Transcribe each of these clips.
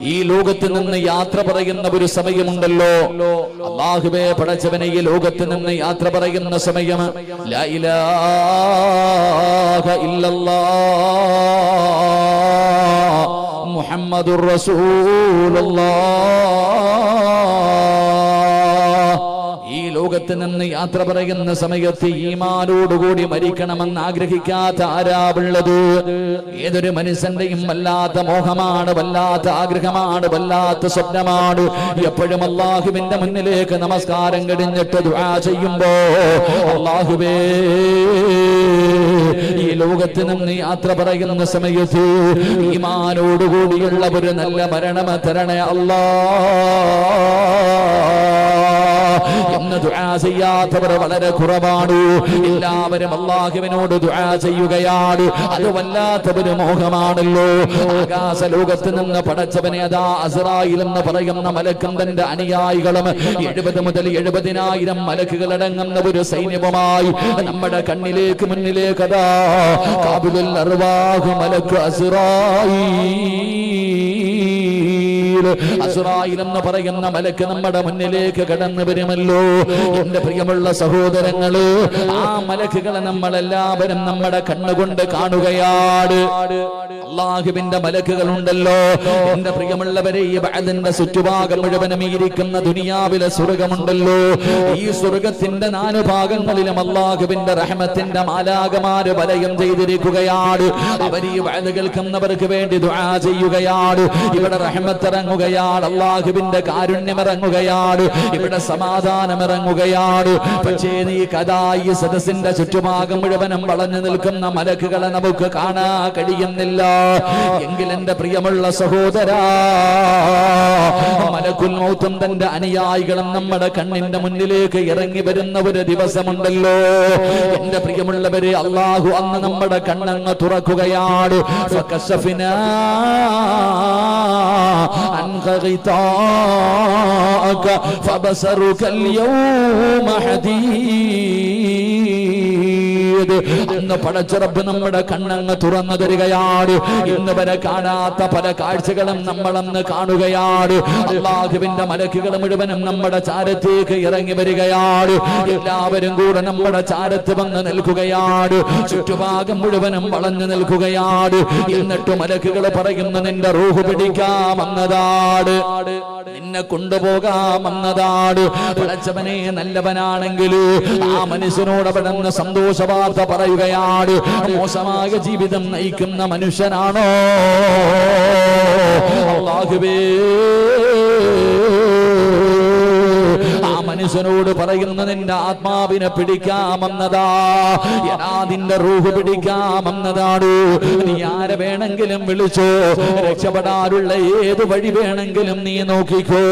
ഈ ലോകത്ത് നിന്ന് യാത്ര പറയുന്ന ഒരു സമയമുണ്ടല്ലോ. അല്ലാഹുവേ പടച്ചവനെ, ഈ ലോകത്ത് നിന്ന് യാത്ര പറയുന്ന സമയം ലാ ഇലാഹ ഇല്ലല്ലാഹ് മുഹമ്മദുർ റസൂലുള്ളാഹ്. ഈ ലോകത്ത് നിന്ന് യാത്ര പറയുന്ന സമയത്ത് ഈമാനോടുകൂടി മരിക്കണമെന്ന് ആഗ്രഹിക്കാത്ത ആരാവുള്ളത്? ഏതൊരു മനുഷ്യന്റെയും വല്ലാത്ത മോഹമാണ്, വല്ലാത്ത ആഗ്രഹമാണ്, വല്ലാത്ത സ്വപ്നമാണ്. എപ്പോഴും അല്ലാഹുവിന്റെ മുന്നിലേക്ക് നമസ്കാരം കഴിഞ്ഞിട്ട് ദുആ ചെയ്യുമ്പോ, അല്ലാഹുവേ ഈ ലോകത്ത് നിന്ന് യാത്ര പറയുന്ന സമയത്ത് ഈമാനോടുകൂടിയുള്ള ഒരു നല്ല മരണം തരണേ എന്ന് ദുആ ചെയ്യാത്തവർ വളരെ കുറവാണ്. എല്ലാവരും അല്ലാഹുവിനോട് ദുആ ചെയ്യുകയാണ്. അത് വല്ലാത്തൊരു മോഹമാണല്ലോ. ആകാശ ലോകത്ത് നിന്ന് പടച്ചവനെ അതാ അസ്റായിൽ എന്ന് പറയുന്ന മലക്കും തന്റെ അനുയായികളും 70 മുതൽ 70,000 മലക്കുകൾ അടങ്ങുന്ന ഒരു സൈന്യവുമായി നമ്മുടെ കണ്ണിലേക്ക് മുന്നിലേക്ക് അതാ ഖാബിലുൽ അർവാഹ് മലക്ക് അസ്റായിൽ എന്ന് പറയുന്ന മലക്ക് നമ്മുടെ മുന്നിലേക്ക് കടന്നു വരുമല്ലോ. എന്റെ പ്രിയമുള്ള സഹോദരങ്ങള്, ആ മലക്കുകളെ നമ്മളെല്ലാവരും നമ്മുടെ കണ്ണുകൊണ്ട് കാണുകയാണ്. അല്ലാഹുവിന്റെ മലക്കുകളുണ്ടല്ലോ. എന്റെ പ്രിയമുള്ളവരെ, ഈ ബഅദിന്റെ ചുറ്റുഭാഗം മുഴുവനും ഇരിക്കുന്ന ദുനിയാവിലെ സ്വർഗമുണ്ടല്ലോ. ഈ സ്വർഗത്തിന്റെ 4 ഭാഗങ്ങളിലും അല്ലാഹുവിന്റെ റഹ്മത്തിന്റെ മാലാകമാര് വലയം ചെയ്തിരിക്കുകയാണ്. അവർ ഈ ബഅദ് കേൾക്കുന്നവർക്ക് വേണ്ടി ദുആ ചെയ്യുകയാണ്. ഇവിടെ റഹ്മത്ത് ഇറങ്ങുകയാണ്, അല്ലാഹുവിന്റെ കാരുണ്യം ഇറങ്ങുകയാണ്, ഇവിടെ സമാധാനം ഇറങ്ങുകയാണ്. പക്ഷേ നീ കഥാ ഈ സദസ്സിന്റെ ചുറ്റുഭാഗം മുഴുവനും വളഞ്ഞു നിൽക്കുന്ന മലക്കുകളെ നമുക്ക് കാണാൻ കഴിയുന്നില്ല. എങ്കിൽ എന്റെ പ്രിയമുള്ള സഹോദരാ, മലക്കുൽ മൗത്തും തന്റെ അനുയായികളും നമ്മുടെ കണ്ണിന്റെ മുന്നിലേക്ക് ഇറങ്ങി വരുന്ന ഒരു ദിവസമുണ്ടല്ലോ. എന്റെ പ്രിയമുള്ളവരെ, അല്ലാഹു അന്ന് നമ്മുടെ കണ്ണങ്ങ് തുറക്കുകയാണ്. ഫകശഫനാ അൻക ഗിതാഅക ഫബസറുക അൽയൗമ ഹദീദ്. അന്ന് പടച്ച റബ്ബ് നമ്മുടെ കണ്ണങ്ങ് തുറന്നു തരികയാണ്. ഇന്ന് വരെ കാണാത്ത പല കാഴ്ചകളും നമ്മളന്ന് കാണുകയാണ്. അല്ലാഹുവിന്റെ മലക്കുകൾ മുഴുവനും നമ്മുടെ ചാരത്തേക്ക് ഇറങ്ങി വരികയാണ്. എല്ലാവരും കൂടെ നമ്മുടെ ചാരത്ത് വന്ന് നിൽക്കുകയാണ്. ചുറ്റുഭാഗം മുഴുവനും വളഞ്ഞു നിൽക്കുകയാണ്. എന്നിട്ട് മലക്കുകൾ പറയുന്നു, നിന്റെ റൂഹ് പിടിക്കാമെന്നതാണ്, നിന്നെ കൊണ്ടുപോകാമെന്നതാണ്. പടച്ചവനെ, നല്ലവനാണെങ്കിൽ ആ മനുഷ്യനോട് അവിടെ നിന്ന് സന്തോഷ വാർത്ത പറയുകയാണ്. മോശമായ ജീവിതം നയിക്കുന്ന മനുഷ്യനാണോ? അല്ലാഹുവേ, ആ മനുഷ്യനോട് പറയുന്ന നിന്റെ ആത്മാവിനെ പിടിക്കാമെന്നതാ, നിന്റെ റൂഹ് പിടിക്കാമെന്നതാണ്. നീ ആരെ വേണമെങ്കിലും വിളിച്ചോ, രക്ഷപ്പെടാനുള്ള ഏത് വഴി വേണമെങ്കിലും നീ നോക്കിക്കോ.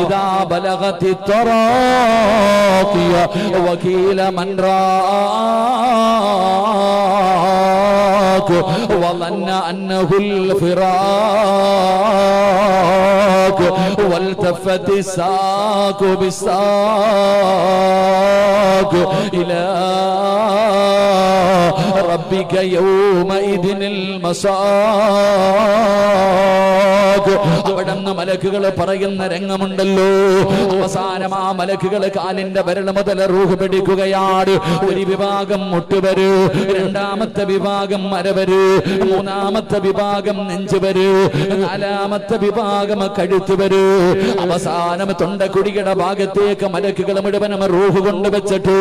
ഇദാ ബലഗതി തറാഖിയ വകീല മൻ റാഖ വظن أنه الفراق والتفت الساق بالساق إلى ربك يومئذ المساق. അവിടുന്ന് മലക്കുകൾ പറയുന്ന രംഗമുണ്ടല്ലോ. അവസാനം ആ മലക്കുകൾ കാലിന്റെ വിരൽ മുതൽ റൂഹ് പിടിക്കുകയാണ്. ഒരു വിഭാഗം മുട്ടുവര്, രണ്ടാമത്തെ വിഭാഗം മരവര്, മൂന്നാമത്തെ വിഭാഗം നെഞ്ചുവര്, നാലാമത്തെ വിഭാഗം കഴുത്തുവര്, അവസാനം തൊണ്ടക്കുടിയുടെ ഭാഗത്തേക്ക് മലക്കുകൾ മുഴുവനും റൂഹ് കൊണ്ടുവച്ചിട്ട്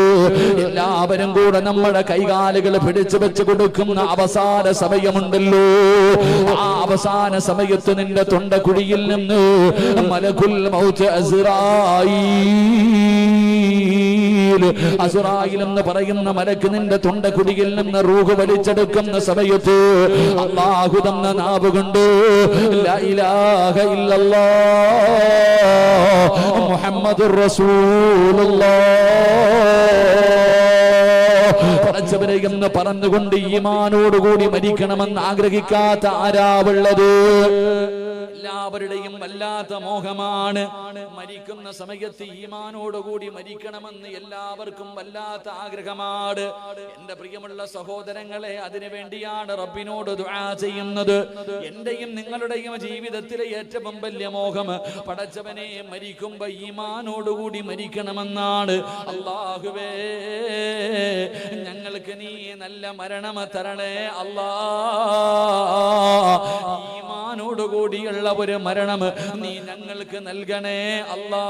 എല്ലാവരും കൂടെ നമ്മുടെ കൈകാലുകൾ പിടിച്ചു വെച്ച് കൊടുക്കുന്ന അവസാന സമയമുണ്ടല്ലോ. ആ അവസാന സമയത്ത് നിന്റെ തൊണ്ടക്കുടിയിൽ നിന്ന് മലക്കുൽ മൗത്ത് അസ്റായീൽ എന്ന് പറയുന്ന മലക്ക് നിന്റെ തൊണ്ടക്കുടിയിൽ നിന്ന് റൂഹ് വലിച്ചെടുക്കുന്ന സമയത്ത് അല്ലാഹു തന്ന നാവ് കൊണ്ട് ലാ ഇലാഹ ഇല്ലല്ലാഹ് മുഹമ്മദുർ റസൂലുള്ളാഹ് പടച്ചവനെ എന്ന് പറഞ്ഞുകൊണ്ട് ഈമാനോടുകൂടി മരിക്കണമെന്ന് ആഗ്രഹിക്കാത്ത ആരാവുള്ളത്? എല്ലാവരുടെയും വല്ലാത്ത മോഹമാണ്. മരിക്കുന്ന സമയത്ത് ഈമാനോടുകൂടി മരിക്കണമെന്ന് എല്ലാവർക്കും വല്ലാത്ത ആഗ്രഹമാണ്. എന്റെ പ്രിയമുള്ള സഹോദരങ്ങളെ, അതിനു വേണ്ടിയാണ് റബ്ബിനോട് ദുആ ചെയ്യുന്നത്. എന്റെയും നിങ്ങളുടെയും ജീവിതത്തിലെ ഏറ്റവും വലിയ മോഹം പടച്ചവനെ മരിക്കുമ്പോ ഈമാനോടുകൂടി മരിക്കണമെന്നാണ്. അല്ലാഹുവേ, ഞങ്ങൾക്ക് നീ നല്ല മരണം തരണേ അല്ലാ. ഈമാനോടുകൂടിയുള്ള ഒരു മരണം നീ ഞങ്ങൾക്ക് നൽകണേ അല്ലാ.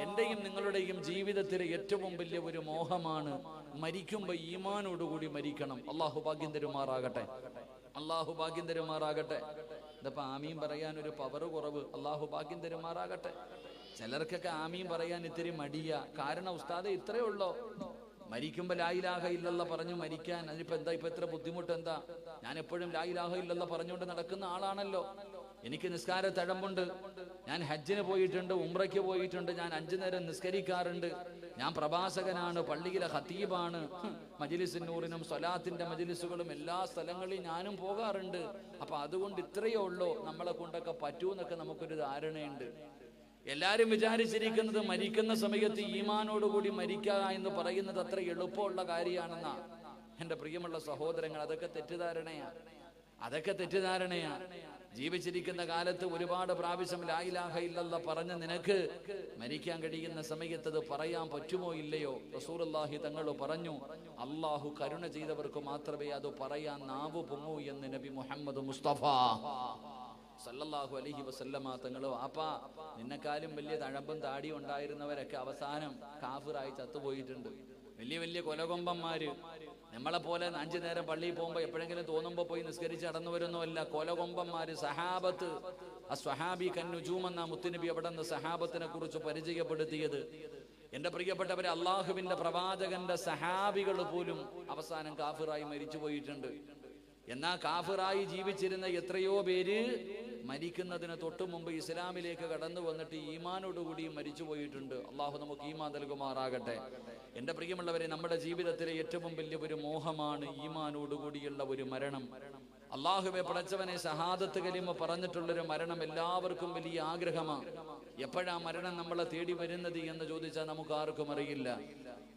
എന്റെയും നിങ്ങളുടെയും ജീവിതത്തിലെ ഏറ്റവും വലിയ ഒരു മോഹമാണ് മരിക്കുമ്പോ ഈമാനോടുകൂടി മരിക്കണം. അല്ലാഹു ഭാഗ്യം തരുമാറാകട്ടെ. അല്ലാഹു ഭാഗ്യം തരുമാറാകട്ടെ. ഇതിപ്പോ ആമീൻ പറയാൻ ഒരു പവർ കുറവ്. അല്ലാഹു ഭാഗ്യം തരുമാറാകട്ടെ. ചിലർക്കൊക്കെ ആമീൻ പറയാൻ ഇത്തിരി മടിയ. കാരണം ഉസ്താദെ ഇത്രയേ ഉള്ളോ, മരിക്കുമ്പോ ലാ ഇലാഹ ഇല്ലല്ലാ പറഞ്ഞു മരിക്കാൻ അതിനിപ്പോ എന്താ, ഇപ്പൊ എത്ര ബുദ്ധിമുട്ട് എന്താ? ഞാൻ എപ്പോഴും ലാ ഇലാഹ ഇല്ലല്ലാ പറഞ്ഞുകൊണ്ട് നടക്കുന്ന ആളാണല്ലോ. എനിക്ക് നിസ്കാര തഴമ്പുണ്ട്. ഞാൻ ഹജ്ജിന് പോയിട്ടുണ്ട്, ഉംറയ്ക്ക് പോയിട്ടുണ്ട്. ഞാൻ 5 നേരം നിസ്കരിക്കാറുണ്ട്. ഞാൻ പ്രഭാഷകനാണ്, പള്ളിയിലെ ഖതീബാണ്. മജ്ലിസുൻ നൂറിനും സ്വലാത്തിന്റെ മജ്ലിസുകളും എല്ലാ സ്ഥലങ്ങളിലും ഞാനും പോകാറുണ്ട്. അപ്പൊ അതുകൊണ്ട് ഇത്രയേ ഉള്ളൂ, നമ്മളെ കൊണ്ടൊക്കെ പറ്റൂന്നൊക്കെ നമുക്കൊരു ധാരണയുണ്ട്. എല്ലാരും വിചാരിച്ചിരിക്കുന്നത് മരിക്കുന്ന സമയത്ത് ഈമാനോടുകൂടി മരിക്കുക എന്ന് പറയുന്നത് അത്ര എളുപ്പമുള്ള കാര്യമാണെന്നാ. എന്റെ പ്രിയമുള്ള സഹോദരങ്ങൾ, അതൊക്കെ തെറ്റിദ്ധാരണയാ. അതൊക്കെ തെറ്റിദ്ധാരണയാ. ജീവിച്ചിരിക്കുന്ന കാലത്ത് ഒരുപാട് പ്രാവശ്യം ലാ ഇലാഹ ഇല്ലല്ലാഹ് പറഞ്ഞ നിനക്ക് മരിക്കാൻ കഴിയുന്ന സമയത്ത് അത് പറയാൻ പറ്റുമോ ഇല്ലയോ? റസൂലുള്ളാഹി തങ്ങൾ പറഞ്ഞു, അല്ലാഹു കരുണ ചെയ്തവർക്ക് മാത്രമേ അത് പറയാൻ നാവ് പൊങ്ങൂ എന്ന് നബി മുഹമ്മദ് മുസ്തഫ സല്ലല്ലാഹു അലൈഹി വസല്ലമ തങ്ങൾ. ആപ്പാ, നിന്നെക്കാളും വലിയ തഴമ്പും താടിയും ഉണ്ടായിരുന്നവരൊക്കെ അവസാനം കാഫിറായി ചത്തുപോയിട്ടുണ്ട്. വലിയ വലിയ കൊലകൊമ്പന്മാര്. നമ്മളെ പോലെ 5 നേരം പള്ളിയിൽ പോകുമ്പോ എപ്പോഴെങ്കിലും തോന്നുമ്പോ പോയി നിസ്കരിച്ച് നടന്നു വരുന്നവല്ല. കൊലകൊമ്പന്മാര്, സഹാബത്ത്. അസ്വഹാബി കന്നുജൂം എന്ന മുത്തുനബി അവിടെ നിന്ന് സഹാബത്തിനെ കുറിച്ച് പരിചയപ്പെടുത്തിയത്. എന്റെ പ്രിയപ്പെട്ടവരെ, അള്ളാഹുവിന്റെ പ്രവാചകന്റെ സഹാബികൾ പോലും അവസാനം കാഫിറായി മരിച്ചു പോയിട്ടുണ്ട്. എന്നാ കാഫിറായി ജീവിച്ചിരുന്ന എത്രയോ പേര് മരിക്കുന്നതിന് തൊട്ടു മുമ്പ് ഇസ്ലാമിലേക്ക് കടന്നു വന്നിട്ട് ഈമാനോടുകൂടി മരിച്ചു പോയിട്ടുണ്ട്. അള്ളാഹു നമുക്ക് ഈമാൻ നൽകുമാറാകട്ടെ. എന്റെ പ്രിയമുള്ളവരെ, നമ്മുടെ ജീവിതത്തിലെ ഏറ്റവും വലിയ ഒരു മോഹമാണ് ഈമാനോടുകൂടിയുള്ള ഒരു മരണം. അള്ളാഹുവെ പടച്ചവനെ, ഷഹാദത്ത് കലിമ പറഞ്ഞിട്ടുള്ളൊരു മരണം എല്ലാവർക്കും വലിയ ആഗ്രഹമാണ്. എപ്പോഴാ മരണം നമ്മളെ തേടി വരുന്നത് എന്ന് ചോദിച്ചാൽ നമുക്ക് ആർക്കും അറിയില്ല.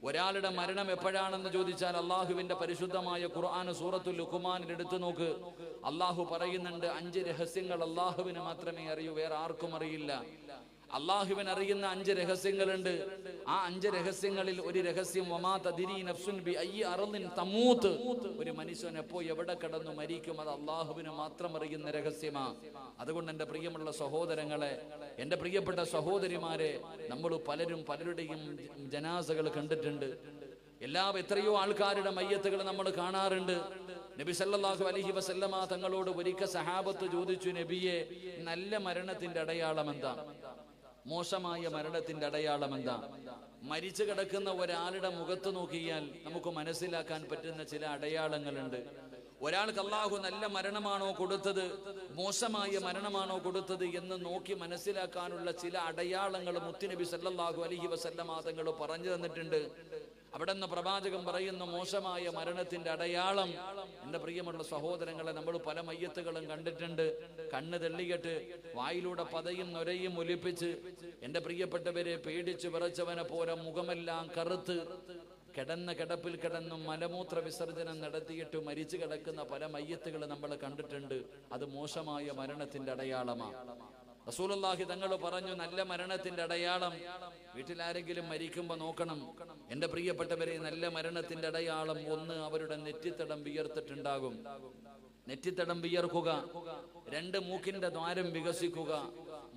ഒരാളുടെ മരണം എപ്പോഴാണെന്ന് ചോദിച്ചാൽ അള്ളാഹുവിന്റെ പരിശുദ്ധമായ ഖുർആൻ സൂറത്തുൽ ലുഖ്മാനിൽ എടുത്തു നോക്ക്. അള്ളാഹു പറയുന്നുണ്ട്, 5 രഹസ്യങ്ങൾ അള്ളാഹുവിന് മാത്രമേ അറിയൂ, വേറെ ആർക്കും അറിയില്ല. അള്ളാഹുവിന് അറിയുന്ന 5 രഹസ്യങ്ങളുണ്ട്. ആ 5 രഹസ്യങ്ങളിൽ ഒരു രഹസ്യം, വമാ തദ്രി നഫ്സുൻ ബി അയ്യി അർളിൻ തമൂത്ത്. ഒരു മനുഷ്യൻ എപ്പോ എവിടെ കിടന്നു മരിക്കും, അത് അള്ളാഹുവിന് മാത്രം അറിയുന്ന രഹസ്യമാണ്. അതുകൊണ്ട് എന്റെ പ്രിയമുള്ള സഹോദരങ്ങളെ, എന്റെ പ്രിയപ്പെട്ട സഹോദരിമാരെ, നമ്മൾ പലരുടെയും ജനാസകൾ കണ്ടിട്ടുണ്ട്. എത്രയോ ആൾക്കാരുടെ മയ്യത്തുകൾ നമ്മൾ കാണാറുണ്ട്. നബി സല്ലല്ലാഹു അലൈഹി വസല്ലമ തങ്ങളോട് ഒരിക്കൽ സഹാബത്ത് ചോദിച്ചു, നബിയെ, നല്ല മരണത്തിന്റെ അടയാളം എന്താ? മോശമായ മരണത്തിന്റെ അടയാളം എന്താ? മരിച്ചു കിടക്കുന്ന ഒരാളുടെ മുഖത്ത് നോക്കിയാൽ നമുക്ക് മനസ്സിലാക്കാൻ പറ്റുന്ന ചില അടയാളങ്ങളുണ്ട്. ഒരാൾക്ക് അല്ലാഹു നല്ല മരണമാണോ കൊടുത്തത്, മോശമായ മരണമാണോ കൊടുത്തത് എന്ന് നോക്കി മനസ്സിലാക്കാനുള്ള ചില അടയാളങ്ങൾ മുത്തുനബി സല്ലല്ലാഹു അലൈഹി വസല്ലമ തങ്ങൾ പറഞ്ഞു തന്നിട്ടുണ്ട്. അവിടെ നിന്ന് പ്രവാചകൻ പറയുന്ന മോശമായ മരണത്തിന്റെ അടയാളം, എന്റെ പ്രിയമുള്ള സഹോദരങ്ങളെ, നമ്മൾ പല മയ്യത്തുകളും കണ്ടിട്ടുണ്ട്. കണ്ണ് തെള്ളിയിട്ട് വായിലൂടെ പതയും നൊരയും ഒലിപ്പിച്ച്, എന്റെ പ്രിയപ്പെട്ടവരെ, പേടിച്ചു വിറച്ചവനെ പോലെ മുഖമെല്ലാം കറുത്ത് കിടന്ന കിടപ്പിൽ കിടന്നും മലമൂത്ര വിസർജനം നടത്തിയിട്ട് മരിച്ചു കിടക്കുന്ന പല മയ്യത്തുകൾ നമ്മൾ കണ്ടിട്ടുണ്ട്. അത് മോശമായ മരണത്തിന്റെ അടയാളമാണ്. റസൂലുള്ളാഹി തങ്ങൾ പറഞ്ഞു, നല്ല മരണത്തിന്റെ അടയാളം, വീട്ടിലാരെങ്കിലും മരിക്കുമ്പോ നോക്കണം. എന്റെ പ്രിയപ്പെട്ടവരെ, നല്ല മരണത്തിന്റെ അടയാളം, 1, അവരുടെ നെറ്റിത്തടം വിയർത്തിട്ടുണ്ടാകും. നെറ്റിത്തടം വിയർക്കുക. 2, മൂക്കിന്റെ ദ്വാരം വികസിക്കുക.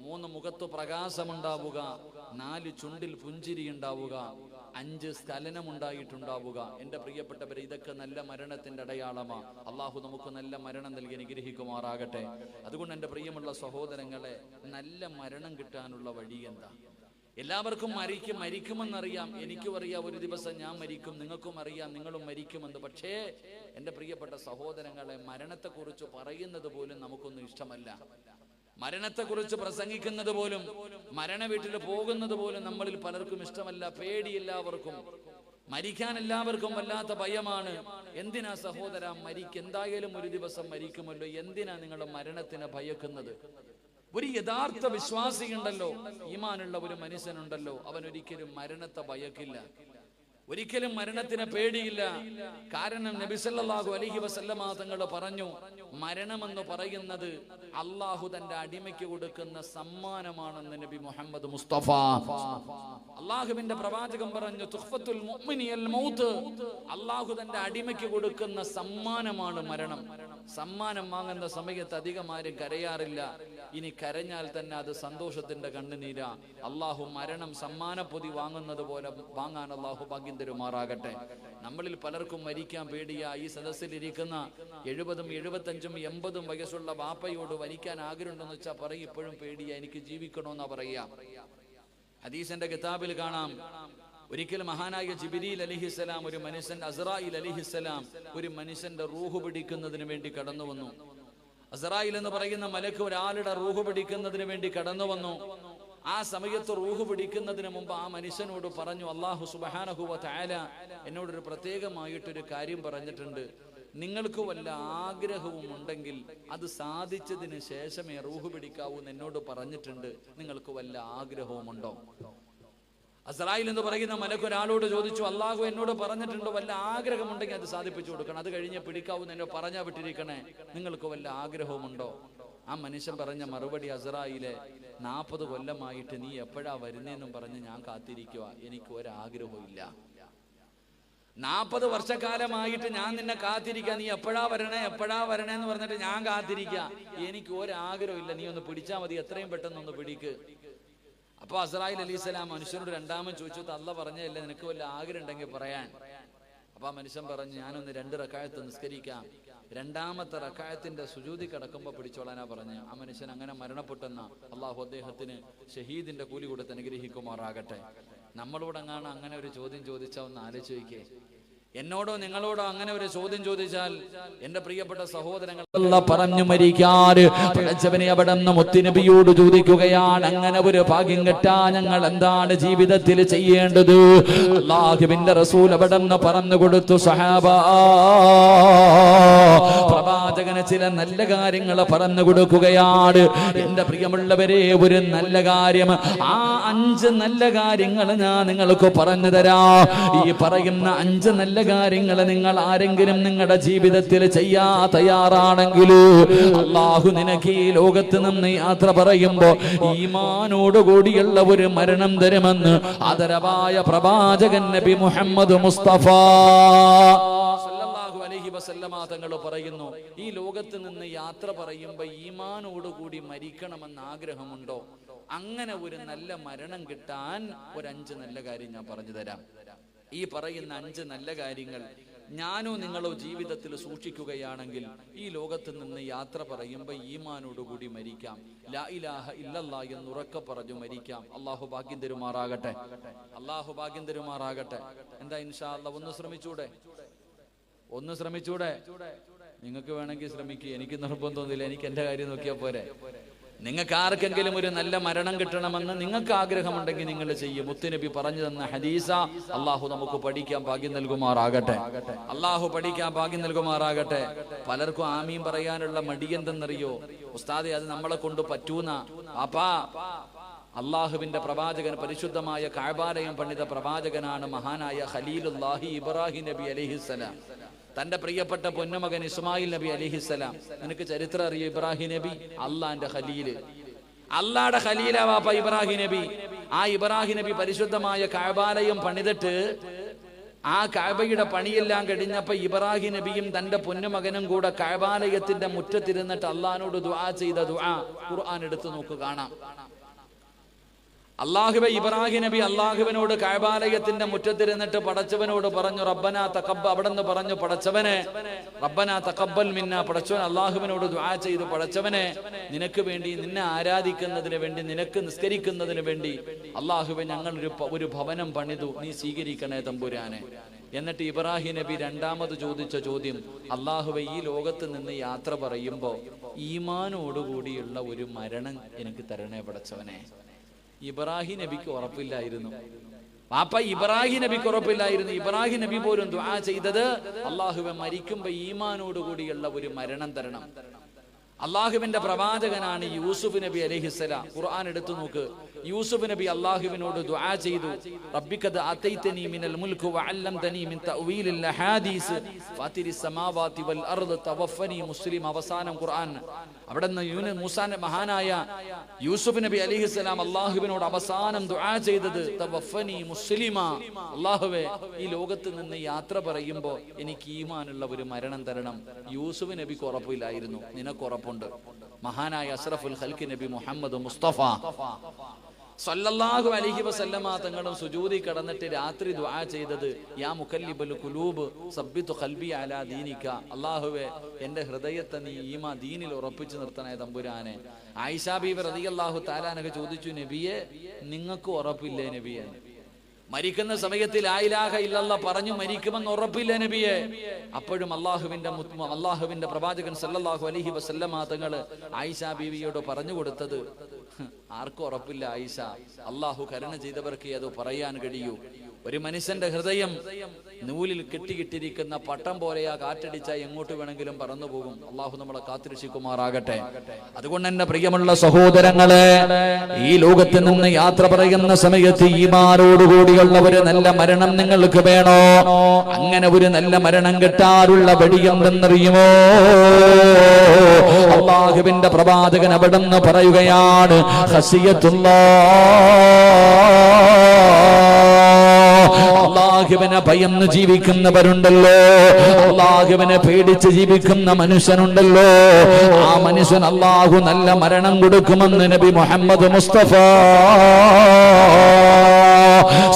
3, മുഖത്ത് പ്രകാശമുണ്ടാവുക. 4, ചുണ്ടിൽ പുഞ്ചിരി ഉണ്ടാവുക. 5, സ്ഖലനമുണ്ടായിട്ടുണ്ടാവുക. എന്റെ പ്രിയപ്പെട്ടവരെ, ഇതൊക്കെ നല്ല മരണത്തിന്റെ അടയാളമാണ്. അള്ളാഹു നമുക്ക് നല്ല മരണം നൽകി അനുഗ്രഹിക്കുമാറാകട്ടെ. അതുകൊണ്ട് എന്റെ പ്രിയമുള്ള സഹോദരങ്ങളെ, നല്ല മരണം കിട്ടാനുള്ള വഴി എന്താ? എല്ലാവർക്കും മരിക്കുമെന്നറിയാം. എനിക്കും അറിയാം, ഒരു ദിവസം ഞാൻ മരിക്കും. നിങ്ങൾക്കും അറിയാം, നിങ്ങളും മരിക്കുമെന്ന്. പക്ഷേ എന്റെ പ്രിയപ്പെട്ട സഹോദരങ്ങളെ, മരണത്തെക്കുറിച്ച് പറയുന്നത് പോലും നമുക്കൊന്നും ഇഷ്ടമല്ല. മരണത്തെക്കുറിച്ച് പ്രസംഗിക്കുന്നത് പോലും, മരണ വീട്ടിൽ പോകുന്നത് പോലും നമ്മളിൽ പലർക്കും ഇഷ്ടമല്ല. പേടി എല്ലാവർക്കും. മരിക്കാൻ എല്ലാവർക്കും വല്ലാത്ത ഭയമാണ്. എന്തിനാ സഹോദര എന്തായാലും ഒരു ദിവസം മരിക്കുമല്ലോ, എന്തിനാ നിങ്ങൾ മരണത്തിനെ ഭയക്കുന്നത്? ഒരു യഥാർത്ഥ വിശ്വാസിയുണ്ടല്ലോ, ഈമാനുള്ള ഒരു മനുഷ്യനുണ്ടല്ലോ, അവൻ ഒരിക്കലും മരണത്തെ ഭയക്കില്ല, ഒരിക്കലും മരണത്തിനെ പേടിയില്ല. കാരണം നബി സല്ലല്ലാഹു അലൈഹി വസല്ലമ തങ്ങൾ പറഞ്ഞു, മരണമെന്ന് പറയുന്നത് അള്ളാഹു തന്റെ അടിമയ്ക്ക് കൊടുക്കുന്ന സമ്മാനമാണെന്ന് നബി മുഹമ്മദ് മുസ്തഫ. അള്ളാഹുവിന്റെ പ്രവാചകൻ പറഞ്ഞു, തുഖ്ഫത്തുൽ മുഅ്മിനിൽ മൗത്ത്, അള്ളാഹു തന്റെ അടിമയ്ക്ക് കൊടുക്കുന്ന സമ്മാനമാണ് മരണം. സമ്മാനം വാങ്ങുന്ന സമയത്ത് അധികം ആരും കരയാറില്ല. ഇനി കരഞ്ഞാൽ തന്നെ അത് സന്തോഷത്തിന്റെ കണ്ണുനീരാ. അള്ളാഹു മരണം സമ്മാനപ്പൊതി വാങ്ങുന്നത് പോലെ വാങ്ങാൻ അള്ളാഹു ഭാഗ്യം തരുമാറാകട്ടെ. നമ്മളിൽ പലർക്കും മരിക്കാൻ പേടിയാ. ഈ സദസ്സിലിരിക്കുന്ന 70, 75, 80 വയസ്സുള്ള ബാപ്പയോട് മരിക്കാൻ ആഗ്രഹമുണ്ടെന്ന് വെച്ചാൽ പറയും, ഇപ്പോഴും പേടിയാ, എനിക്ക് ജീവിക്കണമെന്നാ പറയാ. ഹദീസിന്റെ കിതാബിൽ കാണാം, ഒരിക്കലും മഹാനായ ജിബ്രീൽ അലൈഹിസ്സലാം ഒരു മനുഷ്യൻ, അസ്റായിൽ അലൈഹിസ്സലാം ഒരു മനുഷ്യന്റെ റൂഹ് പിടിക്കുന്നതിന് വേണ്ടി കടന്നു വന്നു. അസ്റായിൽ എന്ന് പറയുന്ന മലക്ക് ഒരാളുടെ റൂഹ് പിടിക്കുന്നതിന് വേണ്ടി കടന്നു വന്നു. ആ സമയത്ത് റൂഹ് പിടിക്കുന്നതിന് മുമ്പ് ആ മനുഷ്യനോട് പറഞ്ഞു, അല്ലാഹു സുബ്ഹാനഹു വ തആല എന്നോടൊരു പ്രത്യേകമായിട്ടൊരു കാര്യം പറഞ്ഞിട്ടുണ്ട്. നിങ്ങൾക്ക് വല്ല ആഗ്രഹവും ഉണ്ടെങ്കിൽ അത് സാധിച്ചതിന് ശേഷമേ റൂഹ് പിടിക്കാവൂ എന്ന് എന്നോട് പറഞ്ഞിട്ടുണ്ട്. നിങ്ങൾക്ക് വല്ല ആഗ്രഹവുമുണ്ടോ? അസ്റായിൽ എന്ന് പറയുന്ന മലക്ക് ഒരാളോട് ചോദിച്ചു, അള്ളാഹു എന്നോട് പറഞ്ഞിട്ടുണ്ട്, വല്ല ആഗ്രഹമുണ്ടെങ്കിൽ അത് സാധിപ്പിച്ചു കൊടുക്കണം, അത് കഴിഞ്ഞ് പിടിക്കാവൂന്ന് എന്നോട് പറഞ്ഞാ വിട്ടിരിക്കണേ, നിങ്ങൾക്ക് വല്ല ആഗ്രഹവുമുണ്ടോ? ആ മനുഷ്യൻ പറഞ്ഞ മറുപടി, അസ്റായിലെ 40 കൊല്ലമായിട്ട് നീ എപ്പോഴാ വരുന്നേന്നും പറഞ്ഞ് ഞാൻ കാത്തിരിക്കുക, എനിക്ക് ഒരാഗ്രഹവും ഇല്ല. 40 വർഷക്കാലമായിട്ട് ഞാൻ നിന്നെ കാത്തിരിക്കുക, നീ എപ്പോഴാ വരണേ എന്ന് പറഞ്ഞിട്ട് ഞാൻ കാത്തിരിക്കുക, എനിക്ക് ഒരാഗ്രഹവും ഇല്ല, നീ ഒന്ന് പിടിച്ചാൽ മതി, എത്രയും പെട്ടെന്ന് ഒന്ന് പിടിക്ക്. അപ്പൊ അസ്റായിൽ അലൈഹിസ്സലാം മനുഷ്യനോട് രണ്ടാമത് ചോദിച്ചു, അല്ല പറഞ്ഞല്ലേ നിനക്ക് വല്ല ആഗ്രഹം ഉണ്ടെങ്കിൽ പറയാൻ. അപ്പൊ ആ മനുഷ്യൻ പറഞ്ഞു, ഞാനൊന്ന് 2 റക്അത്ത് നിസ്കരിക്കാം, 2ാമത്തെ റക്അത്തിന്റെ സുജൂദി കിടക്കുമ്പോ പിടിച്ചോളാനാ പറഞ്ഞു. ആ മനുഷ്യൻ അങ്ങനെ മരണപ്പെട്ടെന്ന അള്ളാഹു അദ്ദേഹത്തിന് ഷഹീദിന്റെ കൂലി കൊടുത്ത് അനുഗ്രഹിക്കുമാറാകട്ടെ. നമ്മളോടങ്ങാണ് അങ്ങനെ ഒരു ചോദ്യം ചോദിച്ചാ ഒന്ന് ആലോചിക്കേ. എന്നോടോ നിങ്ങളോടോ അങ്ങനെ ഒരു ചോദ്യം ചോദിച്ചാൽ എന്റെ പ്രിയപ്പെട്ട സഹോദരങ്ങൾ പറഞ്ഞു മരിക്കാറ് പഠിച്ചവനെ അവിടെ നിന്ന് മുത്തുനബിയോട് ചോദിക്കുകയാണ്, അങ്ങനെ ഒരു ഭാഗ്യം കിട്ടാ ഞങ്ങൾ എന്താണ് ജീവിതത്തിൽ ചെയ്യേണ്ടത്? അല്ലാഹുവിന്റെ റസൂൽ അവിടെ നിന്ന് പറഞ്ഞു കൊടുത്തു, സഹാബ, പ്രവാചകന് ചില നല്ല കാര്യങ്ങൾ പറഞ്ഞു കൊടുക്കുകയാണ്. എന്റെ പ്രിയമുള്ളവരെ, ഒരു നല്ല കാര്യം, ആ 5 നല്ല കാര്യങ്ങൾ ഞാൻ നിങ്ങൾക്ക് പറഞ്ഞു തരാം. ഈ പറയുന്ന 5 നല്ല കാര്യങ്ങൾ നിങ്ങൾ ആരെങ്കിലും നിങ്ങളുടെ ജീവിതത്തിൽ ചെയ്യാ തയ്യാറാണെങ്കിൽ അല്ലാഹു നിനക്ക് ഈ ലോകത്ത് നിന്ന് യാത്ര പറയുമ്പോ ഈമാനോടുകൂടിയുള്ള ഒരു മരണം തരുമെന്ന് ആദരവായ പ്രവാചകൻ നബി മുഹമ്മദ് മുസ്തഫ സല്ലല്ലാഹു അലൈഹി വസല്ലമ തങ്ങൾ പറയുന്നു, ഈ ലോകത്ത് നിന്ന് യാത്ര പറയുമ്പോ ഈമാനോടുകൂടി മരിക്കണമെന്ന് ആഗ്രഹമുണ്ടോ? അങ്ങനെ ഒരു നല്ല മരണം കിട്ടാൻ ഒരു 5 നല്ല കാര്യം ഞാൻ പറഞ്ഞു തരാം. ഈ പറയുന്ന 5 നല്ല കാര്യങ്ങൾ ഞാനോ നിങ്ങളോ ജീവിതത്തിൽ സൂക്ഷിക്കുകയാണെങ്കിൽ ഈ ലോകത്ത് നിന്ന് യാത്ര പറയുമ്പോൾ ഈമാനോടുകൂടി മരിക്കാം, ലാ ഇലാഹ ഇല്ലല്ലാഹ് എന്ന് ഉറക്കെ പറഞ്ഞു മരിക്കാം. അള്ളാഹു ഭാഗ്യം തരുമാറാകട്ടെ, അള്ളാഹു ഭാഗ്യം തരുമാറാകട്ടെ. എന്താ ഇൻഷാ അല്ലാഹ് ഒന്ന് ശ്രമിച്ചൂടെ? നിങ്ങൾക്ക് വേണമെങ്കിൽ ശ്രമിക്കുക, എനിക്ക് നിർബന്ധമൊന്നുമില്ല, എനിക്ക് എന്റെ കാര്യം നോക്കിയാൽ പോരെ. നിങ്ങൾക്ക് ആർക്കെങ്കിലും ഒരു നല്ല മരണം കിട്ടണമെന്ന് നിങ്ങൾക്ക് ആഗ്രഹമുണ്ടെങ്കിൽ നിങ്ങൾ ചെയ്യും. മുത്തുനബി പറഞ്ഞു തന്ന ഹദീസ അള്ളാഹു നമുക്ക് പഠിക്കാൻ ഭാഗ്യം നൽകുമാറാകട്ടെ, അള്ളാഹു പഠിക്കാൻ ഭാഗ്യം നൽകുമാറാകട്ടെ. പലർക്കും ആമീൻ പറയാനുള്ള മടിയെന്തെന്നറിയോ? ഉസ്താദെ, അത് നമ്മളെ കൊണ്ട് പറ്റൂന്ന അപ്പാ. അള്ളാഹുവിന്റെ പ്രവാചകൻ, പരിശുദ്ധമായ കഅബാലയം പണിത പ്രവാചകനാണ് മഹാനായ ഖലീലുല്ലാഹി ഇബ്രാഹിം നബി അലൈഹിസ്സലാം. തന്റെ പ്രിയപ്പെട്ട പൊന്നുമകൻ ഇസ്മായിൽ നബി അലൈഹിസ്സലാം. നിനക്ക് ചരിത്രം അറിയോ? ഇബ്രാഹിം നബി അള്ളാന്റെ ഖലീല്, അള്ളാടെ ഖലീല വാപ്പ ഇബ്രാഹിം നബി. ആ ഇബ്രാഹിം നബി പരിശുദ്ധമായ കഅബാലയം പണിതിട്ട് ആ കഅബയുടെ പണിയെല്ലാം കഴിഞ്ഞപ്പോ ഇബ്രാഹിം നബിയും തന്റെ പൊന്നുമകനും കൂടെ കഅബാലയത്തിന്റെ മുറ്റത്തിരുന്നിട്ട് അള്ളഹാനോട് ദുആ ചെയ്ത ദുആ ഖുർആൻ എടുത്തു നോക്ക്, കാണാം. അള്ളാഹുവേ, ഇബ്രാഹിം നബി അള്ളാഹുവിനോട് കഅബാലയത്തിന്റെ മുറ്റത്തിരുന്നിട്ട് പടച്ചവനോട് പറഞ്ഞു, റബ്ബനാ തഖബ്ബൽ, അവിടെന്ന് പറഞ്ഞു പടച്ചവനെ, റബ്ബനാ തഖബ്ബൽ മിന്നാ, പടച്ചവൻ അള്ളാഹുവിനോട് ദുആ ചെയ്തു, പടച്ചവനെ നിനക്ക് വേണ്ടി, നിന്നെ ആരാധിക്കുന്നതിന് വേണ്ടി, നിനക്ക് നിസ്കരിക്കുന്നതിന് വേണ്ടി അള്ളാഹുവെ ഞങ്ങൾ ഒരു ഭവനം പണിതു, നീ സ്വീകരിക്കണേ തമ്പുരാനെ. എന്നിട്ട് ഇബ്രാഹിം നബി രണ്ടാമത് ചോദിച്ച ചോദ്യം, അള്ളാഹുവെ ഈ ലോകത്ത് നിന്ന് യാത്ര പറയുമ്പോ ഈമാനോടുകൂടിയുള്ള ഒരു മരണം എനിക്ക് തരണേ പടച്ചവനെ. ഇബ്രാഹിം നബിക്ക് ഉറപ്പില്ലായിരുന്നു. പാപ്പ ഇബ്രാഹിം നബിക്ക് ഉറപ്പില്ലായിരുന്നു. ഇബ്രാഹിം നബി പോലും ദുആ ചെയ്തത് അല്ലാഹുവേ മരിക്കുമ്പോ ഈമാനോട് കൂടിയുള്ള ഒരു മരണം തരണം. അള്ളാഹുവിന്റെ പ്രവാചകനാണ് യൂസുഫ് നബി അലൈഹിസ്സലാം. ഖുർആൻ എടുത്തു നോക്ക്. യൂസുഫ് നബി അള്ളാഹുവിനോട് ദുആ ചെയ്തു, റബ്ബിഖദ് ആതൈതനി മിനൽ മുൽക്ക് വഅല്ലംതനി മിൻ തഅവീലിൽ അഹാദീസ് ഫാതിരിസ് സമാവാതി വൽ അർദ് തവഫനി മുസ്ലിം. അവസാനം ഖുർആൻ അവിടുന്ന് മൂസാന്റെ മഹാനായ യൂസുഫ് നബി അലൈഹിസ്സലാം അള്ളാഹുവിനോട് അവസാനം ദുആ ചെയ്തത് തവഫനി മുസ്ലിമ, അള്ളാഹുവേ ഈ ലോകത്ത് നിന്ന് യാത്ര പറയുമ്പോ എനിക്ക് ഈമാനുള്ള ഒരു മരണം തരണം. യൂസുഫ് നബിക്ക് ഉറപ്പില്ലായിരുന്നു, നിനക്ക് ഉറപ്പുണ്ട്. മഹാനായ അഷ്റഫുൽ ഖൽഖ് നബി മുഹമ്മദ് മുസ്തഫ സല്ലല്ലാഹു അലൈഹി വസല്ലമ തങ്ങളും സുജൂദി കടന്നിട്ട് രാത്രി ദുആ ചെയ്തത് യാ മുകല്ലിബൽ ഖുലൂബ് സബ്ബിത് ഖൽബി അലാ ദീനിക, അല്ലാഹുവേ എൻ്റെ ഹൃദയത്തെ നീ ദീനിൽ ഉറപ്പിച്ചു നിർത്തണേ തമ്പുരാനെ. ആയിഷ ബീവി റളിയല്ലാഹു തആല അൻഹ ചോദിച്ചു, നബിയെ നിങ്ങൾക്ക് ഉറപ്പില്ലേ നബിയെ? മരിക്കുന്ന സമയത്ത് ലാ ഇലാഹ ഇല്ലല്ലാഹ് പറഞ്ഞു മരിക്കുമെന്ന് ഉറപ്പില്ല നബിയെ. അപ്പോഴും അള്ളാഹുവിന്റെ പ്രവാചകൻ സല്ലല്ലാഹു അലൈഹി വസല്ലമ തങ്ങൾ ആയിഷ ബീവിയോട് പറഞ്ഞു കൊടുത്തത്, ആർക്കും ഉറപ്പില്ല ആയിഷ, അള്ളാഹു കരുണ ചെയ്തവർക്ക് അത് പറയാൻ കഴിയൂ. ഒരു മനുഷ്യന്റെ ഹൃദയം നൂലിൽ കെട്ടിയിട്ടിരിക്കുന്ന പട്ടം പോലെയാ, കാറ്റടിച്ചാൽ എങ്ങോട്ട് വേണമെങ്കിലും പറന്നു പോകും. അള്ളാഹു നമ്മളെ കാത്തിരക്ഷിക്കുമാറാകട്ടെ. അതുകൊണ്ട് എന്റെ പ്രിയമുള്ള സഹോദരങ്ങളെ, ഈ ലോകത്ത് നിന്ന് യാത്ര പറയുന്ന സമയത്ത് ഈമാനോടുകൂടിയുള്ള ഒരു നല്ല മരണം നിങ്ങൾക്ക് വേണോ? അങ്ങനെ ഒരു നല്ല മരണം കിട്ടാറുള്ള വഴിയെന്തെന്നറിയുമോ? അള്ളാഹുവിന്റെ പ്രവാചകൻ അവിടെന്ന് പറയുകയാണ്, അള്ളാഹുവിനെ ഭയന്ന് ജീവിക്കുന്നവരുണ്ടല്ലോ, അള്ളാഹുവിനെ പേടിച്ച് ജീവിക്കുന്ന മനുഷ്യനുണ്ടല്ലോ, ആ മനുഷ്യൻ അള്ളാഹു നല്ല മരണം കൊടുക്കുമെന്ന് നബി മുഹമ്മദ് മുസ്തഫ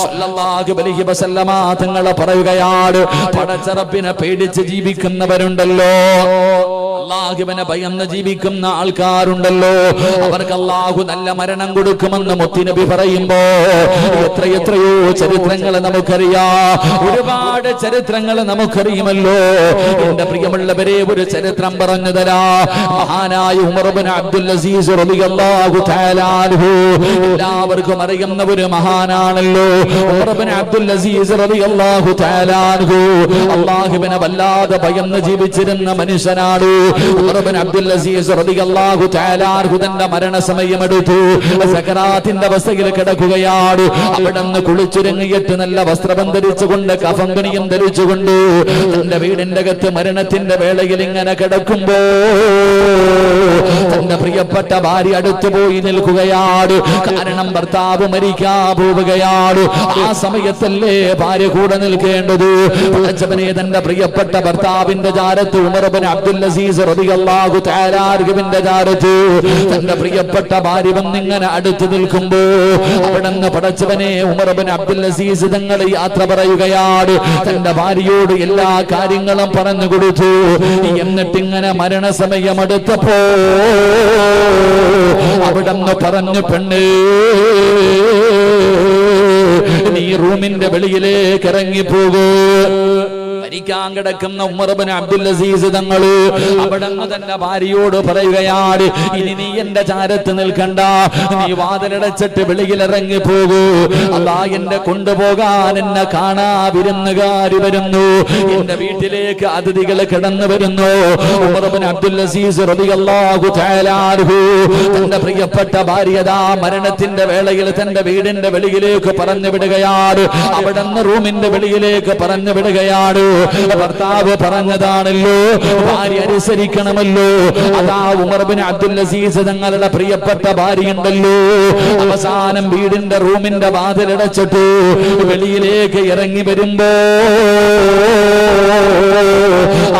സല്ലല്ലാഹു അലൈഹി വസല്ലമ തങ്ങൾ പറയുകയാണ്, പടച്ച റബ്ബിനെ പേടിച്ച് ജീവിക്കുന്നവരുണ്ടല്ലോ, അള്ളാഹുവിനെ ഭയന്ന് ജീവിക്കുന്ന ആൾക്കാരുണ്ടല്ലോ, അവർക്ക് അള്ളാഹു നല്ല മരണം കൊടുക്കുമെന്ന് മുത്തുനബി പറയുമ്പോ എത്രയെത്രയോ ചരിത്രങ്ങൾ നമുക്കറിയാം, ഒരുപാട് ചരിത്രങ്ങൾ നമുക്കറിയുമല്ലോ. എന്റെ പ്രിയമുള്ളവരെ, ഒരു ചരിത്രം പറഞ്ഞു തരാ. മഹാനായ ഉമർ ഇബ്നു അബ്ദുൽ അസീസ് റളിയല്ലാഹു തആല അൻഹു, എല്ലാവർക്കും അറിയുന്ന ഒരു മഹാനാണല്ലോ ഉമർ ഇബ്നു അബ്ദുൽ അസീസ് റളിയല്ലാഹു തആല അൻഹു. അള്ളാഹുവിനെ വല്ലാതെ ഭയന്ന് ജീവിച്ചിരുന്ന മനുഷ്യനാണ് ഉമർ ഇബ്നു അബ്ദുൽ അസീസ് റളിയല്ലാഹു തആല അൻഹു. തന്റെ മരണസമയമെടുത്തു, സകറാത്തിന്റെ അവസ്ഥയിൽ കിടക്കുകയാണ്. അവിടുന്ന് കുളിച്ചുരങ്ങിയിട്ട് നല്ല വസ്ത്രം ധരിച്ചുകൊണ്ട് കഫംകണിയും ധരിച്ചുകൊണ്ട് തന്റെ വീടിന്റെ അകത്ത് മരണത്തിന്റെ വേളയിൽ ഇങ്ങനെ കിടക്കുമ്പോ തന്റെ പ്രിയപ്പെട്ട ഭാര്യ അടുത്തു പോയി നിൽക്കുകയാണ്. കാരണം ഭർത്താവ് മരിക്കാൻ പോവുകയാണ്. ആ സമയത്തല്ലേ ഭാര്യ കൂടെ നിൽക്കേണ്ടത്? തന്റെ പ്രിയപ്പെട്ട ഭർത്താവിന്റെ ചാരത്ത് ഉമർ ഇബ്നു അബ്ദുൽ അസീസ് റളിയല്ലാഹു തആല അൻഹുവിന്റെ ചാരത്ത് തന്റെ പ്രിയപ്പെട്ട ഭാര്യ വന്നിങ്ങനെ അടുത്ത് നിൽക്കുമ്പോ അവിടുന്ന് പടച്ചവനെ ഉമർ ഇബ്നു അബ്ദുൽ അസീസ് തങ്ങൾ യാത്ര പറയുകയാണ്. തന്റെ ഭാര്യയോട് എല്ലാ കാര്യങ്ങളും പറഞ്ഞു കൊടുത്തു. എന്നിട്ടിങ്ങനെ മരണസമയമെടുത്തപ്പോ അവിടുന്ന് പറഞ്ഞു, പെണ്ണേ നീ റൂമിന്റെ വെളിയിലേക്ക് ഇറങ്ങിപ്പോകൂ. മരിക്കാൻ കിടക്കുന്ന ഉമർ ഇബ്നു അബ്ദുൽ അസീസ് തങ്ങൾ അവിടുന്ന് തന്റെ ഭാര്യയോട് പറയുകയാണ്, ഇനി നീ എന്റെ ചാരത്ത് നിൽക്കണ്ട, നീ വാതിലടച്ചിട്ട് വെളിയിൽ ഇറങ്ങി പോകൂ. അല്ലാ എന്നെ കൊണ്ടുപോകാൻ എന്നെ കാണാ വിരുന്നുകാര് വരുന്നു, എന്റെ വീട്ടിലേക്ക് അതിഥികൾ കിടന്നു വരുന്നു. ഉമർ ഇബ്നു അബ്ദുൽ അസീസ് റളിയല്ലാഹു തആല അൻഹു തന്റെ പ്രിയപ്പെട്ട ഭാര്യതാ മരണത്തിന്റെ വേളയിൽ തന്റെ വീടിന്റെ വെളിയിലേക്ക് പറഞ്ഞു വിടുകയാണ്. അവിടുന്ന് റൂമിന്റെ വെളിയിലേക്ക് പറഞ്ഞു വിടുകയാണ്. ഭർത്താവ് പറഞ്ഞതാണല്ലോ, ഭാര്യ അനുസരിക്കണമല്ലോ. അതാ ഉമർ ഇബ്നു അബ്ദുൽ അസീസ് തങ്ങളുടെ പ്രിയപ്പെട്ട ഭാര്യയുണ്ടല്ലോ, അവസാനം വീടിന്റെ റൂമിന്റെ വാതിലടച്ചിട്ട് വെളിയിലേക്ക് ഇറങ്ങി വരുമ്പോ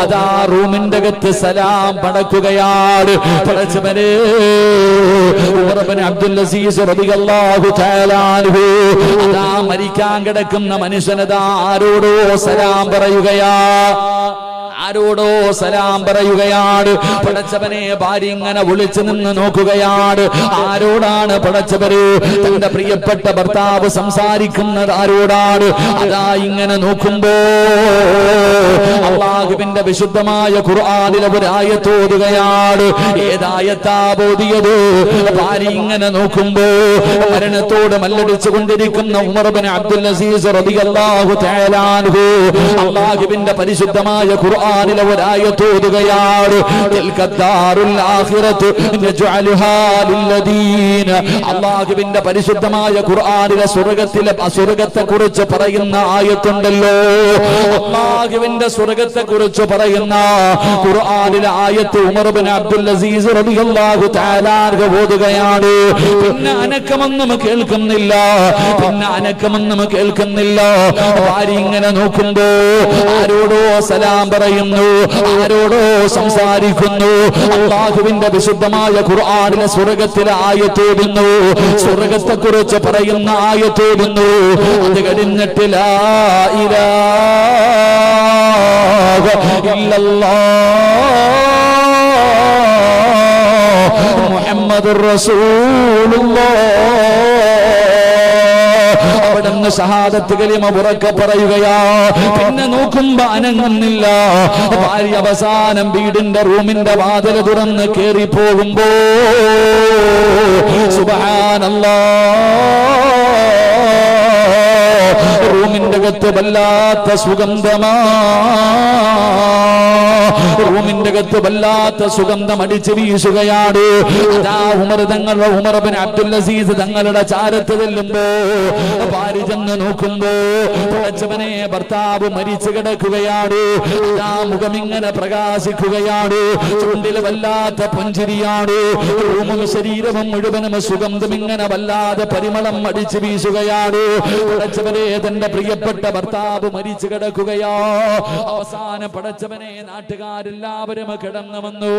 അതാ റൂമിന്റെ അകത്ത് സലാം പടക്കുകയാണ്. പടച്ചവനെ, ഉമർ ഇബ്നു അബ്ദുൽ അസീസ് റളിയല്ലാഹു തആല അൻഹു അതാ മരിക്കാൻ കിടക്കുന്ന മനുഷ്യനതാ ആരോടോ സലാം പറയുകയാ. ആരോടോ സലാം പറയുകയാണ്. പടച്ചവനെ ഭാര്യ ഇങ്ങനെ വിളിച്ചു നിന്ന് നോക്കുകയാണ്. ആരോടാണ് പടച്ചവര്? തന്റെ പ്രിയപ്പെട്ട ഭർത്താവ് സംസാരിക്കുന്നത് ആരോടാണ്? അതാ ഇങ്ങനെ നോക്കുമ്പോ അല്ലാഹുവിന്റെ വിശുദ്ധമായ ഖുർആനിലെ ഒരു ആയത്ത് ഓതുകയാണ്. ഏതായത്താ ഓതിയത്? ഭാര്യ ഇങ്ങനെ നോക്കുമ്പോ മരണത്തോട് മല്ലടിച്ചു കൊണ്ടിരിക്കുന്ന ഉമർ ഇബ്നു അബ്ദുൽ അസീസ് റളിയല്ലാഹു തആല അൻഹു അല്ലാഹുവിന്റെ പരിശുദ്ധമായ ഖുർആനിലെ ഒരു ആയത്ത് ഓതുകയാണ്. തിൽകദ്ദാറുൽ ആഖിറത്തു നജ്അലുഹാ ലില്ലദീന. അല്ലാഹുവിന്റെ പരിശുദ്ധമായ ഖുർആനിലെ സ്വർഗ്ഗത്തെ കുറിച്ച് പറയുന്ന ആയത്തുണ്ടല്ലോ. അല്ലാഹുവിന്റെ സ്വർഗ്ഗത്തെ കുറിച്ച് പറയുന്ന ഖുർആനിലെ ആയത്ത് ഉമർ ഇബ്നു അബ്ദുൽ അസീസ് റളിയല്ലാഹു തആല അൻഹു ഓതുകയാണ്. പിന്നെ അനക്കമൊന്നും കേൾക്കുന്നില്ല. ഭാര്യ ഇങ്ങനെ നോക്കുമ്പോ ആരോടോ സലാം പറയുന്നു, ആരോടോ സംസാരിക്കുന്നു. അല്ലാഹുവിന്റെ വിശുദ്ധമായ ഖുർആനിലെ സ്വർഗ്ഗത്തിലെ ആയത്തോടുന്നു, സ്വർഗ്ഗത്തെ കുറിച്ച് പറയുന്ന ആയത്തോടുന്നു. അത് കഴിഞ്ഞിട്ട് ലാ ഇലാഹ ഇല്ലല്ലാഹ് മുഹമ്മദുർ റസൂലുള്ളാഹ്. അവിടുന്ന് ഷഹാദത്ത് കലിമ ഉറക്കെ പറയുകയാ. പിന്നെ നോക്കുമ്പോ അനങ്ങുന്നില്ല. ഭാര്യ അവസാനം വീടിന്റെ റൂമിന്റെ വാതിൽ തുറന്ന് കേറി പോകുമ്പോ സുബ്ഹാനല്ലാഹ്, റൂമിന്റെ അകത്ത് വല്ലാത്ത സുഗന്ധമാ. റൂമിന്റെ അകത്ത് വല്ലാത്ത സുഗന്ധം അടിച്ചു വീശുകയാണ്. അതാ ഉമർ ഇബ്നു അബ്ദുൽ അസീസ് തങ്ങളുടെ ചാരത്ത് ചെല്ലുമ്പോ ഭാര്യ ചെന്ന് നോക്കുമ്പോ പടച്ചവനെ ഭർത്താവ് മരിച്ചു കിടക്കുകയാണ്. അതാ മുഖം ഇങ്ങനെ പ്രകാശിക്കുകയാണ്. ചുണ്ടിൽ വല്ലാത്ത പുഞ്ചിരിയാണ്. റൂമും ശരീരവും മുഴുവനും സുഗന്ധം ഇങ്ങനെ വല്ലാതെ പരിമളം അടിച്ചു വീശുകയാണ്. പടച്ചവനെ തന്റെ പ്രിയപ്പെട്ട ഭർത്താവ് മരിച്ചു കിടക്കുകയാ. അവസാനം പടച്ചവനെ നാട്ടുകാരെല്ലാവരും കിടന്നു വന്നു.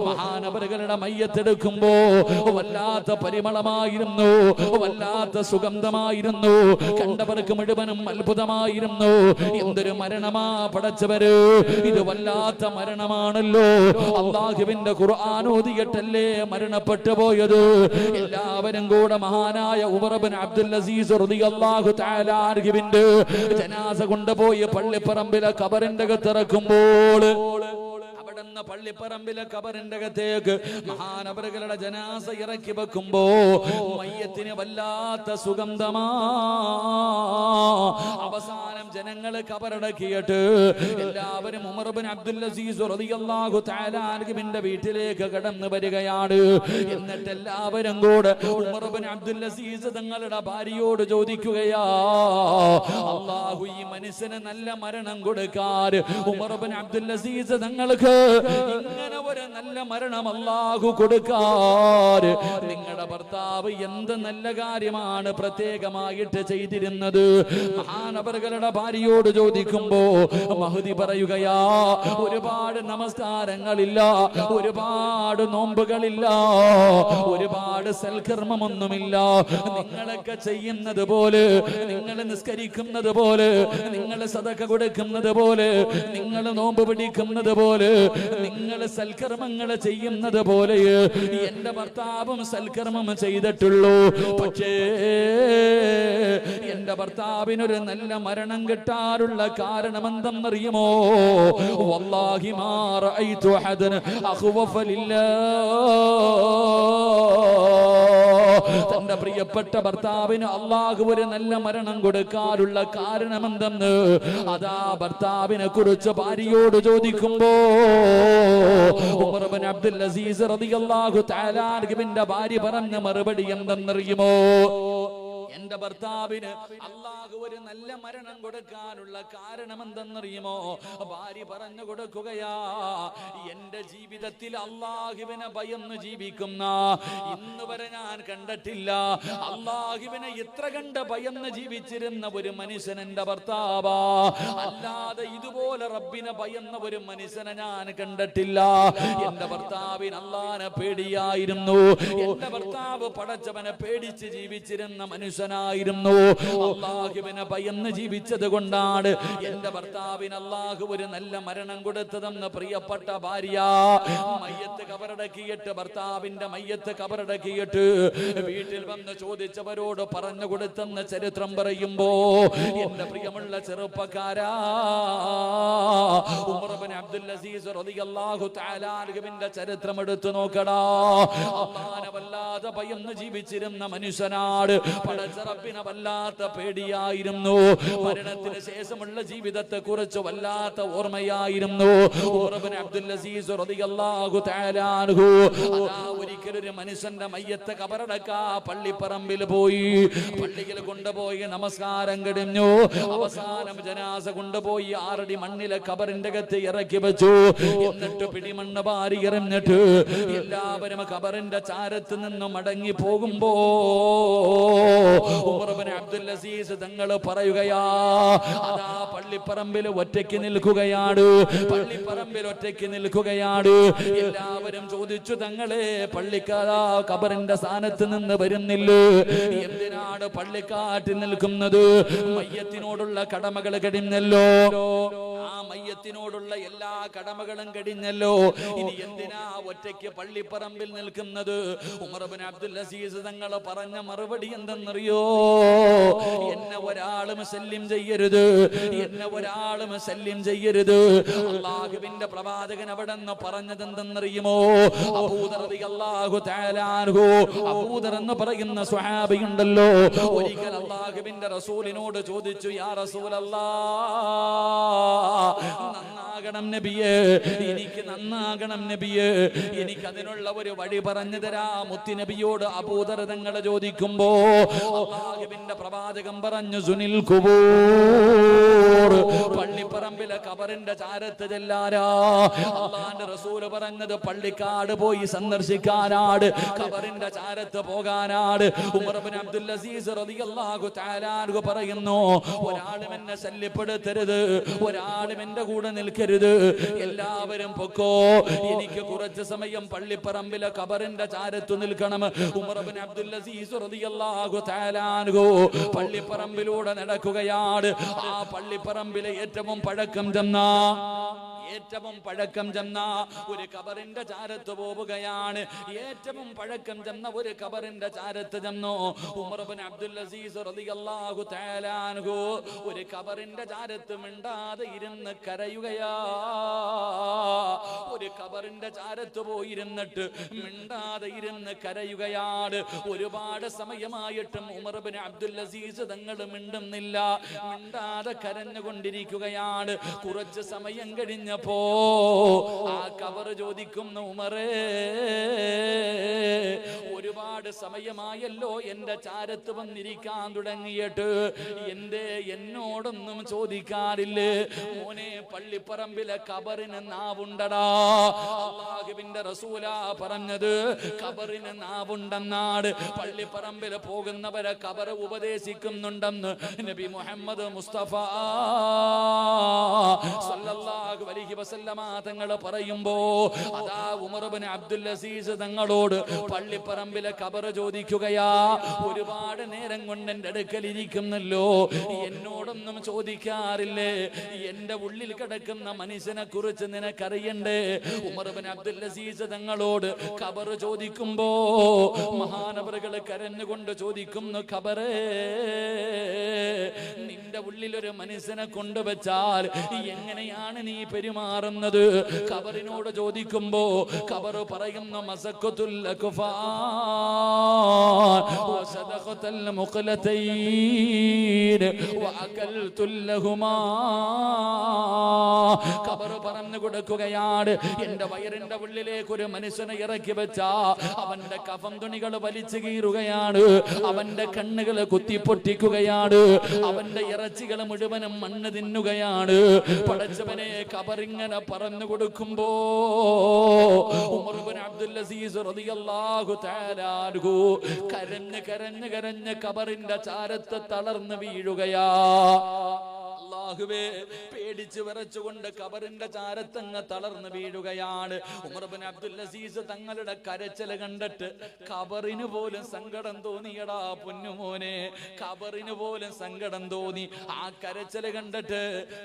മഹാനവറുകളുടെ മയ്യത്തെടുക്കുമ്പോ വല്ലാത്ത പരിമളമായിരുന്നു, വല്ലാത്ത സുഗന്ധമായിരുന്നു. കണ്ടവർക്ക് മുഴുവനും അത്ഭുതമായിരുന്നു. എന്തൊരു മരണമാ പടച്ചവര്! ഇത് വല്ലാത്ത മരണമാണല്ലോ. അല്ലാഹുവിന്റെ ഖുർആൻ ഓതിയിട്ടല്ലേ മരണപ്പെട്ടു പോയത്. എല്ലാവരും കൂടെ മഹാനായ ഉമർ ഇബ്നു അബ്ദുൽ അസീസ് റളിയല്ലാഹു തആല അൻഹുവിന്റെ ജനാസ കൊണ്ടുപോയി പള്ളിപ്പറമ്പിലെ ഖബറിന്റെ അകത്ത് ഇറക്കുമ്പോൾ പള്ളിപ്പറമ്പിലെ ഖബറിന്റെ അകത്തേക്ക് മഹാനവറുകളുടെ ജനാസ ഇറക്കി വെക്കുമ്പോ മയ്യത്തിന് വല്ലാത്ത സുഗന്ധമാ. അവസാനം ജനങ്ങള് ഖബറടക്കിയിട്ട് എല്ലാവരും ഉമർ ഇബ്നു അബ്ദുൽ അസീസ് റളിയല്ലാഹു തആല അൻഹുവിന്റെ വീട്ടിലേക്ക് കടന്നു വരികയാണ്. എന്നിട്ട് എല്ലാവരും കൂടെ ഉമർ ഇബ്നു അബ്ദുൽ അസീസ് തങ്ങളുടെ ഭാര്യയോട് ചോദിക്കുകയാ, അല്ലാഹു ഈ മനുഷ്യന് നല്ല മരണം കൊടുക്കാൻ ഉമർ ഇബ്നു അബ്ദുൽ അസീസ് തങ്ങൾക്ക് ഇങ്ങനെ ഒരു നല്ല മരണം അല്ലാഹു കൊടുക്കാറ്. നിങ്ങളുടെ ഭർത്താവ് എന്ത് നല്ല കാര്യമാണ് പ്രത്യേകമായിട്ട് ചെയ്തിരുന്നത്? മഹാനവറുകളുടെ ഭാര്യയോട് ചോദിക്കുമ്പോ മഹദി പറയുകയാ, ഒരുപാട് നമസ്കാരങ്ങളില്ല, ഒരുപാട് നോമ്പുകളില്ല, ഒരുപാട് സൽക്കർമ്മമൊന്നുമില്ല. നിങ്ങളൊക്കെ ചെയ്യുന്നത് പോലെ, നിങ്ങൾ നിസ്കരിക്കുന്നത് പോലെ, നിങ്ങൾ സദഖ കൊടുക്കുന്നത് പോലെ, നിങ്ങൾ നോമ്പ് പിടിക്കുന്നത് പോലെ, നിങ്ങൾ സൽക്കർമ്മങ്ങൾ ചെയ്യുന്നത് പോലെ എന്റെ ഭർത്താവും സൽക്കർമ്മം ചെയ്തിട്ടുള്ളൂ. പക്ഷേ എന്റെ ഭർത്താവിനൊരു നല്ല മരണം കിട്ടാറുള്ള കാരണം എന്തെന്നറിയുമോ? വല്ലാഹി മാ റഅയ്തു അഹദൻ അഖ്വഫ ലില്ലാഹ്. തന്റെ പ്രിയപ്പെട്ട ഭർത്താവിന് അല്ലാഹു ഒരു നല്ല മരണം കൊടുക്കാനുള്ള കാരണമെന്തെന്ന് അതാ ഭർത്താവിനെ കുറിച്ച് ഭാര്യയോട് ചോദിക്കുമ്പോ ഉമർ ഇബ്നു അബ്ദുൽ അസീസ് റളിയല്ലാഹു തആല അൻഹുവിന്റെ ഭാര്യ പറഞ്ഞ മറുപടി എന്തെന്നറിയുമോ? എന്റെ ഭർത്താവിന് അല്ലാഹു ഒരു നല്ല മരണം കൊടുക്കാനുള്ള കാരണം എന്തെന്നറിയുമോ? ഭാര്യ പറഞ്ഞു കൊടുക്കുകയാ, എന്റെ ജീവിതത്തിൽ അല്ലാഹുവിനെ ഭയന്ന് ജീവിക്കുന്ന ഇന്ന് വരെ ഞാൻ കണ്ടിട്ടില്ല. അല്ലാഹുവിനെ ഇത്ര കണ്ട് ഭയന്ന് ജീവിച്ചിരുന്ന ഒരു മനുഷ്യൻ എന്റെ ഭർത്താവാ. അല്ലാതെ ഇതുപോലെ റബ്ബിനെ ഭയന്ന ഒരു മനുഷ്യനെ ഞാൻ കണ്ടിട്ടില്ല. എന്റെ ഭർത്താവിന് അല്ലാഹുവിനെ പേടിയായിരുന്നു. എന്റെ ഭർത്താവ് പടച്ചവനെ പേടിച്ച് ജീവിച്ചിരുന്ന മനുഷ്യൻ. മനുഷ്യനായിരുന്നു. അല്ലാഹുവിനെ ഭയന്ന് ജീവിച്ചത് കൊണ്ടാണ് എന്റെ ഭർത്താവിന് അല്ലാഹു ഒരു നല്ല മരണം കൊടുത്തതെന്ന് പ്രിയപ്പെട്ട ഭാര്യ മയ്യത്ത് കബറടക്കിയിട്ട്, ഭർത്താവിന്റെ മയ്യത്ത് കബറടക്കിയിട്ട് വീട്ടിൽ വന്ന് ചോദിച്ചവരോട് പറഞ്ഞു കൊടുത്തെന്ന് ചരിത്രം പറയുമ്പോ, എന്റെ പ്രിയമുള്ള ചെറുപ്പക്കാരാ, ഉമർ ഇബ്നു അബ്ദുൽ അസീസ് റളിയല്ലാഹു തആല അൻഹുവിന്റെ ചരിത്രം എടുത്തു നോക്കടാ. അല്ലാഹുവിനെ വല്ലാതെ ഭയന്ന് ജീവിച്ചിരുന്ന മനുഷ്യനാണ്. പടച്ച റബ്ബിനെ വല്ലാത്ത പേടിയായിരുന്നു. മരണത്തിന് ശേഷമുള്ള ജീവിതത്തെ കുറിച്ച് വല്ലാത്ത ഓർമ്മയായിരുന്നു. ഉമർ ഇബ്നു അബ്ദുൽ അസീസ് റളിയല്ലാഹു തആല അൻഹു ഒരിക്കലൊരു മനുഷ്യന്റെ മയ്യത്ത് കബറടക്കാ പള്ളിപ്പറമ്പിൽ പോയി. പള്ളിയിൽ കൊണ്ടുപോയി നമസ്കാരം കഴിഞ്ഞു. അവസാനം ജനാസ കൊണ്ടുപോയി 6 അടി മണ്ണിലെ കബറിന്റെ അകത്ത് ഇറക്കി വെച്ചു. എന്നിട്ട് പിടിമണ്ണ് വാരി എറിഞ്ഞിട്ട് എല്ലാവരും കബറിന്റെ ചാരത്ത് നിന്ന് മടങ്ങി പോകുമ്പോ ഉമർ ഇബ്നു അബ്ദുൽ അസീസ് തങ്ങൾ പറയുകയാ, അതാ പള്ളിപ്പറമ്പിൽ ഒറ്റയ്ക്ക് നിൽക്കുകയാണ്. പള്ളിപ്പറമ്പിൽ ഒറ്റയ്ക്ക് നിൽക്കുകയാണ്. എല്ലാവരും ചോദിച്ചു, തങ്ങളെ പള്ളിക്കാരാ കബറിന്റെ സ്ഥാനത്ത് നിന്ന് വരുന്നില്ലേ? എന്തിനാണ് പള്ളിക്കാട്ടിൽ നിൽക്കുന്നത്? മയ്യത്തിനോടുള്ള കടമകൾ കഴിഞ്ഞല്ലോ. ആ മയ്യത്തിനോടുള്ള എല്ലാ കടമകളും കഴിഞ്ഞല്ലോ. ഇനി എന്തിനാ ഒറ്റയ്ക്ക് പള്ളിപ്പറമ്പിൽ നിൽക്കുന്നത്? ഉമർ ഇബ്നു അബ്ദുൽ അസീസ് തങ്ങൾ പറഞ്ഞ മറുപടി എന്തെന്നറിയോ? എന്നെ ഒരാളും ശല്യം ചെയ്യരുത്, എന്നെ ഒരാളും ശല്യം ചെയ്യരുത്. അല്ലാഹുവിന്റെ പ്രവാചകൻ അവിടെ നിന്ന് പറഞ്ഞത് എന്തെന്നറിയുമോ? അബൂദർ റളിയല്ലാഹു തആല അൻഹു, അബൂദർ എന്ന് പറയുന്ന സ്വഹാബി ഉണ്ടല്ലോ, ഒരിക്കൽ അല്ലാഹുവിന്റെ റസൂലിനോട് ചോദിച്ചു, യാ റസൂലല്ലാഹ്, നന്നാകണം നബിയേ, എനിക്ക് നന്നാകണം നബിയേ, എനിക്ക് അതിനുള്ള ഒരു വഴി പറഞ്ഞു തരാ മുത്തി നബിയോട് അബൂദർ തങ്ങൾ ചോദിക്കുമ്പോ അല്ലാഹുവിന്റെ പ്രവാചകൻ പറഞ്ഞു, സുനിൽ ഖുബൂർ, പള്ളിപ്പറമ്പിലെ കബറിന്റെ ചാരത്ത് ചെല്ലാനാ. അല്ലാഹുവിന്റെ റസൂൽ പറഞ്ഞത് പള്ളിക്കാട് പോയി സന്ദർശിക്കാനാണ്, കബറിന്റെ ചാരത്ത് പോകാനാണ്. ഉമർ ഇബ്നു അബ്ദുൽ അസീസ് റളിയല്ലാഹു തആല അൻഹു പറയുന്നു, ഒരാളും എന്നെ ശല്യപ്പെടുത്തരുത്, ഒരാളും എന്റെ കൂടെ നിൽക്കരുത്, എല്ലാവരും പൊക്കോ, എനിക്ക് കുറച്ച് സമയം പള്ളിപ്പറമ്പിലെ കബറിന്റെ ചാരത്ത് നിൽക്കണം. ഉമർ ഇബ്നു അബ്ദുൽ അസീസ് റളിയല്ലാഹു തആല അൻഹു പള്ളിപ്പറമ്പിലൂടെ നടക്കുകയാണ്. ആ പള്ളിപ്പറമ്പിലെ ഏറ്റവും പഴക്കം ചെന്ന ഒരു കബറിന്റെ ചാരത്ത് പോവുകയാണ്. ഏറ്റവും പഴക്കം ചെന്ന ഒരു കബറിന്റെ ചാരത്ത് ചെന്നു. ഉമർ ഇബ്നു അബ്ദുൽ അസീസ് റളിയല്ലാഹു തആല അൻഹു ഒരു കബറിന്റെ ചാരത്ത് മിണ്ടാതെ ഇരുന്ന് കരയുകയാ. ഒരു കബറിന്റെ ചാരത്ത് പോയിരുന്നിട്ട് മിണ്ടാതെ ഇരുന്ന് കരയുകയാണ്. ഒരുപാട് സമയമായിട്ടും ഉമർ ഇബ്നു അബ്ദുൽ അസീസ് തങ്ങൾ മിണ്ടുന്നില്ല, മിണ്ടാതെ കരഞ്ഞുകൊണ്ടിരിക്കുകയാണ്. കുറച്ച് സമയം കഴിഞ്ഞപ്പോ ആ കബർ ചോദിക്കുന്നു, ഉമറേ, ഒരുപാട് സമയമായല്ലോ എന്റെ ചാരത്ത് വന്നിരിക്കാൻ തുടങ്ങിയിട്ട്, എന്തേ എന്നോടൊന്നും ചോദിക്കാറില്ലേ? മോനെ, പള്ളിപ്പറമ്പിലെ കബറിന് നാവുണ്ടടാ. അല്ലാഹുവിന്റെ റസൂലാ പറഞ്ഞത്, കബറിന് നാവുണ്ടെന്നാണ്. പള്ളിപ്പറമ്പിൽ പോകുന്നവരെ കബർ ഉപദേശിക്കുന്നുണ്ടെന്ന് നബി മുഹമ്മദ് മുസ്തഫ സല്ലല്ലാഹു അലൈഹി വസല്ലമ തങ്ങൾ പറയുമ്പോ, അതാ ഉമർ ഇബ്നു അബ്ദുൽ അസീസ് തങ്ങളോട് പള്ളിപ്പറമ്പിലെ കബർ ചോദിക്കുകയാ, ഒരുപാട് നേരം കൊണ്ട് എന്റെ അടുക്കൽ ഇരിക്കുന്നല്ലോ, എന്നോടൊന്നും ചോദിക്കാറില്ലേ? എന്റെ ഉള്ളിൽ കിടക്കുന്ന മനുഷ്യനെ കുറിച്ച് നിനക്കറിയണ്ടേ? ഉമർ ഇബ്നു അബ്ദുൽ അസീസ് തങ്ങളോട് ഖബർ ചോദിക്കുമ്പോ മഹാനവറുകൾ കരഞ്ഞുകൊണ്ട് ചോദിക്കുന്നു, ഖബറേ, നിന്റെ ഉള്ളിൽ ഒരു മനുഷ്യനെ കൊണ്ടുവച്ചാൽ എങ്ങനെയാണ് നീ പെരുമാറുന്നത്? ഖബറിനോട് ചോദിക്കുമ്പോ ഖബർ പറയുന്നു, മസഖത്തുൽ അക്ഫാൻ വസദഖത്തുൽ മുഖലതൈൻ വഅകൽതുൽ ലഹുമാ. ഖബർ പറഞ്ഞു കൊടുക്കുകയാണ്, എന്റെ വയറിന്റെ ഉള്ളിലേക്ക് ഒരു മനുഷ്യനെ ഇറക്കി വെച്ചാ അവന്റെ കഫം തുണികൾ വലിച്ചു കീറുകയാണ്, അവന്റെ കണ്ണുകൾ കുത്തിപ്പൊട്ടിക്കുകയാണ്, അവന്റെ ഇറച്ചികൾ മുഴുവനും മണ്ണ് തിന്നുകയാണ്. പടച്ചവനെ, ഖബറിങ്ങനെ പറഞ്ഞു കൊടുക്കുമ്പോ ഉമർ ഇബ്നു അബ്ദുൽ അസീസ് റളിയല്ലാഹു തആല അൻഹു കരഞ്ഞ് ഖബറിന്റെ ചാരത്ത് തളർന്ന് വീഴുകയാ. അല്ലാഹുവേ പേടിച്ച് വിറച്ചുകൊണ്ട് ഖബറിന്റെ ചാരത്തങ്ങ് തളർന്നു വീഴുകയാണ്. ഉമർ ഇബ്നു അബ്ദുൽ അസീസ് തങ്ങളുടെ കരച്ചിൽ കണ്ടിട്ട് ഖബറിന് പോലും സങ്കടം തോന്നിയടാ പൊന്നുമോനെ, ഖബറിന് പോലും സങ്കടം തോന്നി. ആ കരച്ചിൽ കണ്ടിട്ട്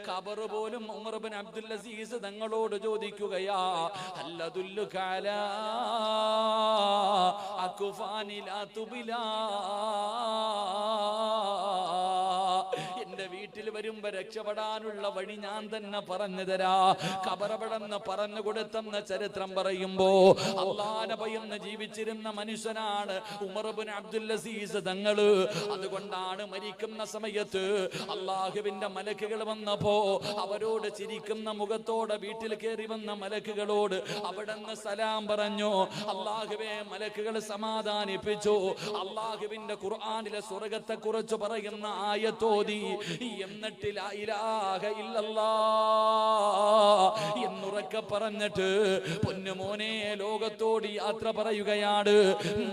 ഖബർ പോലും ഉമർ ഇബ്നു അബ്ദുൽ അസീസ് തങ്ങളോട് ചോദിക്കുകയാ, അല്ലദുല്ലുക അലാ അക്ഫാനി ലാ തുബിലാ, എന്റെ വീട്ടിൽ വരുമ്പോ രക്ഷപ്പെടാനുള്ള വഴി ഞാൻ തന്നെ പറഞ്ഞു തരാ. ഖബറവിടെന്ന് പറഞ്ഞു കൊടുത്തെന്ന ചരിത്രം പറയുമ്പോ അല്ലാഹുവിനെ ഭയന്ന് ജീവിച്ചിരുന്ന മനുഷ്യനാണ് ഉമർ ഇബ്നു അബ്ദുൽ അസീസ് തങ്ങള്. അതുകൊണ്ടാണ് മരിക്കുന്ന സമയത്ത് അല്ലാഹുവിന്റെ മലക്കുകൾ വന്നപ്പോ അവരോട് ചിരിക്കുന്ന മുഖത്തോടെ വീട്ടിൽ കയറി വന്ന മലക്കുകളോട് അവിടെന്ന് സലാം പറഞ്ഞു. അല്ലാഹുവേ മലക്കുകൾ സമാധാനിപ്പിച്ചു. അല്ലാഹുവിന്റെ ഖുർആനിലെ സ്വർഗ്ഗത്തെ കുറിച്ച് പറയുന്ന ആയത്തോതി എന്നിട്ട് ലാ ഇലാഹ ഇല്ലല്ലാഹ് എന്നുറക്കെ പറഞ്ഞിട്ട് പൊന്നുമോനെ ലോകത്തോട് യാത്ര പറയുകയാണ്.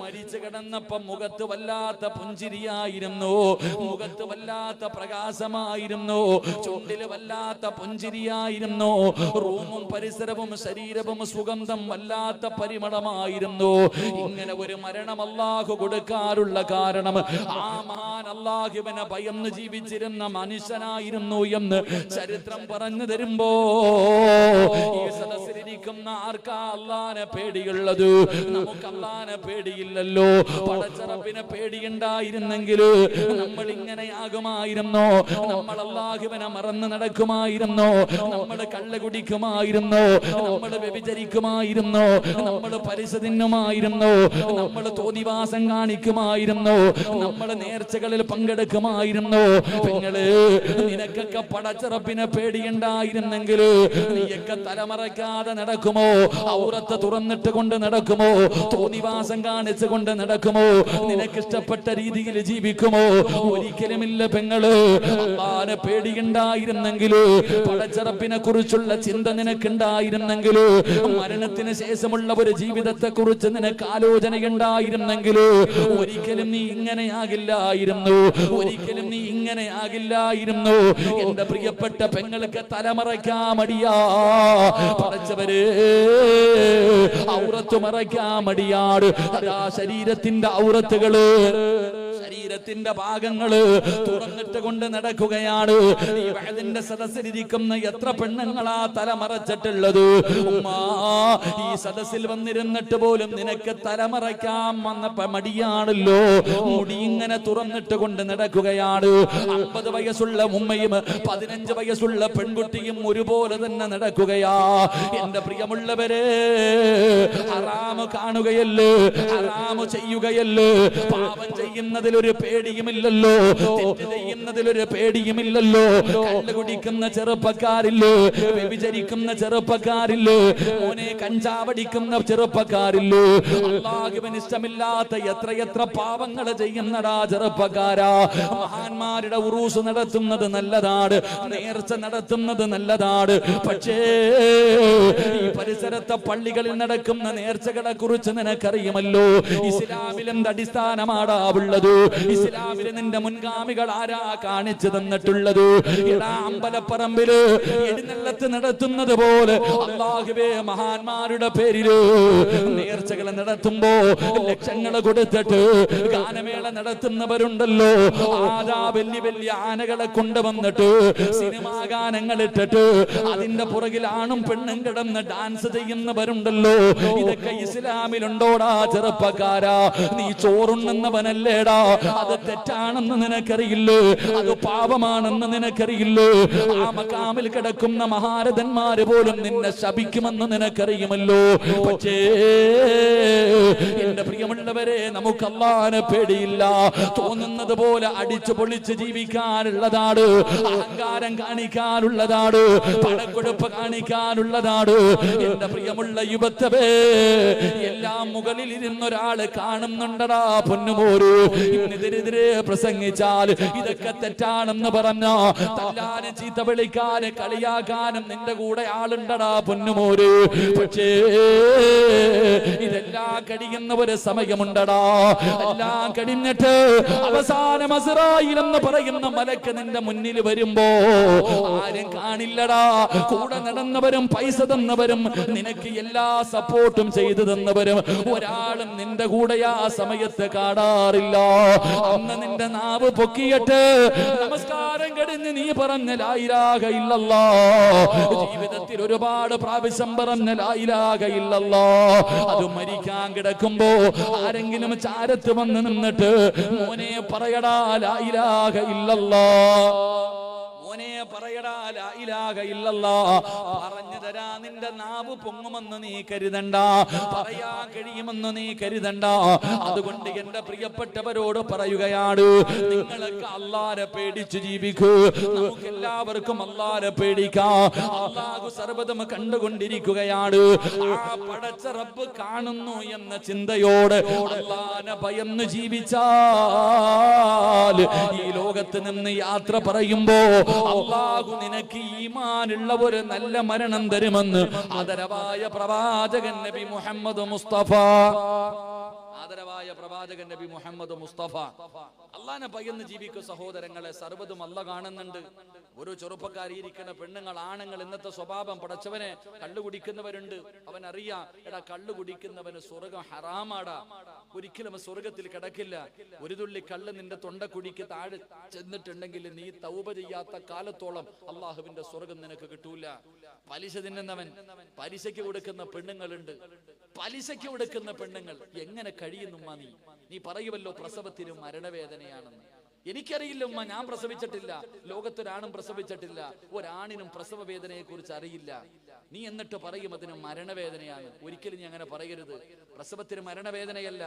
മരിച്ചു കിടന്നപ്പം മുഖത്ത് വല്ലാത്ത പുഞ്ചിരിയായിരുന്നു, മുഖത്ത് വല്ലാത്ത പ്രകാശമായിരുന്നു, ചുണ്ടില് വല്ലാത്ത പുഞ്ചിരിയായിരുന്നു, റൂമും പരിസരവും ശരീരവും സുഗന്ധം വല്ലാത്ത പരിമളമായിരുന്നു. ഇങ്ങനെ ഒരു മരണം അല്ലാഹു കൊടുക്കാറുള്ള കാരണം ആ മഹാൻ അല്ലാഹുവിനെ ഭയന്ന് ജീവിച്ചിരുന്ന മനുഷ്യനായിരുന്നു എന്ന് ചരിത്രം പറഞ്ഞു തരുമ്പോ ഈ സദസ്സിലിരിക്കുന്ന ആർക്കാ അല്ലാഹുവിനെ പേടിയുള്ളത്? നമുക്ക് അല്ലാഹുവിനെ പേടിയില്ലല്ലോ. പടച്ചറപ്പിനെ പേടിയുണ്ടായിരുന്നെങ്കിൽ നമ്മൾ ഇങ്ങനെയാകുമായിരുന്നോ? നമ്മൾ അല്ലാഹുവിനെ മറന്ന് നടക്കുമായിരുന്നോ? നമ്മൾ കള്ള കുടിക്കുമായിരുന്നോ? നമ്മൾ വ്യഭിചരിക്കുമായിരുന്നോ? നമ്മൾ പലിശ തിന്നുമായിരുന്നോ? നമ്മൾ തോന്നിവാസം കാണിക്കുമായിരുന്നോ? നമ്മൾ നേർച്ചകളിൽ പങ്കെടുക്കുമായിരുന്നോ? പെങ്ങള് നിനക്കൊക്കെ പടച്ചറപ്പിനെ പേടിയുണ്ടായിരുന്നെങ്കിൽ നീയൊക്കെ തലമറയ്ക്കാതെ നടക്കുമോ? ഔറത്ത് തുറന്നിട്ട് കൊണ്ട് നടക്കുമോ? തോന്നിവാസം കാണിച്ചു കൊണ്ട് നടക്കുമോ? നിനക്കിഷ്ടപ്പെട്ട രീതിയിൽ ജീവിക്കുമോ? ഒരിക്കലുമില്ല പെങ്ങള്. അല്ലാഹുവിനെ പേടിയുണ്ടായിരുന്നെങ്കിൽ, പടച്ചറപ്പിനെ കുറിച്ചുള്ള ചിന്ത നിനക്കുണ്ടായിരുന്നെങ്കിൽ, മരണത്തിന് ശേഷമുള്ള ഒരു ജീവിതത്തെ കുറിച്ച് നിനക്ക് ആലോചനയുണ്ടായിരുന്നെങ്കിൽ ഒരിക്കലും നീ ഇങ്ങനെയാകില്ലായിരുന്നു, ഒരിക്കലും നീ ഇങ്ങനെയാകില്ലായിരുന്നു. എന്റെ പ്രിയപ്പെട്ട പെങ്ങൾക്ക് തലമറയ്ക്കാൻ മടിയാ പടച്ചവര്, ഔറത്ത് മറയ്ക്കാൻ മടിയാട്. അതാ ശരീരത്തിന്റെ ഔറത്തുകള്, ശരീരത്തിന്റെ ഭാഗങ്ങള് തുറന്നിട്ട് കൊണ്ട് നടക്കുകയാണ്. ഈ വഅദിന്റെ സദസ്സിലിരിക്കുന്ന എത്ര പെണ്ണുങ്ങളാ തലമറച്ചിട്ടുള്ളത്? ഉമ്മാ, ഈ സദസ്സിൽ വന്നിരുന്നിട്ട് പോലും നിനക്ക് തലമറയ്ക്കാൻ വന്നപ്പോ മടിയാണല്ലോ. മുടി ഇങ്ങനെ തുറന്നിട്ട് കൊണ്ട് നടക്കുകയാണ്. 50 വയസ്സുള്ള ഉമ്മയും 15 വയസ്സുള്ള പെൺകുട്ടിയും ഒരുപോലെ തന്നെ നടക്കുകയാ. എന്റെ പ്രിയമുള്ളവരെ, ഹറാമ് കാണുകയല്ലേ, ഹറാമ് ചെയ്യുകയല്ലേ, പാപം ചെയ്യുന്നതിൽ ഒരു പേടിയുമില്ലല്ലോ, തെറ്റ് ചെയ്യുന്നതിൽ ഒരു പേടിയുമില്ലല്ലോ. കള്ള് കുടിക്കുന്ന ചെറുപ്പക്കാരില്ലേ, വ്യഭിചരിക്കുന്ന ചെറുപ്പക്കാരില്ലേ, മോനെ കഞ്ചാവടിക്കുന്ന ചെറുപ്പക്കാരില്ലേ, അല്ലാഹുവിന് ഇഷ്ടമില്ലാത്ത എത്രയെത്ര പാപങ്ങൾ ചെയ്യുന്നടാ ചെറുപ്പക്കാരാ. മഹാന്മാരുടെ ഉറൂസ് നടത്തുന്നത് നല്ലതാണ്, നേർച്ച നടത്തുന്നത് നല്ലതാണ്. പക്ഷേ ഈ പരിസരത്തെ പള്ളികളിൽ നടക്കുന്ന നേർച്ചകളെ കുറിച്ച് നിനക്കറിയുമല്ലോ. ഇസ്ലാമിൽ എന്ത് അടിസ്ഥാനമാടാ ഉള്ളത്? ഇസ്ലാമിൽ നിന്റെ മുൻഗാമികൾ ആരാ കാണിച്ചു തന്നിട്ടുള്ളത്? എടാ, അമ്പലപ്പറമ്പില് എഴുന്നള്ളത്ത് നടത്തുന്നത് പോലെ അല്ലാഹുവേ മഹാന്മാരുടെ പേരില് നേർച്ചകൾ നടത്തുമ്പോ ലക്ഷങ്ങൾ കൊടുത്തിട്ട് ഗാനമേള നടത്തുന്നവരുണ്ടല്ലോ. ആരാ വലിയ വലിയ ആനകളെ കൊണ്ടുവന്നിട്ട് സിനിമാ ഗാനങ്ങൾ ഇട്ടിട്ട് അതിന്റെ പുറകിൽ ആണും പെണ്ണും കിടന്ന് ഡാൻസ് ചെയ്യുന്നവരുണ്ടല്ലോ. ഇതൊക്കെ ഇസ്ലാമിലുണ്ടോടാ ചെറുപ്പക്കാരാ? നീ ചോറുണ്ണുന്നവനല്ലേടാ? അത് തെറ്റാണെന്ന് നിനക്കറിയില്ലേ? അത് പാപമാണെന്ന് നിനക്കറിയില്ലേ? ആ മഖാമിൽ കിടക്കുന്ന മഹാരഥന്മാര് പോലും നിന്നെ ശപിക്കുമെന്ന് നിനക്കറിയുമല്ലോ. പക്ഷേ എന്റെ പ്രിയമുള്ളവരെ, നമുക്ക് അല്ലാഹുവിനെ പേടിയില്ല. തോന്നുന്നത് പോലെ അടിച്ചു പൊളിച്ച് ജീവിക്കാനുള്ളതാണ്, അഹങ്കാരം കാണിക്കാനുള്ളതാണ്, പണക്കൊടുപ്പ് കാണിക്കാനുള്ളതാണ്. എന്റെ പ്രിയമുള്ള യുവത്വേ, എല്ലാം മുകളിൽ ഇരുന്നൊരാള് കാണുന്നുണ്ടടാ പൊന്നുമോര്. ഇതിനെതിരെ പ്രസംഗിച്ചാൽ ഇതൊക്കെ തെറ്റാണെന്ന് പറഞ്ഞ തല്ലാനും ചീത്ത വിളിക്കാനും കളിയാക്കാനും നിന്റെ കൂടെ ആളുണ്ടടാ പൊന്നുമോര്. പക്ഷേ ഇതെല്ലാം കഴിയുന്ന ഒരു സമയമുണ്ടടാ. എല്ലാം കഴിഞ്ഞിട്ട് അവസാനം അസ്റായീൽ എന്ന് പറയുന്ന മലക്ക് നിന്റെ മുന്നിൽ വരുമ്പോ ആരും കാണില്ലടാ. കൂടെ നടന്നവരും പൈസ തന്നവരും നിനക്ക് എല്ലാ സപ്പോർട്ടും ചെയ്തു തന്നവരും ഒരാളും നിന്റെ കൂടെ ആ സമയത്ത് കാണാറില്ല. അന്ന് നിന്റെ നാവ് പൊക്കിയിട്ട് നമസ്കാരം കഴിഞ്ഞ് നീ പറഞ്ഞ ലാ ഇലാഹ ഇല്ലല്ലാഹ്, ജീവിതത്തിൽ ഒരുപാട് പ്രാവശ്യം പറഞ്ഞ ലാ ഇലാഹ ഇല്ലല്ലാഹ്, അത് മരിക്കാൻ കിടക്കുമ്പോ ആരെങ്കിലും ചാരത്ത് വന്ന് നിന്നിട്ട് മോനെ പറയടാ ലാ ഇലാഹ ഇല്ലല്ലാഹ്, മോനെ പറയടാ ലാ ഇലാഹ ഇല്ലല്ലാഹ്, പറഞ്ഞു തരാ നിന്റെ നാവ് പൊങ്ങുമെന്ന് നീ കരുതണ്ട, പറയാൻ കഴിയുമെന്ന് നീ കരുതണ്ട. അതുകൊണ്ട് എന്റെ പ്രിയപ്പെട്ടവരോട് പറയുകയാണ്, നിങ്ങളൊക്കെ അല്ലാഹുവിനെ പേടിച്ച് ജീവിക്കൂ. നമുക്ക് എല്ലാവർക്കും അല്ലാഹുവിനെ പേടിക്കാം. അല്ലാഹു സർവ്വതും കണ്ടുകൊണ്ടിരിക്കുകയാണ്. ആ പടച്ച റബ്ബ് കാണുന്നു എന്ന ചിന്തയോട് അല്ലാഹുവിനെ ഭയന്ന് ജീവിച്ചാൽ ഈ ലോകത്ത് നിന്ന് യാത്ര പറയുമ്പോ അല്ലാഹു നിനക്ക് ഈമാനുള്ള ഒരു നല്ല മരണം തരുമെന്ന് ആദരവായ പ്രവാചകൻ നബി മുഹമ്മദ് മുസ്തഫ, ആദരവായ പ്രവാചകൻ നബി മുഹമ്മദ് മുസ്തഫ. അല്ലാഹുവിനെ ഭയന്ന് ജീവിക്കുക സഹോദരങ്ങളെ. സർവ്വതും അല്ലാഹു കാണുന്നുണ്ട്. ഒരു ചെറുപ്പക്കാരിയിരിക്കുന്ന പെണ്ണുങ്ങൾ ആണുങ്ങൾ ഇന്നത്തെ സ്വഭാവം പടച്ചവനെ കള്ളു കുടിക്കുന്നവരുണ്ട്. അവൻ അറിയാം, എടാ കള്ളു കുടിക്കുന്നവന് സ്വർഗം ഹറാമാടാ, ഒരിക്കലും സ്വർഗത്തിൽ കിടക്കില്ല. ഒരു തുള്ളി കള്ള് നിന്റെ തൊണ്ടക്കുടിക്ക് താഴെ ചെന്നിട്ടുണ്ടെങ്കിൽ നീ തൗബ ചെയ്യാത്ത കാലത്തോളം അള്ളാഹുവിന്റെ സ്വർഗം നിനക്ക് കിട്ടൂല. പലിശ തിന്നുന്നവൻ, പലിശയ്ക്ക് കൊടുക്കുന്ന പെണ്ണുങ്ങളുണ്ട്, പലിശയ്ക്ക് കൊടുക്കുന്ന പെണ്ണുങ്ങൾ എങ്ങനെ കഴിയുന്നുമ്മ? നീ പറയുമല്ലോ പ്രസവത്തിനും മരണവേദനയാണെന്ന്. എനിക്കറിയില്ല ഉമ്മ, ഞാൻ പ്രസവിച്ചിട്ടില്ല, ലോകത്തൊരാണും പ്രസവിച്ചിട്ടില്ല, ഒരാണിനും പ്രസവ വേദനയെ കുറിച്ച് അറിയില്ല. നീ എന്നിട്ട് പറയും അതിന് മരണവേദനയാണ്. ഒരിക്കലും നീ അങ്ങനെ പറയരുത്. പ്രസവത്തിന് മരണവേദനയല്ല,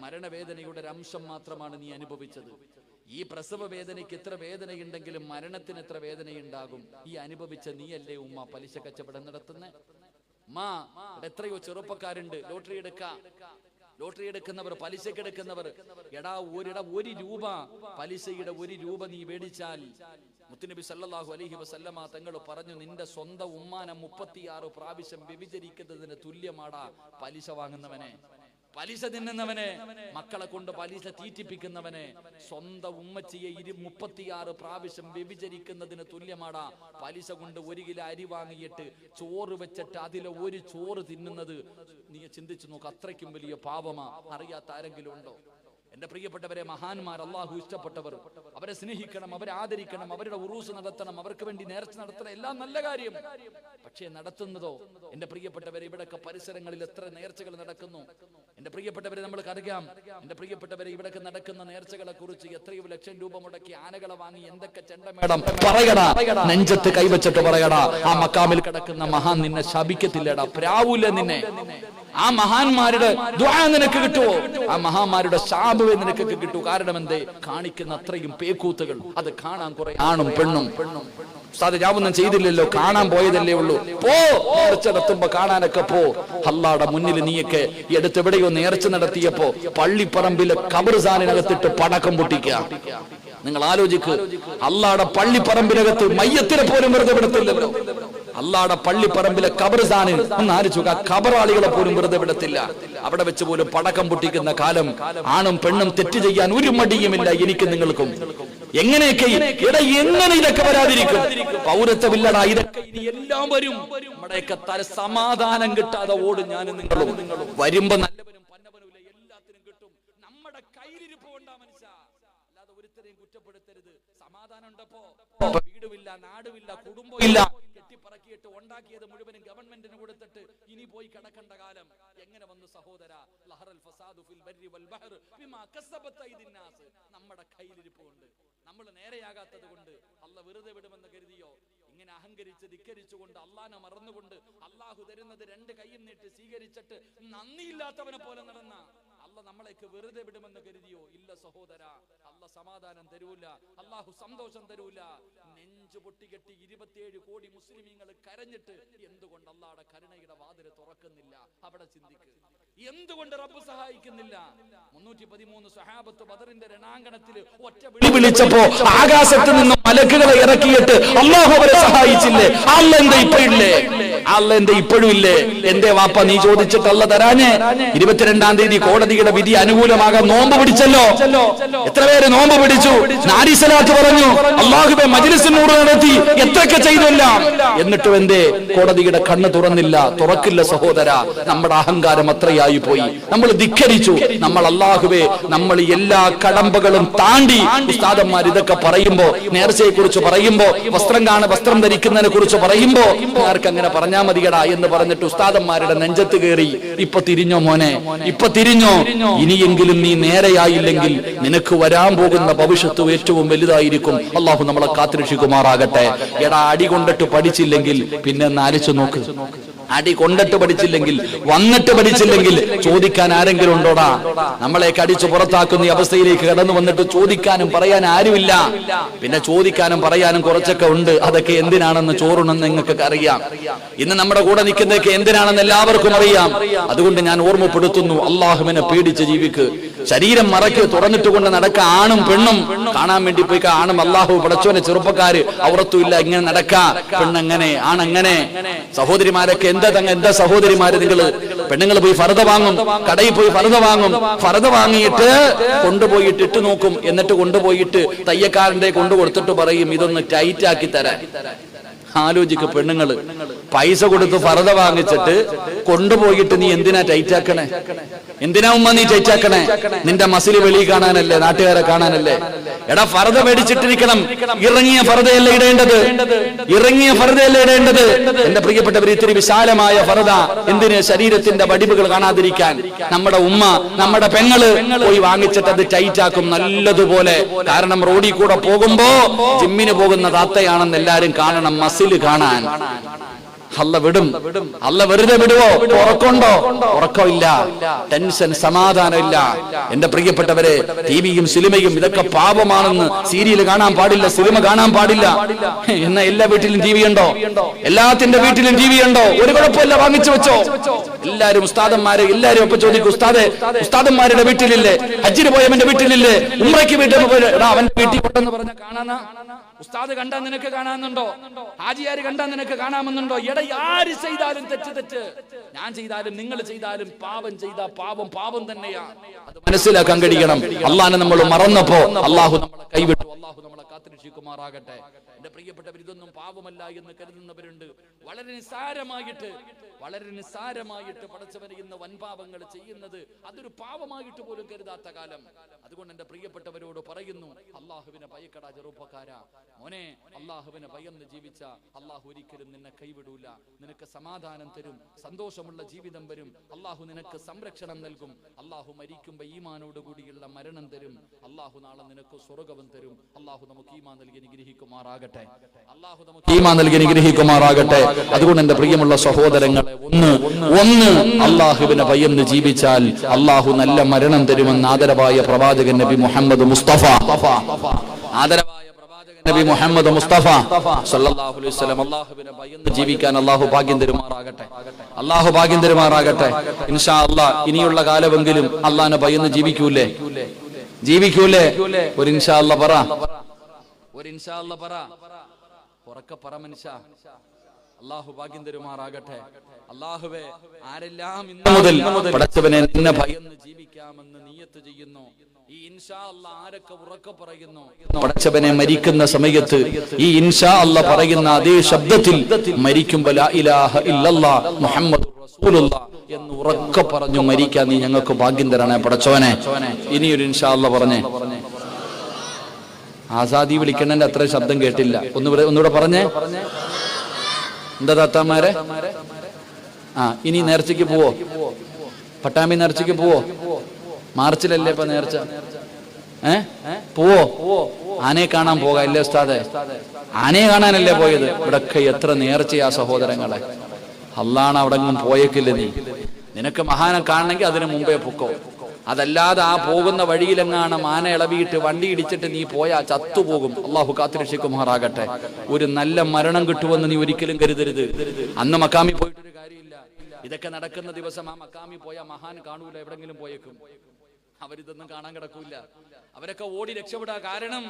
മരണവേദനയുടെ ഒരു അംശം മാത്രമാണ് നീ അനുഭവിച്ചത്. ഈ പ്രസവ വേദനയ്ക്ക് എത്ര വേദനയുണ്ടെങ്കിലും മരണത്തിന് എത്ര വേദനയുണ്ടാകും. ഈ അനുഭവിച്ച നീയല്ലേ ഉമ്മ പലിശ കച്ചവടം നടത്തുന്നേ? മാ, എത്രയോ ചെറുപ്പക്കാരുണ്ട് ലോട്ടറി എടുക്കുന്നവർ, പലിശക്ക് എടുക്കുന്നവർ. എടാ ഒരു രൂപ പലിശയുടെ ഒരു രൂപ നീ മേടിച്ചാൽ മുത്തുനബി സല്ലല്ലാഹു അലൈഹി വസല്ലമ തങ്ങൾ പറഞ്ഞു, നിന്റെ സ്വന്തം ഉമ്മാനെ 36 പ്രാവശ്യം വ്യഭിചരിക്കുന്നതിന് തുല്യമാടാ പലിശ വാങ്ങുന്നവനെ, പലിശ തിന്നുന്നവനെ, മക്കളെ കൊണ്ട് പലിശ തീറ്റിപ്പിക്കുന്നവനെ. സ്വന്തം ഉമ്മച്ചിയെ 36 പ്രാവശ്യം വ്യഭിചരിക്കുന്നതിന് തുല്യമാടാ പലിശ കൊണ്ട് 1 കിലോ അരി വാങ്ങിയിട്ട് ചോറ് വെച്ചിട്ട് അതിലെ ഒരു ചോറ് തിന്നുന്നത്. നീ ചിന്തിച്ചു നോക്ക്, അത്രയ്ക്കും വലിയ പാപമാ. അറിയാത്ത ആരെങ്കിലും ഉണ്ടോ? എന്റെ പ്രിയപ്പെട്ടവരെ, മഹാന്മാർ, അള്ളാഹു ഇഷ്ടപ്പെട്ടവർ, അവരെ സ്നേഹിക്കണം, അവരെ ആദരിക്കണം, അവരുടെ ഉറൂസ് നടത്തണം, അവർക്ക് വേണ്ടി നേർച്ച നടത്തണം, എല്ലാം നല്ല കാര്യം. പക്ഷേ നടത്തുന്നതോ? എന്റെ പ്രിയപ്പെട്ടവരെ, ഇവിടൊക്കെ പരിസരങ്ങളിൽ എത്ര നേർച്ചകൾ നടക്കുന്നു. എന്റെ പ്രിയപ്പെട്ടവരെ, നമ്മൾക്ക് അറിയാം. എന്റെ പ്രിയപ്പെട്ടവരെ, ഇവിടൊക്കെ നടക്കുന്ന നേർച്ചകളെ കുറിച്ച് എത്രയോ ലക്ഷം രൂപ മുടക്കി ആനകളെ വാങ്ങി എന്തൊക്കെ ചെണ്ടമേടം പറയടാ, നെഞ്ചത്ത് കൈവച്ചിട്ട് പറയടാ, ആ മക്കാമിൽ കിടക്കുന്ന മഹാൻ നിന്നെ ശപിക്കത്തില്ലടാ, പ്രാവൂല നിന്നെ. ആ മഹാന്മാരുടെ ദുആ നിനക്ക് കിട്ടുമോ? ആ മഹാന്മാരുടെ ശാപവേ നിനക്ക് കിട്ടൂ. കാരണം എന്തേ? കാണിക്കുന്ന അത്രയും പേക്കൂത്തുകൾ. അത് കാണാൻ കുറെ ആണും പെണ്ണും. ഞാനൊന്നും ചെയ്തില്ലല്ലോ, കാണാൻ പോയതല്ലേ ഉള്ളൂ. പോ, നേർച്ച നടത്തുമ്പോ കാണാനൊക്കെ പോ. അല്ലാഹുവിന്റെ മുന്നിൽ നീയൊക്കെ എടുത്തെവിടെയോ നേർച്ച നടത്തിയപ്പോ പള്ളിപ്പറമ്പിലെ ഖബർസ്ഥാനിനകത്തിട്ട് പടക്കം പൊട്ടിക്കുക. നിങ്ങൾ ആലോചിക്ക്, അല്ലാഹുവിന്റെ പള്ളിപ്പറമ്പിനകത്ത് മയ്യത്തിനെ പോലും വെറുതെ വിടത്തില്ലല്ലോ. അല്ലാഹുവിന്റെ പള്ളിപ്പറമ്പിലെ ഖബർസ്ഥാനിൽ ഒന്ന് ആലോചിക്കുക, ഖബറാളികളെ പോലും വെറുതെ വിടത്തില്ല. അവിടെ വെച്ച് പോലും പടക്കം പൊട്ടിക്കുന്ന കാലം. ആണും പെണ്ണും തെറ്റ് ചെയ്യാൻ ഒരു മടിയുമില്ല എനിക്ക് നിങ്ങൾക്കും. എങ്ങനെയൊക്കെ എങ്ങനെ ഇതൊക്കെ വരാതിരിക്കും? പൗരത്വമില്ലടാ, ഇതൊക്കെ ഇനി എല്ലാം വരും. നമ്മുടെയൊക്കെ തല സമാധാനം കിട്ടാതെ ഓടും ഞാനും നിങ്ങളും. വരുമ്പോ നല്ലവരും പന്നവനുമില്ല, എല്ലാത്തിനും കിട്ടും. നമ്മുടെ കയ്യിലിരിപ്പ് കൊണ്ടാ മനുഷ്യ, അല്ലാതെ ഒരുത്തരെയും കുറ്റപ്പെടുത്തരുത്. സമാധാനം ഉണ്ടപ്പോ വീടുമില്ല, നാടുമില്ല, കുടുംബമില്ല, കെട്ടിപ്പറക്കിയിട്ട് ഉണ്ടാക്കിയത് മുഴുവനും ഗവൺമെന്റിന് കൊടുത്തിട്ട് ഇനി പോയി കിടക്കേണ്ട കാലം എങ്ങനെ വന്നു സഹോദര? ലഹറൽ ഫസാദു ഫിൽ ബർരി വൽ ബഹർ ബിമാ കസബത ഐദിന്നാസ്. നമ്മുടെ കയ്യിലിരിപ്പ് കൊണ്ട്, നമ്മൾ നേരെയാകാത്തത് കൊണ്ട് അല്ലാഹു വെറുതെ വിടുമെന്ന് കരുതിയോ? ഇങ്ങനെ അഹങ്കരിച്ച് ധിക്കരിച്ചുകൊണ്ട് അള്ളാഹനെ മറന്നുകൊണ്ട് അള്ളാഹു തരുന്നത് 2 കൈയും നീട്ടി സ്വീകരിച്ചിട്ട് നന്ദിയില്ലാത്തവനെ പോലെ നടന്ന അല്ലാഹു നമ്മളേക്ക് വെറുതെ വിടുമെന്ന് കരുതിയോ? ഇല്ല സഹോദര, അല്ലാഹു സമാധാനം തരൂല, അള്ളാഹു സന്തോഷം തരൂല. നെഞ്ചു പൊട്ടികെട്ടി 27 കോടി മുസ്ലിമീങ്ങൾ കരഞ്ഞിട്ട് എന്തുകൊണ്ട് അള്ളാഹുടെ കരുണയുടെ വാതിൽ തുറക്കുന്നില്ല? അവിടെ ചിന്തിക്ക്. എന്തുകൊണ്ട് റബ്ബ് സഹായിക്കുന്നില്ല? 313 സ്വഹാബത്ത് ബദറിന്റെ രണാങ്കണത്തിൽ ഒറ്റ വിളിച്ചപ്പോ ആകാശത്ത് നിന്ന് മലക്കുകളെ ഇറക്കിയിട്ട് അല്ലാഹു അവരെ സഹായിച്ചില്ലേ? അല്ലാഹു എന്താ ഇപ്പോ ഇല്ലേ? അല്ല എന്റെ ഇപ്പോഴും ഇല്ലേ? എന്റെ വാപ്പ നീ ചോദിച്ചിട്ടല്ല തരാഞ്ഞ്. 22-ാം തീയതി കോടതിയുടെ വിധി അനുകൂലമാകാൻ നോമ്പ് പിടിച്ചല്ലോ. എത്ര പേര് നോമ്പ് പിടിച്ചു, നാരി സലാത്ത് പറഞ്ഞു, അല്ലാഹുവേ മജ്‌ലിസിനൂർ നടത്തി, എത്രയൊക്കെ ചെയ്തില്ല. എന്നിട്ടും എന്തേ കോടതിയുടെ കണ്ണ് തുറന്നില്ല? തുറക്കില്ല സഹോദര. നമ്മുടെ അഹങ്കാരം അത്രയായി പോയി. നമ്മൾ ധിക്കരിച്ചു. നമ്മൾ അല്ലാഹുവേ, നമ്മൾ എല്ലാ കടമ്പകളും താണ്ടി ഉസ്താദന്മാർ ഇതൊക്കെ പറയുമ്പോ, നേർച്ചയെ കുറിച്ച് പറയുമ്പോ, വസ്ത്രം ധരിക്കുന്നതിനെ കുറിച്ച് പറയുമ്പോ, ആർക്ക് അങ്ങനെ പറഞ്ഞാ മതിയടാ എന്ന് പറഞ്ഞിട്ട് ഉസ്താദന്മാരുടെ നെഞ്ചത്ത് കയറി. ഇപ്പൊ തിരിഞ്ഞോ മോനെ, ഇപ്പൊ തിരിഞ്ഞോ? ഇനിയെങ്കിലും നീ നേരെയായില്ലെങ്കിൽ നിനക്ക് വരാൻ പോകുന്ന ഭവിഷ്യത്ത് ഏറ്റവും വലുതായിരിക്കും. അള്ളാഹു നമ്മളെ കാത്തുരക്ഷിക്കുമാറാകട്ടെ. എടാ, അടി കൊണ്ടിട്ട് പഠിച്ചില്ലെങ്കിൽ പിന്നെ നാലിച്ചു നോക്ക്. അടി കൊണ്ടിട്ട് പഠിച്ചില്ലെങ്കിൽ, വന്നിട്ട് പഠിച്ചില്ലെങ്കിൽ ചോദിക്കാൻ ആരെങ്കിലും ഉണ്ടോടാ? നമ്മളെ കടിച്ചു പുറത്താക്കുന്ന ഈ അവസ്ഥയിലേക്ക് കടന്നു വന്നിട്ട് ചോദിക്കാനും പറയാൻ ആരുമില്ല. പിന്നെ ചോദിക്കാനും പറയാനും കുറച്ചൊക്കെ ഉണ്ട്. അതൊക്കെ എന്തിനാണെന്ന് ചോറുണെന്ന് നിങ്ങൾക്കൊക്കെ അറിയാം. ഇന്ന് നമ്മുടെ കൂടെ നിൽക്കുന്നതൊക്കെ എന്തിനാണെന്ന് എല്ലാവർക്കും അറിയാം. അതുകൊണ്ട് ഞാൻ ഓർമ്മപ്പെടുത്തുന്നു, അള്ളാഹുവിനെ പേടിച്ച് ജീവിക്ക്. ശരീരം മറയ്ക്ക് തുറന്നിട്ട് കൊണ്ട് നടക്ക. ആണും പെണ്ണും കാണാൻ വേണ്ടി പോയി. ആണും അള്ളാഹു പടച്ചോനെ, ചെറുപ്പക്കാര് ഔറത്തുമില്ല, ഇങ്ങനെ നടക്ക. പെണ്ണങ്ങനെ, ആണങ്ങനെ. സഹോദരിമാരൊക്കെ എന്താ സഹോദരിമാര്, നിങ്ങള് പെണ്ണുങ്ങൾ പോയി ഫർദ വാങ്ങും, കടയിൽ പോയി ഫർദ വാങ്ങും. ഫർദ വാങ്ങിയിട്ട് കൊണ്ടുപോയിട്ട് ഇട്ട് നോക്കും. എന്നിട്ട് കൊണ്ടുപോയിട്ട് തയ്യക്കാരന്റെ കൊണ്ടു കൊടുത്തിട്ട് പറയും, ഇതൊന്ന് ടൈറ്റ് ആക്കി തരാൻ. ആലോചിക്ക്, പെണ്ണുങ്ങള് പൈസ കൊടുത്ത് ഫർദ വാങ്ങിച്ചിട്ട് കൊണ്ടുപോയിട്ട് നീ എന്തിനാ ടൈറ്റ് ആക്കണേ? എന്തിനാ ഉമ്മ നീ ടൈറ്റ് ആക്കണേ? നിന്റെ മസിൽ വെളി കാണാനല്ലേ, നാട്ടുകാരെ കാണാനല്ലേ? എടാ, ഫർദ മേടിച്ചിട്ടിരിക്കണം. ഇറങ്ങിയ ഫർദയല്ല ഇടേണ്ടത്, ഇറങ്ങിയ ഫർദയല്ല ഇടേണ്ടത്. എന്റെ പ്രിയപ്പെട്ടവർ, ഇത്തിരി വിശാലമായ ഫർദ എന്തിന്? ശരീരത്തിന്റെ വടിവുകൾ കാണാതിരിക്കാൻ. നമ്മുടെ ഉമ്മ, നമ്മുടെ പെങ്ങള് പോയി വാങ്ങിച്ചിട്ട് അത് ടൈറ്റ് ആക്കും നല്ലതുപോലെ. കാരണം റോഡിൽ കൂടെ പോകുമ്പോ ജിമ്മിന് പോകുന്ന താത്തയാണെന്ന് എല്ലാരും കാണണം, മസിൽ കാണാൻ. അല്ല വിടും? അല്ല വെറുതെ വിടുവോ? ഉറക്കമുണ്ടോ? ഉറക്കമില്ല, ടെൻഷൻ, സമാധാനമില്ല. എന്റെ പ്രിയപ്പെട്ടവരെ, ടിവിയും സിനിമയും ഇതൊക്കെ പാപമാണെന്ന്. സീരിയൽ കാണാൻ പാടില്ല, സിനിമ കാണാൻ പാടില്ല. എന്നാ എല്ലാ വീട്ടിലും ടി വി ഉണ്ടോ? എല്ലാത്തിന്റെ വീട്ടിലും ടി വി ഉണ്ടോ? ഒരു കുഴപ്പമില്ല, വാങ്ങിച്ചു വെച്ചോ. എല്ലാരും ഉസ്താദന്മാരെ എല്ലാരും ഒപ്പം ചോദിക്കും, ഉസ്താദന്മാരുടെ വീട്ടിലില്ലേ? ഹജ്ജിന് പോയവന്റെ വീട്ടിലില്ലേ? ഉംറയ്ക്ക് വീട്ടിൽ പോയി, അവന്റെ വീട്ടിൽ കൊണ്ടെന്ന് പറഞ്ഞ കാണാനാ? ഉസ്താദ് കണ്ടാ നിനക്ക് കാണാമെന്നുണ്ടോ? ഹാജിയാര് കണ്ടാ നിനക്ക് കാണാമെന്നുണ്ടോ? ആര് ചെയ്താലും തെറ്റ്, ഞാൻ ചെയ്താലും നിങ്ങൾ ചെയ്താലും പാപം ചെയ്താൽ പാപം തന്നെയാ. അത് മനസ്സിലാക്കാൻ കഴിയണം. അള്ളാഹനെ നമ്മൾ മറന്നപ്പോ അള്ളാഹു നമ്മളെ കൈവിട്ടു. അള്ളാഹു നമ്മളെ കാത്തുരക്ഷിക്കുമാറാകട്ടെ. എന്റെ പ്രിയപ്പെട്ടവർ, ഇതൊന്നും പാപമല്ല എന്ന് കരുതുന്നവരുണ്ട്. വളരെ നിസ്സാരമായിട്ട് പടച്ചവനെ ഇന്ന് വൻപാപങ്ങൾ ചെയ്യുന്നത് അതൊരു പാപമായിട്ട് പോലും കരുതാത്ത കാലം. അതുകൊണ്ട് എന്റെ പ്രിയപ്പെട്ടവരോട് പറയുന്നു, അള്ളാഹുവിനെ ഭയക്കടാ ചെറുപ്പക്കാരാ. മോനെ, അള്ളാഹുവിനെ ഭയന്ന് ജീവിച്ച അള്ളാഹു ഒരിക്കലും നിന്നെ കൈവിടൂല. നിനക്ക് സമാധാനം തരും, സന്തോഷമുള്ള ജീവിതം വരും. അള്ളാഹു നിനക്ക് സംരക്ഷണം നൽകും. അള്ളാഹു മരിക്കുമ്പോ ഈമാനോട് കൂടിയുള്ള മരണം തരും. അള്ളാഹു നാളെ നിനക്ക് സ്വർഗ്ഗവും തരും. അള്ളാഹു നമുക്ക് ഈമാൻ നൽകി അനുഗ്രഹിക്കുമാറാകട്ടെ. അതുകൊണ്ട് എന്റെ പ്രിയമുള്ള സഹോദരങ്ങളെ, ഒന്ന് അള്ളാഹുവിനെ ഭയന്ന് ജീവിച്ചാൽ അള്ളാഹു നല്ല മരണം തരുമെന്ന് ആദരവായ പ്രവാചകൻ നബി മുഹമ്മദ് മുസ്തഫ സല്ലല്ലാഹു അലൈഹി വസല്ലം. അല്ലാഹുവിനെ ഭയന്ന് ജീവിക്കാൻ അല്ലാഹു ഭാഗ്യം തരുമാറാകട്ടെ. ഇൻഷാ അല്ലാഹ് ഇനിയുള്ള കാലമെങ്കിലും അല്ലാഹുവിനെ ഭയന്ന് ജീവിക്കൂലേ? ഒരു ഇൻഷാ അല്ലാഹ് പറ, ഒരു ഇൻഷാ അല്ലാഹ് പറ, ഉറക്കെ പറ മനുഷ്യ. അല്ലാഹു ഭാഗ്യം തരുമാറാകട്ടെ. അല്ലാഹുവേ, ആരെല്ലാം ഇന്ന് മുതൽ പടച്ചവനെ നിന്നെ ഭയന്ന് ജീവിക്കാമെന്ന് നിയ്യത്ത് ചെയ്യുന്നു, ഈ ഇൻഷാ അല്ലാഹ് ആരൊക്കെ ഉറക്കെ പറയുന്നു, പടച്ചവനെ മരിക്കുന്ന സമയത്ത് ഈ ഇൻഷാ അല്ലാഹ് പറയുന്ന അതേ ശബ്ദത്തിൽ മരിക്കുമ്പോൾ ലാ ഇലാഹ ഇല്ലല്ലാഹ് മുഹമ്മദുർ റസൂലുള്ളാഹ് എന്ന് ഉറക്കെ പറഞ്ഞു മരിക്കാൻ നീ ഞങ്ങൾക്ക് ഭാഗ്യം തരണേ പടച്ചവനെ. ഇനിയൊരു ഇൻഷാ അല്ലാഹ് പറഞ്ഞേ. ആസാദി വിളിക്കണന്റെ അത്ര ശബ്ദം കേട്ടില്ല. ഒന്നുകൂടെ പറഞ്ഞേ. എന്താ താത്താമാരെ? ഇനി നേർച്ചയ്ക്ക് പോവോ? പട്ടാമ്പി നേർച്ചയ്ക്ക് പോവോ? മാർച്ചിലല്ലേ ഇപ്പൊ നേർച്ച? പോവോ? ആനയെ കാണാൻ പോകാല്ലേ ഉസ്താദെ? ആനയെ കാണാനല്ലേ പോയത്? ഇവിടൊക്കെ എത്ര നേർച്ചയാ സഹോദരങ്ങളെ. അള്ളാണ് അവിടെങ്ങും പോയേക്കില്ല. നിനക്ക് മഹാനെ കാണണമെങ്കിൽ അതിനു മുമ്പേ പൊക്കോ. അതല്ലാതെ ആ പോകുന്ന വഴിയിലെങ്ങാണ് ആന ഇളവിയിട്ട് വണ്ടി ഇടിച്ചിട്ട് നീ പോയാ ചത്തുപോകും. അള്ളാഹു കാത്തുരക്ഷിക്കുമാറാകട്ടെ. ഒരു നല്ല മരണം കിട്ടുമെന്ന് നീ ഒരിക്കലും കരുതരുത്. അന്ന് മക്കാമി പോയിട്ടൊരു കാര്യമില്ല. ഇതൊക്കെ നടക്കുന്ന ദിവസം ആ മക്കാമി പോയാ മഹാൻ കാണൂല, എവിടെങ്കിലും പോയേക്കും. അവരിതൊന്നും കാണാൻ കിടക്കൂല. അവരൊക്കെ ഓടി രക്ഷപ്പെടാ. കാരണം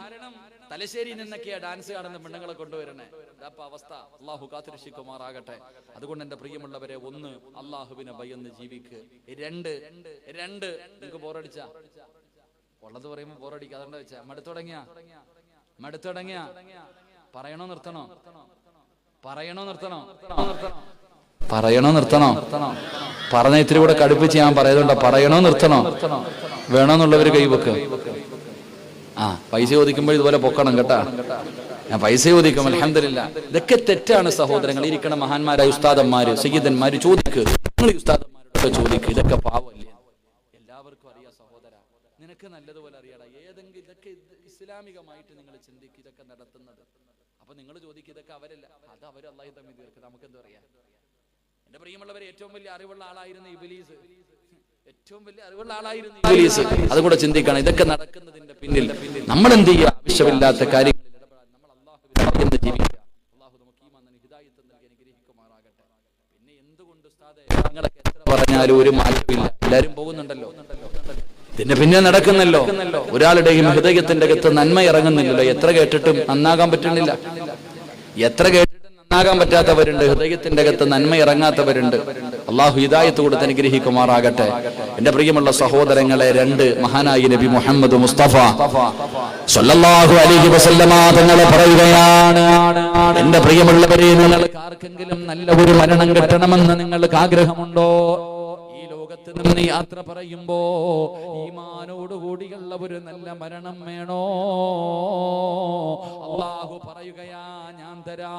തലശ്ശേരിയിൽ നിന്നൊക്കെയാ ഡാൻസ് കാണുന്ന പെണ്ണുങ്ങളെ കൊണ്ടുവരണേ. ഇതപ്പ അവസ്ഥ. അള്ളാഹു കാത്തിരക്ഷിക്കുമാറാകട്ടെ. അതുകൊണ്ട് എന്റെ പ്രിയമുള്ളവരെ, ഒന്ന്, അള്ളാഹുവിനെ ഭയന്ന് ജീവിക്ക്. രണ്ട് നിങ്ങൾക്ക് ബോറടിച്ച ഉള്ളത് പറയുമ്പോ ബോറടിക്കുക. അതുകൊണ്ട് വെച്ചാ മടുത്തുടങ്ങിയ പറയണോ നിർത്തണോ? പറഞ്ഞ ഇത്തിരി കൂടെ കടുപ്പിച്ച് ഞാൻ പറയുന്നുണ്ടോ? പറയണോ നിർത്തണോ? വേണോന്നുള്ളവര് കൈവെക്ക്. പൈസ ചോദിക്കുമ്പോൾ ഇതുപോലെ പൊക്കണം കേട്ടാ. ഞാൻ പൈസ ചോദിക്കും, അൽഹംദുലില്ലാ. ഇതൊക്കെ തെറ്റാണ് സഹോദരങ്ങൾ. ഇരിക്കണ മഹാന്മാരായ ഉസ്താദന്മാര്, സയ്യിദന്മാര് ചോദിക്ക്. നിങ്ങൾ ഉസ്താദന്മാരോട് ചോദിക്ക്. ഇതൊക്കെ പാവല്ലേ? എല്ലാവർക്കും അറിയാം സഹോദര, നിനക്ക് നല്ലതുപോലെ അറിയാടാ. ഏതെങ്കിലും ഇതൊക്കെ ഇസ്ലാമികമായിട്ട് നിങ്ങൾ ചിന്തിക്കുക. ഇതൊക്കെ നടത്തുന്നത് അപ്പൊ നിങ്ങൾ ചോദിക്കുക ഇതൊക്കെ അവരല്ല, അത് അവർ അല്ലാഹു തമ്മിൽ തീർക്കുക. നമുക്കെന്താ പറയാ? എന്റെ പ്രിയമുള്ളവരെ, ഏറ്റവും വലിയ അറിവുള്ള ആളായിരുന്നു ഇബ്ലീസ്. അതുകൂടെ ചിന്തിക്കണം. ഇതൊക്കെ നടക്കുന്നതിന്റെ പിന്നിൽ നമ്മൾ എന്ത് ചെയ്യുക? ആവശ്യമില്ലാത്ത കാര്യങ്ങൾ നമ്മൾ ജീവിക്കുക. അല്ലാഹു നമുക്ക് ഈമാൻ നൽകി ഹിദായത്ത് നൽകി അനുഗ്രഹിക്കുമാറാകട്ടെ. പിന്നെ എന്തുകൊണ്ട് ഉസ്താദേ നിങ്ങളൊക്കെ എത്ര പറഞ്ഞാലും ഒരു മാറ്റമില്ല? എല്ലാരും പോകുന്നുണ്ടല്ലോ, ഇതിന്റെ പിന്നെ നടക്കുന്നല്ലോ. ഒരാളുടെയും ഹൃദയത്തിന്റെ അകത്ത് നന്മ ഇറങ്ങുന്നില്ലല്ലോ. എത്ര കേട്ടിട്ടും നന്നാകാൻ പറ്റുന്നില്ല. എത്ര കേട്ടിട്ടും നന്നാകാൻ പറ്റാത്തവരുണ്ട്. ഹൃദയത്തിന്റെ അകത്ത് നന്മ ഇറങ്ങാത്തവരുണ്ട്. അള്ളാഹു ഹിദായത്ത് കൊടുത്ത് അനുഗ്രഹിക്കുമാറാകട്ടെ. എന്റെ പ്രിയമുള്ള സഹോദരങ്ങളെ, രണ്ട്, മഹാനായ നബി മുഹമ്മദ് മുസ്തഫ സ്വല്ലല്ലാഹു അലൈഹി വസല്ലമ തങ്ങളെ പറയുകയാണ്, എന്റെ പ്രിയമുള്ളവരെ, നിങ്ങൾക്ക് ആർക്കെങ്കിലും നല്ല ഒരു മരണം കിട്ടണമെന്ന് നിങ്ങൾക്ക് ആഗ്രഹമുണ്ടോ? ലോകത്ത് നിന്ന് യാത്ര പറയുമ്പോ ഈമാനോടുകൂടിയുള്ള ഒരു നല്ല മരണം വേണോ? അല്ലാഹു പറയുകയാ, ഞാൻ തരാ.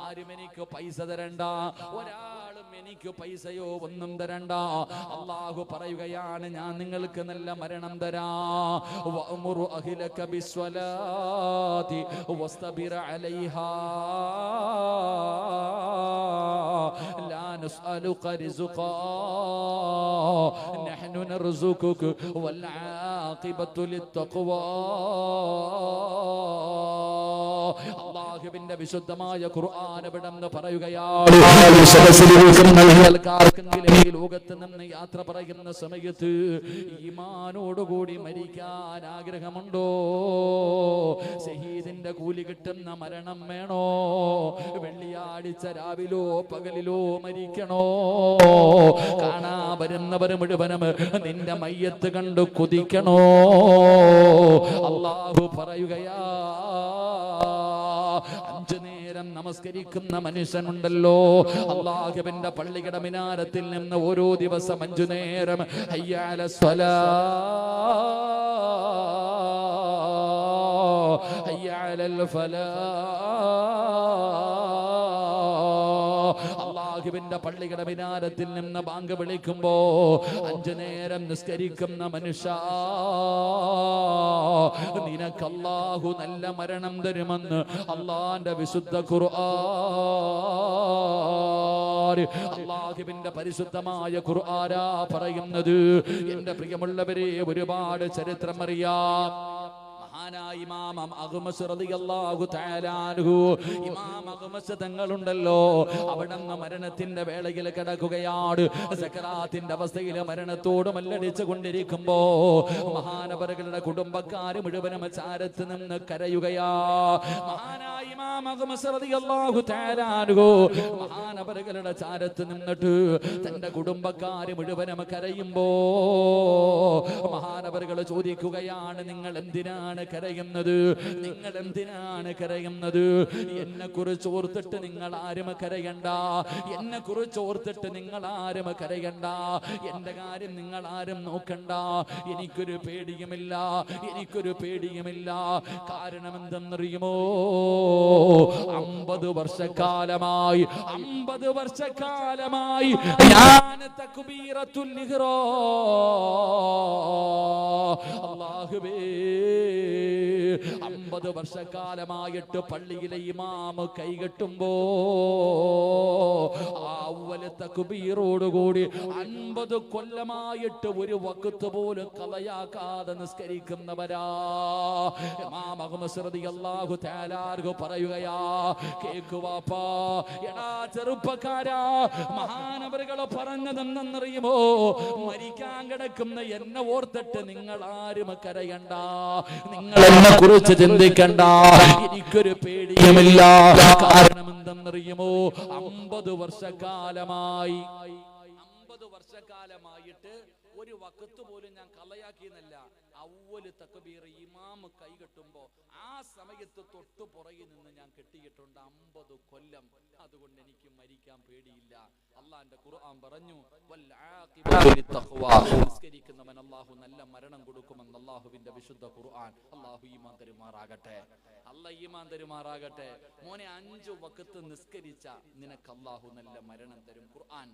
ആരും എനിക്ക് പൈസ തരണ്ട, ഒരാളും എനിക്ക് പൈസയോ ഒന്നും തരണ്ട. അല്ലാഹു പറയുകയാണ്, ഞാൻ നിങ്ങൾക്ക് നല്ല മരണം തരാ. വഅ്മുറു അഹ്ലക ബിസ്വലാത്തി വസ്തബിർ അലൈഹാ ലാ നസ്അലുക റിസ്ഖാ നഹ്നു നർസുകുക വൽ ആഖിബത്തു ലിത്തഖ്വാ. അല്ലാഹുവിന്റെ വിശുദ്ധമായ ഖുർആൻ ഇവിടെന്ന് പറയുകയാണ്, ആർക്കെങ്കിലും ഈ ലോകത്ത് നിന്ന് യാത്ര പറയുന്ന സമയത്ത് ഈമാനോടുകൂടി മരിക്കാൻ ആഗ്രഹമുണ്ടോ? ഷഹീദിന്റെ കൂലി കിട്ടുന്ന മരണം വേണോ? വെള്ളിയാഴ്ച രാവിലോ പകലിലോ മരിക്കണോ? കാണാ വരുന്നവർ മുഴുവനും നിന്റെ മയ്യത്ത് കണ്ടു കുതിക്കണോ? അല്ലാഹു പറയുകയാ, 5 നേരം നമസ്കരിക്കുന്ന മനുഷ്യനുണ്ടല്ലോ, അല്ലാഹുവിന്റെ പള്ളിയുടെ മിനാരത്തിൽ നിന്ന് ഓരോ ദിവസം 5 നേരം ഹയ്യ അലസ്സലാ ഹയ്യ അലൽ ഫലാ, അല്ലാഹുവിന്റെ പള്ളിയുടെ മിനാരത്തിൽ നിന്ന് ബാങ്ക് വിളിക്കുമ്പോ 5 നേരം നിസ്കരിക്കുന്ന മനുഷ്യ, നിനക്ക് അല്ലാഹു നല്ല മരണം തരുമെന്ന് അല്ലാഹുവിന്റെ വിശുദ്ധ ഖുർആൻ. അല്ലാഹുവിന്റെ പരിശുദ്ധമായ ഖുർആനാ പറയുന്നത്. എന്റെ പ്രിയമുള്ളവരെ, ഒരുപാട് ചരിത്രം അറിയാം. ഇമാം അഗ്മസ് റളിയല്ലാഹു തആല അൻഹു, ഇമാം അഗ്മസ് തങ്ങളുണ്ടല്ലോ, അവിടുന്ന് മരണത്തിന്റെ വേളയിൽ കിടക്കുകയാണ്. സക്കറാത്തിന്റെ അവസ്ഥയിൽ മരണത്തോട് മല്ലടിച്ചു കൊണ്ടിരിക്കുമ്പോ മഹാനവറുകളുടെ കുടുംബക്കാര് മുഴുവനും ചാരത്ത് നിന്ന് കരയുകയാ. മഹാനായ ഇമാം അഗ്മസ് റളിയല്ലാഹു തആല അൻഹു മഹാനവറുകളുടെ ചാരത്ത് നിന്നിട്ട് തന്റെ കുടുംബക്കാര് മുഴുവനും കരയുമ്പോ മഹാനവറുകൾ ചോദിക്കുകയാണ്, നിങ്ങൾ എന്തിനാണ് കരയുന്നത്? നിങ്ങൾ എന്തിനാണ് കരയുന്നത്? എന്നെ കുറിച്ച് ഓർത്തിട്ട് നിങ്ങൾ ആരും കരയണ്ട, എന്നെ കുറിച്ച് ഓർത്തിട്ട് നിങ്ങൾ ആരും കരയണ്ട, എന്റെ കാര്യം നിങ്ങൾ ആരും നോക്കണ്ട. എനിക്കൊരു പേടിയുമില്ല, എനിക്കൊരു പേടിയുമില്ല. കാരണം എന്തെന്നറിയുമോ? 50 വർഷക്കാലമായി ഞാൻ തക്ബീറത്തുൽ ഇഹ്റാം, അല്ലാഹുവേ, 50 50 വർഷക്കാലമായിട്ട് പള്ളിയിലെ ഇമാമ് കൈകെട്ടുമ്പോ ആ അവ്വല് തക്ബീറോടുകൂടി 50 കൊല്ലമായിട്ട് ഒരു വഖത്ത് പോലും കളയാക്കാതെ നിസ്കരിക്കുന്നവരാ. ഇമാം അഹ്മദ് റളിയല്ലാഹു തആല പറയുകയാ, കേക്കുവാപ്പാ, എടാ ചെറുപ്പക്കാരാ, മഹാനവറുകൾ പറഞ്ഞതെന്നറിയുമോ? മരിക്കാൻ കിടക്കുന്ന എന്നെ ഓർത്തിട്ട് നിങ്ങൾ ആരും കരയണ്ട, നിങ്ങൾ എന്നെ കുറിച്ച് ചിന്തിക്കണ്ട, എനിക്കൊരു പേടിയുമില്ല. കാരണം എന്തെന്നറിയുമോ? 50 വർഷക്കാലമായി 50 വർഷക്കാലമായിട്ട് ഒരു വഖത്ത് പോലും ഞാൻ കളയാക്കിയെന്നല്ല. അവ്വല് തക്ബീർ ഇമാമ് കൈകെട്ടുമ്പോ ആ സമയത്ത് തൊട്ടു പുറകിൽ നിന്ന് ഞാൻ കെട്ടിയിട്ടുണ്ട് 50 കൊല്ലം. അതുകൊണ്ട് എനിക്ക് മരിക്കാൻ പേടിയില്ല. അള്ളാന്റെ ഖുർആൻ പറഞ്ഞു, നിസ്കരിക്കുന്നവൻ അല്ലാഹു നല്ല മരണം കൊടുക്കുമെന്ന് അല്ലാഹുവിന്റെ വിശുദ്ധ ഖുർആൻ. അല്ലാഹു ഈമാൻ തരുമാറാകട്ടെ, അല്ലാഹ് ഈമാൻ തരുമാറാകട്ടെ. മോനെ, 5 വഖത്ത് നിസ്കരിച്ച നിനക്ക് അല്ലാഹു നല്ല മരണം തരും. ഖുർആൻ,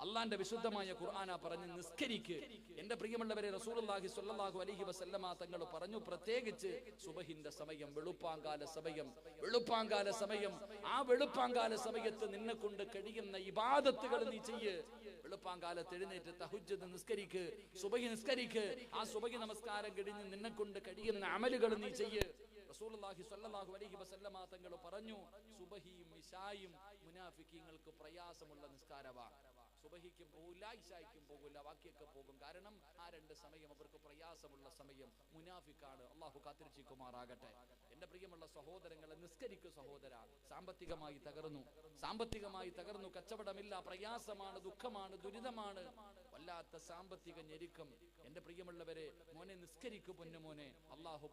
അള്ളാന്റെ വിശുദ്ധമായ ഖുർആനാ പറഞ്ഞ് നിസ്കരിക്ക്. എന്റെ പ്രിയമുള്ളവരെ, റസൂലുള്ളാഹി സ്വല്ലല്ലാഹു അലൈഹി വസല്ലമ തങ്ങൾ പറഞ്ഞു, പ്രത്യേകിച്ച് സുബഹിന്റെ സമയം, വെളുപ്പാങ്കാല സമയം, വെളുപ്പാങ്കാല സമയം, ആ വെളുപ്പാങ്കാല സമയത്ത് നിന്നെ കൊണ്ട് കഴിയുന്ന ഇബാദത്തുകൾ നീ ചെയ്യ്. വെളുപ്പാങ്കാലത്ത് എഴുന്നേറ്റ് തഹജ്ജുദ് നിസ്കരിക്ക്, സുബഹി നിസ്കരിക്ക്. ആ സുബഹി നമസ്കാരം കഴിഞ്ഞ് നിന്നെ കൊണ്ട് കഴിയുന്ന അമലുകൾ നീ ചെയ്യ്. റസൂലുള്ളാഹി സ്വല്ലല്ലാഹു അലൈഹി വസല്ലമ തങ്ങൾ പറഞ്ഞു, സുബഹിയും ഇശായും മുനാഫിക്കീങ്ങൾക്ക് പ്രയാസമുള്ള നിസ്കാരവാ. സുബഹിക്കും പോകില്ല, ഇശായ്ക്കും പോകില്ല, ബാക്കിയൊക്കെ പോകും. കാരണം ആ 2 സമയം അവർക്ക് പ്രയാസമുള്ള സമയം. മുനാഫിക്കാണ്. അള്ളാഹു കാത്തിരക്ഷിക്കുമാറാകട്ടെ. എന്റെ പ്രിയമുള്ള സഹോദരങ്ങളെ, നിസ്കരിക്കു സഹോദര. സാമ്പത്തികമായി തകർന്നു, കച്ചവടമില്ല, പ്രയാസമാണ്, ദുഃഖമാണ്, ദുരിതമാണ്, വല്ലാത്ത സാമ്പത്തിക ഞെരുക്കം. എന്റെ പ്രിയമുള്ളവരെ, മോനെ നിസ്കരിക്കു പൊന്നുമോനെ. അള്ളാഹു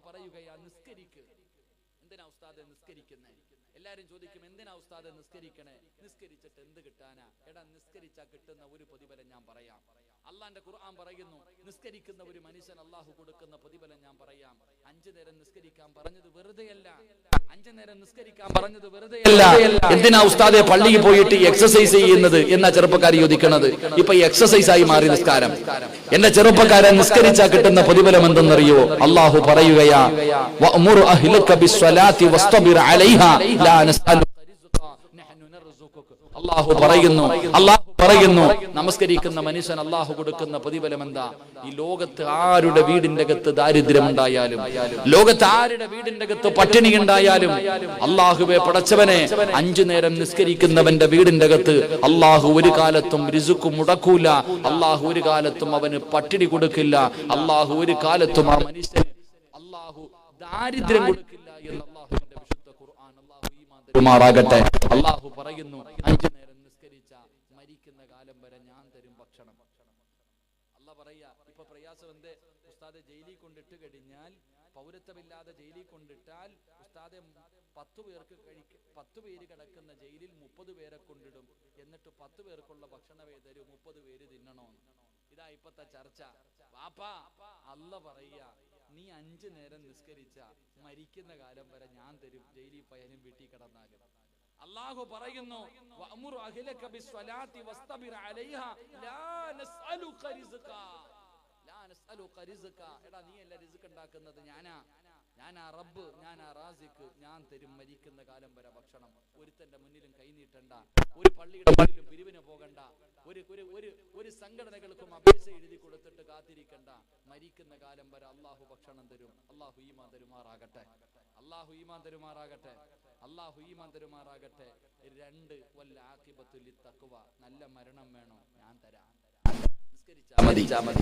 പറയുകയാ നിസ്കരിക്ക്. എന്തിനാ ഉസ്താദെ നിസ്കരിക്കുന്നേ? എല്ലാരും ചോദിക്കും, എന്തിനാ ഉസ്താദെ നിസ്കരിക്കണേ? നിസ്കരിച്ചിട്ട് എന്ത് കിട്ടാനാ? എടാ, നിസ്കരിച്ചാ കിട്ടുന്ന ഒരു പ്രതിഫലം ഞാൻ പറയാം. അള്ളാന്റെ ഖുർആൻ പറയുന്നു, നിസ്കരിക്കുന്ന ഒരു മനുഷ്യൻ അള്ളാഹു കൊടുക്കുന്ന പ്രതിഫലം ഞാൻ പറയാം. 5 നേരം നിസ്കരിക്കാൻ പറഞ്ഞത് വെറുതെയല്ല. 5 നേരം നിസ്കരിക്കാൻ പറഞ്ഞത് വെറുതെയല്ല. എന്തിനാ ഉസ്താദെ പള്ളിയിൽ പോയിട്ട് എക്സസൈസ് ചെയ്യുന്നത് എന്നാ ചെറുപ്പക്കാർ ചോദിക്കണത്. ഇപ്പൊ എക്സസൈസ് ആയി മാറി നിസ്കാരം. എന്റെ ചെറുപ്പക്കാരൻ നിസ്കരിച്ചാ കിട്ടുന്ന പ്രതിഫലം എന്തെന്നറിയോ? അള്ളാഹു പറയുകയാ, വഅ്മുർ അഹ്ലക ബിസ്സലാത്തി വസ്തബിർ അലൈഹാ ലാ നസ്അലു അള്ളാഹു പറയുന്നു നമസ്കരിക്കുന്ന മനുഷ്യൻ അള്ളാഹു കൊടുക്കുന്ന പ്രതിഫലം എന്താ? ഈ ലോകത്ത് ആരുടെ വീടിന്റെ അകത്ത് ദാരിദ്ര്യം ഉണ്ടായാലും, ലോകത്ത് ആരുടെ വീടിന്റെ അകത്ത് പട്ടിണി ഉണ്ടായാലും, അള്ളാഹുവെ പടച്ചവനെ, 5 നേരം നിസ്കരിക്കുന്നവന്റെ വീടിന്റെ അകത്ത് അള്ളാഹു ഒരു കാലത്തും റിസ്ക് മുടക്കൂല. അള്ളാഹു ഒരു കാലത്തും അവന് പട്ടിണി കൊടുക്കില്ല. അള്ളാഹു ഒരു കാലത്തും ആ മനുഷ്യന് അള്ളാഹു ദാരിദ്ര്യം കൊടുക്കില്ല എന്ന് അള്ളാഹുവിന്റെ വിശുദ്ധ ഖുർആൻ. അള്ളാഹു ഈമാൻ തരുമാറാകട്ടെ. അള്ളാഹു പറയുന്നു, 5 നേരം നിസ്കരിച്ച മരിക്കുന്ന കാലം വരെ ഞാൻ തരും ഭക്ഷണം. അള്ളാഹ് പറയാ, ഇപ്പൊ പ്രയാസം എന്തേ ഉസ്താദെ? ജയിലിൽ കൊണ്ടിട്ട് കഴിഞ്ഞാൽ, പൗരത്വമില്ലാതെ ജയിലിൽ കൊണ്ടിട്ടാൽ ഉസ്താദെ 10 പേര് കിടക്കുന്ന ജയിലിൽ 30 പേരെ കൊണ്ടിടും. എന്നിട്ട് 10 പേർക്കുള്ള ഭക്ഷണമേ തരൂ, 30 പേര് തിന്നണോന്ന്. ഇതാ ഇപ്പത്തെ ചർച്ച. വാപ്പാ, അള്ളാഹ് പറയാ, നീ 5 നേരം നിസ്കരിച്ച മരിക്കുന്ന കാലം വരെ ഞാൻ തരും, ജയിലിൽ പോയാലും വീട്ടിൽ കിടന്നാലും. അല്ലാഹു പറയുന്നു, വഅ്മുർ അഹ്ലക ബിസ്സലാത്തി വസ്തബിർ അലൈഹാ ലാ നസ്അലുക റിസ്ഖാ. എടാ, നീ അല്ല റിസ്ക് ഉണ്ടാക്കുന്നത്, ഞാനാ റബ്ബ്, ഞാനാ റാസിഖ്. ഞാൻ തരും മരിക്കുന്ന കാലം വരെ ഭക്ഷണം. ഒരുത്തന്റെ മുന്നിലും കൈനീട്ടണ്ട, ഒരു പള്ളിയുടെ മുന്നിലും പിരിവിന് പോകണ്ട, ഒരു സംഘടനകൾക്കും അപേക്ഷ എഴുതി കൊടുത്തിട്ട് കാത്തിരിക്കണ്ട. മരിക്കുന്ന കാലം വരെ അള്ളാഹു ഭക്ഷണം തരും. അള്ളാഹു ഈമാൻ തരുമാറാകട്ടെ. 2 വൽ ആഖിബത്തു ലിത്തഖ്വ. നല്ല മരണം വേണോ? ഞാൻ തരാം.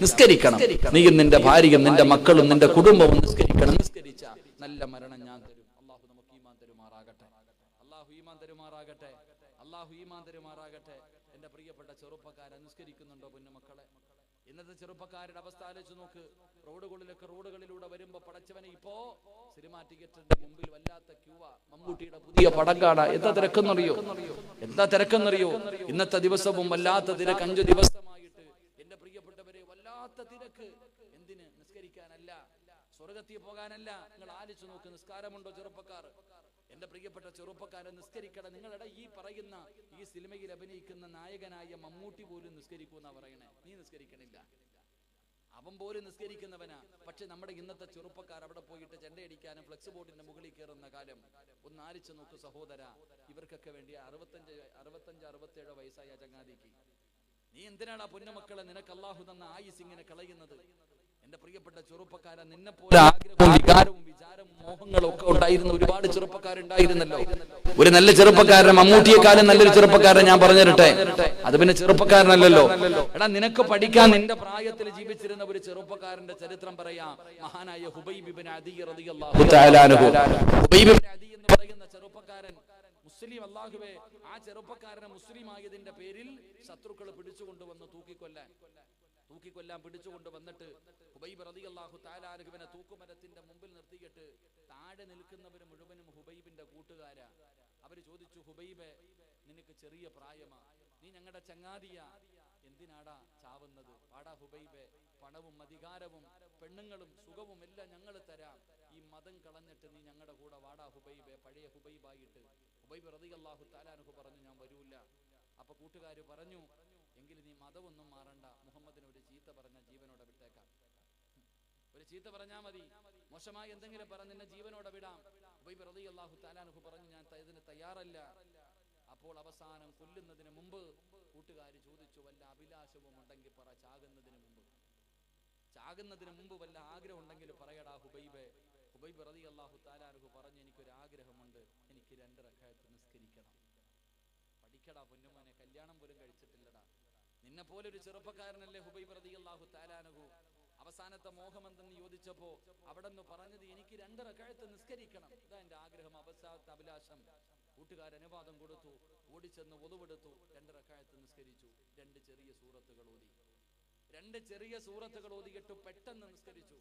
നിസ്കരിക്കണം. നീയും നിന്റെ ഭാര്യയും നിന്റെ മക്കളും നിന്റെ കുടുംബവും നിസ്കരിക്കണം. നിസ്കരിച്ച നല്ല മരണം ഞാൻ തരും. അള്ളാഹു നമുക്ക് ഈമാൻ തരുമാറാകട്ടെ. അള്ളാഹു ഈമാൻ തരുമാറാകട്ടെ. എന്റെ പ്രിയപ്പെട്ട ചെറുപ്പക്കാരെ, നിസ്കരിക്കുന്നുണ്ടോ പൊന്നുമക്കളെ? ഇന്നത്തെ ചെറുപ്പക്കാരുടെ അവസ്ഥ ആലോചിച്ച് നോക്ക്. റോഡുകളിലൂടെ വരുമ്പോ പടച്ചവനെ, ഇപ്പോ സിനിമാ ടിക്കറ്റിന്റെ മുമ്പിൽ വല്ലാത്ത ക്യൂവാ. മമ്മൂട്ടിയുടെ പുതിയ പടം കാണാ. എന്താ തിരക്കെന്നറിയോ? ഇന്നത്തെ ദിവസവും വല്ലാത്ത തിരക്ക്. 5 ദിവസമായിട്ട് എന്റെ പ്രിയപ്പെട്ടവരെ വല്ലാത്ത തിരക്ക്. എന്തിന്? നിസ്കരിക്കാനല്ല, സ്വർഗത്തിൽ പോകാനല്ല. നിങ്ങൾ ആലോചിച്ച് നോക്ക്, നിസ്കാരമുണ്ടോ ചെറുപ്പക്കാർ? എന്റെ പ്രിയപ്പെട്ട ചെറുപ്പക്കാരൻ, നിസ്കരിക്കണം. നിങ്ങളുടെ ഈ പറയുന്ന ഈ സിനിമയിൽ അഭിനയിക്കുന്ന നായകനായ മമ്മൂട്ടി പോലും നിസ്കരിക്കൂന്നാ പറയണേ. നീ നിസ്കരിക്കണില്ല. അവൻ പോലും നിസ്കരിക്കുന്നവനാ. പക്ഷെ നമ്മുടെ ഇന്നത്തെ ചെറുപ്പക്കാർ അവിടെ പോയിട്ട് ചെണ്ടയടിക്കാനും ഫ്ലെക്സ് ബോർഡിന്റെ മുകളിൽ കയറുന്ന കാലം ഒന്ന് ആലോചിച്ച് നോക്ക് സഹോദര. ഇവർക്കൊക്കെ വേണ്ടി 65-67 വയസ്സായ ചങ്ങാതിക്ക് നീ എന്തിനാണ് ആ പൊന്നുമക്കളെ നിനക്ക് അല്ലാഹു തന്ന ആയുസ് ഇങ്ങനെ കളയുന്നത്? എന്റെ പ്രിയപ്പെട്ട ചെറുപ്പക്കാരൻ, നിന്നെ പോലെ ആഗ്രഹവും വികാരവും വിചാരവും മോഹങ്ങളും ഒക്കെ ഉണ്ടായിരുന്ന ഒരുപാട് ചെറുപ്പക്കാരുണ്ടായിരുന്നല്ലോ. ഒരു നല്ല ചെറുപ്പക്കാരൻ, മമ്മൂട്ടിയെക്കാളും നല്ലൊരു ചെറുപ്പക്കാരൻ ഞാൻ പറഞ്ഞു തരട്ടെ. അത് പിന്നെ ചെറുപ്പക്കാരനല്ലല്ലോ. എടാ, നിനക്ക് പഠിക്കാൻ നിന്റെ പ്രായത്തിൽ ജീവിച്ചിരുന്ന ഒരു ചെറുപ്പക്കാരന്റെ ചരിത്രം പറയാം. മഹാനായ ഹുബൈബ് ഇബ്നു അദി റളിയല്ലാഹു തആല അൻഹു. ഹുബൈബ് ഇബ്നു അദി എന്ന് പറയുന്ന ചെറുപ്പക്കാരൻ മുസ്ലിം, അല്ലാഹുവേ, ആ ചെറുപ്പക്കാരനെ മുസ്ലിം ആയതിന്റെ പേരിൽ ശത്രുക്കൾ പിടിച്ചുകൊണ്ടുവന്ന് തൂക്കിക്കൊല്ലാൻ പിടിച്ചുകൊണ്ട് വന്നിട്ട് ഹുബൈബ് റളിയല്ലാഹു തആല അൻഹുവിനെ തൂക്കുമരത്തിന്റെ മുമ്പിൽ നിർത്തിയിട്ട് താഴെ നിൽക്കുന്നവർ മുഴുവനും ഹുബൈബിന്റെ കൂട്ടുകാരാ. അവര് ചോദിച്ചു, ഹുബൈബേ, നിനക്ക് ചെറിയ പ്രായമാ, നീ ഞങ്ങളുടെ ചങ്ങാതിയാ, എന്തിനാടാ ചാവുന്നത്? വാടാ ഹുബൈബേ, പണവും അധികാരവും പെണ്ണുങ്ങളും സുഖവും എല്ലാം ഞങ്ങൾ തരാം, ഈ മതം കളഞ്ഞിട്ട് നീ ഞങ്ങളുടെ കൂടെ വാടാ ഹുബൈബേ, പഴയ ഹുബൈബായിട്ട്. ഹുബൈബ് റളിയല്ലാഹു തആല അൻഹു പറഞ്ഞു, ഞാൻ വരൂല. അപ്പൊ കൂട്ടുകാര് പറഞ്ഞു, എങ്കിൽ നീ മതമൊന്നും മാറണ്ട, മുഹമ്മദിന് ഒരു ചീത്ത പറഞ്ഞ ജീവനോടെ വിട്ടേക്കാം. ഒരു ചീത്ത പറഞ്ഞാ മതി, മോശമായി എന്തെങ്കിലും പറഞ്ഞ് നിന്നെ ജീവനോടെ വിടാം. ഹുബൈബ് റളിയല്ലാഹു തആല അൻഹു പറഞ്ഞു, ഞാൻ ഇതിന് തയ്യാറല്ല. അപ്പോൾ അവസാനം കൊല്ലുന്നതിന് മുമ്പ് കൂട്ടുകാര് ചോദിച്ചു, വല്ല അഭിലാഷവും ഉണ്ടെങ്കിൽ പറ, ചാകുന്നതിന് മുമ്പ് വല്ല ആഗ്രഹം ഉണ്ടെങ്കിൽ പറയടാ ഹുബൈബേ. ഹുബൈബ് റളിയല്ലാഹു തആല അൻഹു പറഞ്ഞു, എനിക്കൊരു ആഗ്രഹമുണ്ട്, എനിക്ക് 2 റക്അത്ത് നിസ്കരിക്കണം. പഠിക്കടാ പൊന്നുമോനെ, കല്യാണം പോലും കഴിച്ചിട്ടില്ലടാ. നിന്നെ പോലെ ഒരു ചെറുപ്പക്കാരനല്ലേ ഹുബൈബ് റളിയല്ലാഹു തആല അൻഹു. അവസാനത്തെ മോഹം എന്തെന്ന് ചോദിച്ചപ്പോ അവിടെ നിന്ന് പറഞ്ഞത്, എനിക്ക് 2 റക്അത്ത് നിസ്കരിക്കണം, ഇതാ എന്റെ ആഗ്രഹം, അവസാനത്തെ അഭിലാഷം. കൂട്ടുകാർ അനുവാദം കൊടുത്തു, ഓടിച്ചെന്ന് ഒതുവെടുത്തു, 2 റക്അത്ത് നിസ്കരിച്ചു. 2 ചെറിയ സൂറത്തുകൾ ഓതിയിട്ട് പെട്ടെന്ന് നിസ്കരിച്ചു.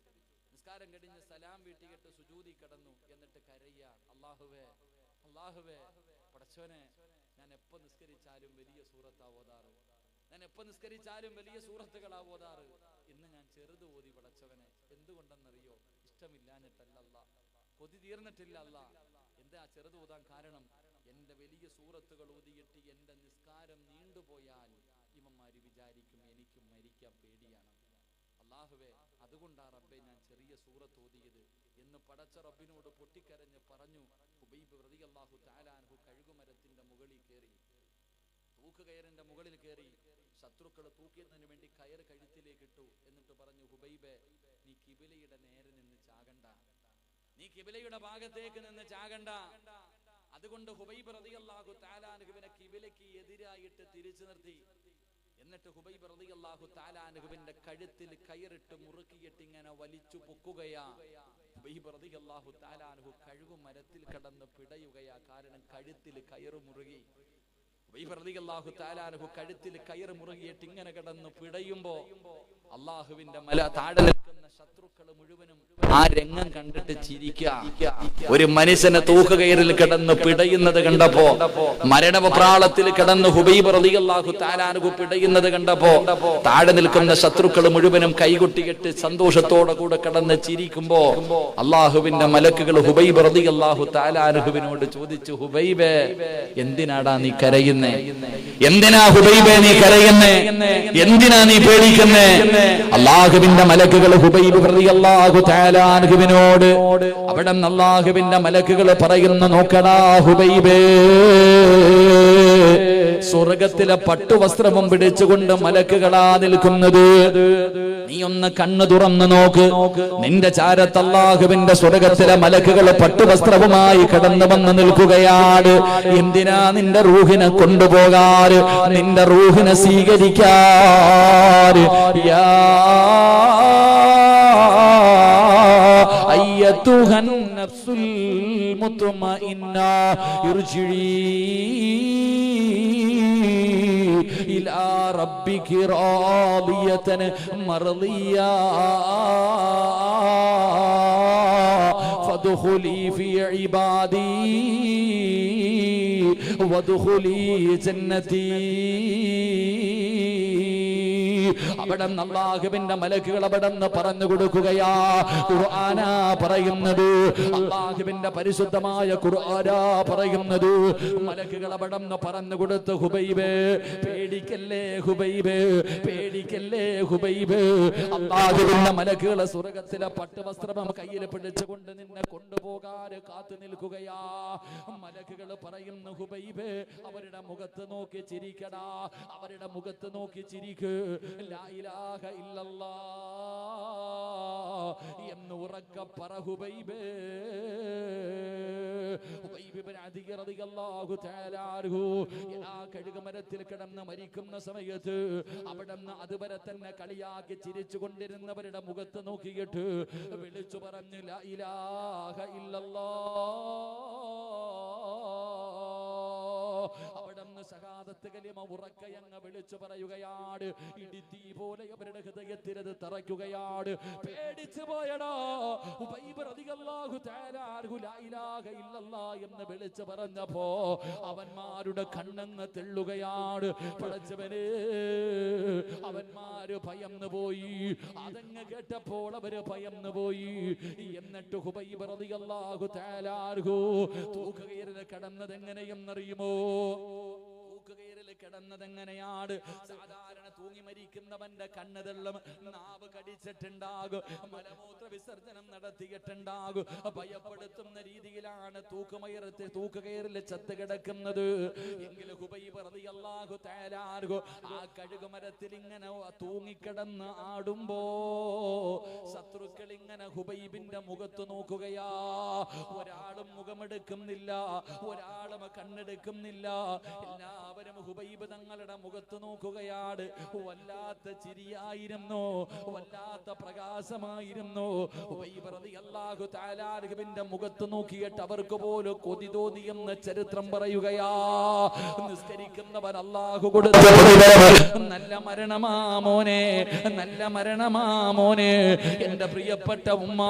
നിസ്കാരം കഴിഞ്ഞ് സലാം വീട്ടിയിട്ട് സുജൂദി കിടന്നു. എന്നിട്ട് കരയ്യ, അല്ലാഹുവേ, പടച്ചോനെ, ഞാൻ എപ്പോ നിസ്കരിച്ചാലും വലിയ സൂറത്താ ഓതാറ്, ഞാൻ എപ്പോ നിസ്കരിച്ചാലും വലിയ സൂറത്തുകളാ ഓതാറ്. ഇന്ന് ഞാൻ ചെറുത് ഓതി പടച്ചവനെ. എന്തുകൊണ്ടെന്നറിയോ? ഇഷ്ടമില്ലാഞ്ഞിട്ടല്ല, കൊതി തീർന്നിട്ടില്ല. എന്താ ചെറുത് ഓതാൻ കാരണം? എന്റെ വലിയ സൂറത്തുകൾ ഓതിയിട്ട് എന്റെ നിസ്കാരം നീണ്ടുപോയാൽ ഇവന്മാര് വിചാരിക്കും എനിക്ക് മരിക്കാൻ പേടിയാണ്. അല്ലാഹുവേ, അതുകൊണ്ടാ റബ്ബേ ഞാൻ ചെറിയ സൂറത്ത് ഓതിയത് എന്ന് പടച്ച റബ്ബിനോട് പൊട്ടിക്കരഞ്ഞ് പറഞ്ഞു. ഹുബൈബ് റളിയല്ലാഹു തആല അൻഹു കഴുകുമരത്തിന്റെ മുകളിൽ കയറി, തൂക്കുകയറിന്റെ മുകളിൽ കയറി, ശത്രുക്കളെ തൂക്കിയതിനു വേണ്ടി കയർ കഴുത്തിലേക്ക് ഇട്ടു. എന്നിട്ട് പറഞ്ഞു, ഹുബൈബേ, നീ കിബിലയുടെ നേരെ നിന്ന് ചാകണ്ട, നീ കിബിലയുടെ ഭാഗത്തേക്ക് നിന്ന് ചാകണ്ട. അതുകൊണ്ട് ഹുബൈബ് റളിയല്ലാഹു തആല അൻഹുവിനെ കിബിലയ്ക്ക് എതിരായിട്ട് തിരിച്ചു നിർത്തി. എന്നിട്ട് ഹുബൈബ് റളിയല്ലാഹു തആല അൻഹുവിന്റെ കഴുത്തിൽ കയറിട്ട് മുറുക്കിയിട്ട് ഇങ്ങനെ വലിച്ചു പൊക്കുകയാ. ഹുബൈബ് റളിയല്ലാഹു തആല അൻഹു കഴുകുമരത്തിൽ കിടന്ന് പിടയുകയാ. കാരണം കഴുത്തിൽ കയറ് മുറുകി. ഹുബൈബ് റളിയല്ലാഹു തആല അൻഹു കഴുത്തിൽ കയറ് മുറുകിയിട്ട് ഇങ്ങനെ കിടന്ന് പിടയുമ്പോ അല്ലാഹുവിന്റെ മല താഴെ നിൽക്കുന്ന ശത്രുക്കൾ മുഴുവനും ആ രംഗം കണ്ടിട്ട് ചിരിക്കുക. ഒരു മനുഷ്യനെ തൂക്കുകയറിൽ കിടന്ന് പിടയുന്നത് കണ്ടപ്പോ, മരണപ്രാളത്തിൽ കിടന്ന് ഹുബൈബ് റളിയല്ലാഹു തആല അൻഹു പിടയുന്നത് കണ്ടപ്പോ താഴെ നിൽക്കുന്ന ശത്രുക്കൾ മുഴുവനും കൈകൊട്ടിയിട്ട് സന്തോഷത്തോടെ കൂടെ കിടന്ന് ചിരിക്കുമ്പോ അല്ലാഹുവിന്റെ മലക്കുകൾ ഹുബൈബ് റളിയല്ലാഹു തആല അൻഹുവിനോട് ചോദിച്ചു, ഹുബൈബേ, എന്തിനാടാ നീ കരയുന്നേ? എന്തിനാ ഹുബൈബേ നീ കരയുന്നേ? എന്തിനാ നീ പേടിക്കുന്നേ? അല്ലാഹുവിന്റെ മലക്കുകൾ ഹുബൈബ് റളിയല്ലാഹു തആല അൻഹുവിനോട് അവിടെ അല്ലാഹുവിന്റെ മലക്കുകൾ പറയുന്നു, നോക്കടാ ഹുബൈബേ, സ്വർഗത്തിലെ പട്ടുവസ്ത്രവും പിടിച്ചുകൊണ്ട് മലക്കുകളാ നിൽക്കുന്നത്. നീ ഒന്ന് കണ്ണു തുറന്നു നോക്ക്. നിന്റെ ചാരത്ത് അല്ലാഹുവിന്റെ സ്വർഗത്തിലെ മലക്കുകൾ പട്ടുവസ്ത്രവുമായി കടന്നു വന്ന് നിൽക്കുകയാണ്. എന്തിനാ നിന്റെ റൂഹിനെ കൊണ്ടുപോകാറ്, നിന്റെ റൂഹിനെ സ്വീകരിക്കാറ്. യാ അയ്യതുഹൻ നഫ്സുൽ മുത്മഇന്ന ഇർജിഇ ഇലാ റബ്ബികി റാദിയതൻ മർദിയാ ഫദ്ഖുലി ഫീ ഇബാദി വദ്ഖുലി ജന്നതി. അവിടെ അല്ലാഹുവിന്റെ മലക്കുകൾ അവിടെ പറഞ്ഞു കൊടുക്കുകയാ. ഖുർആനാ പറയുന്നത്, അല്ലാഹുവിന്റെ പരിശുദ്ധമായ ഖുർആനാ പറയുന്നത്. മലക്കുകൾ അവിടെ പറഞ്ഞു കൊടുത്തു, ഹുബൈബേ പേടിക്കല്ലേ, ഹുബൈബേ പേടിക്കല്ലേ, ഹുബൈബേ. അല്ലാഹുവിന്റെ മലക്കുകൾ സ്വർഗ്ഗത്തിലെ പട്ടുവസ്ത്രം കയ്യിൽ പിടിച്ചുകൊണ്ട് നിന്നെ കൊണ്ടുപോകാൻ കാത്തു നിൽക്കുകയാ. മലക്കുകൾ പറയുന്നു, ഹുബൈബേ അവരുടെ മുഖത്ത് നോക്കി ചിരിക്കടാ, അവരുടെ മുഖത്ത് നോക്കി ചിരിക്ക്. ലാ ഇലാഹ ഇല്ലല്ലാഹ് എന്ന് ഉറക്കെ പറ ഹുബൈബേ. ഹുബൈബ് ഇബ്നു അദി റളിയല്ലാഹു തആല അൻഹു കഴുകുമരത്തിൽ കിടന്ന് മരിക്കുന്ന സമയത്ത് അവിടുന്ന് അതുവരെ തന്നെ കളിയാക്കി ചിരിച്ചു കൊണ്ടിരുന്നവരുടെ മുഖത്ത് നോക്കിയിട്ട് വിളിച്ചു പറഞ്ഞു, ലാ ഇലാഹ ഇല്ലല്ലാഹ്. അവിടുന്ന് ശഹാദത്ത് കലിമ ഉറക്കയങ്ങ് വിളിച്ചു പറയുകയാണ്. ഇടിത്തീ പോലെ അവരുടെ ഹൃദയത്തിലത് തറയ്ക്കുകയാണ്. പേടിച്ചു പോയടാ ഹുബൈബ് റളിയല്ലാഹു തആല അൻഹു ലാ ഇലാഹ ഇല്ലല്ലാഹ് എന്ന് വിളിച്ചു പറഞ്ഞപ്പോ അവന്മാരുടെ കണ്ണങ്ങ് തെള്ളുകയാണ്. പടച്ചവനെ, അവന്മാര് ഭയന്നു പോയി. അതങ്ങ് കേട്ടപ്പോൾ അവര് ഭയന്നു പോയി. എന്നിട്ട് ഹുബൈബ് റളിയല്ലാഹു തആല അൻഹു തൂക്കുകയറിൽ കടന്നത് എങ്ങനെയെന്നറിയുമോ? തൂക്കുകയറിൽ കിടന്നതെങ്ങനെയാണ്? സാധാരണ തൂങ്ങി മരിക്കുന്നവന്റെ കണ്ണ് തെള്ളും, നാവ് കടിച്ചിട്ടുണ്ടാകും, മലമൂത്ര വിസർജനം നടത്തിയിട്ടുണ്ടാകും. ഭയപ്പെടുത്തുന്ന രീതിയിലാണ് തൂക്കുകയറിൽ ചത്ത് കിടക്കുന്നത്. എങ്കിൽ ഹുബൈബ് റളിയല്ലാഹു തആല അൻഹു ആ കഴുകുമരത്തിൽ ഇങ്ങനെ തൂങ്ങിക്കിടന്ന് ആടുമ്പോ ശത്രുക്കൾ ഇങ്ങനെ ഹുബൈബിന്റെ മുഖത്ത് നോക്കുകയാ. ഒരാളും മുഖമെടുക്കുന്നില്ല, ഒരാളും കണ്ണെടുക്കുന്നില്ല. എല്ലാവരും ഹുബൈബ് തങ്ങളുടെ മുഖത്ത് നോക്കുകയാണ്. വല്ലാത്ത ചിരിയായിരുന്നു, വല്ലാത്ത പ്രകാശമായിരുന്നു. ഹുബൈബ് റളിയല്ലാഹു തആല അൻഹുവിന്റെ മുഖത്ത് നോക്കിയിട്ട് അവർക്ക് പോലും കൊതി തോന്നിയെന്ന് ചരിത്രം പറയുകയാ. നിസ്കരിക്കുന്നവൻ അല്ലാഹു കൊടുത്ത നല്ല മരണമാ മോനെ, നല്ല മരണമാ മോനെ. എന്റെ പ്രിയപ്പെട്ട ഉമ്മ,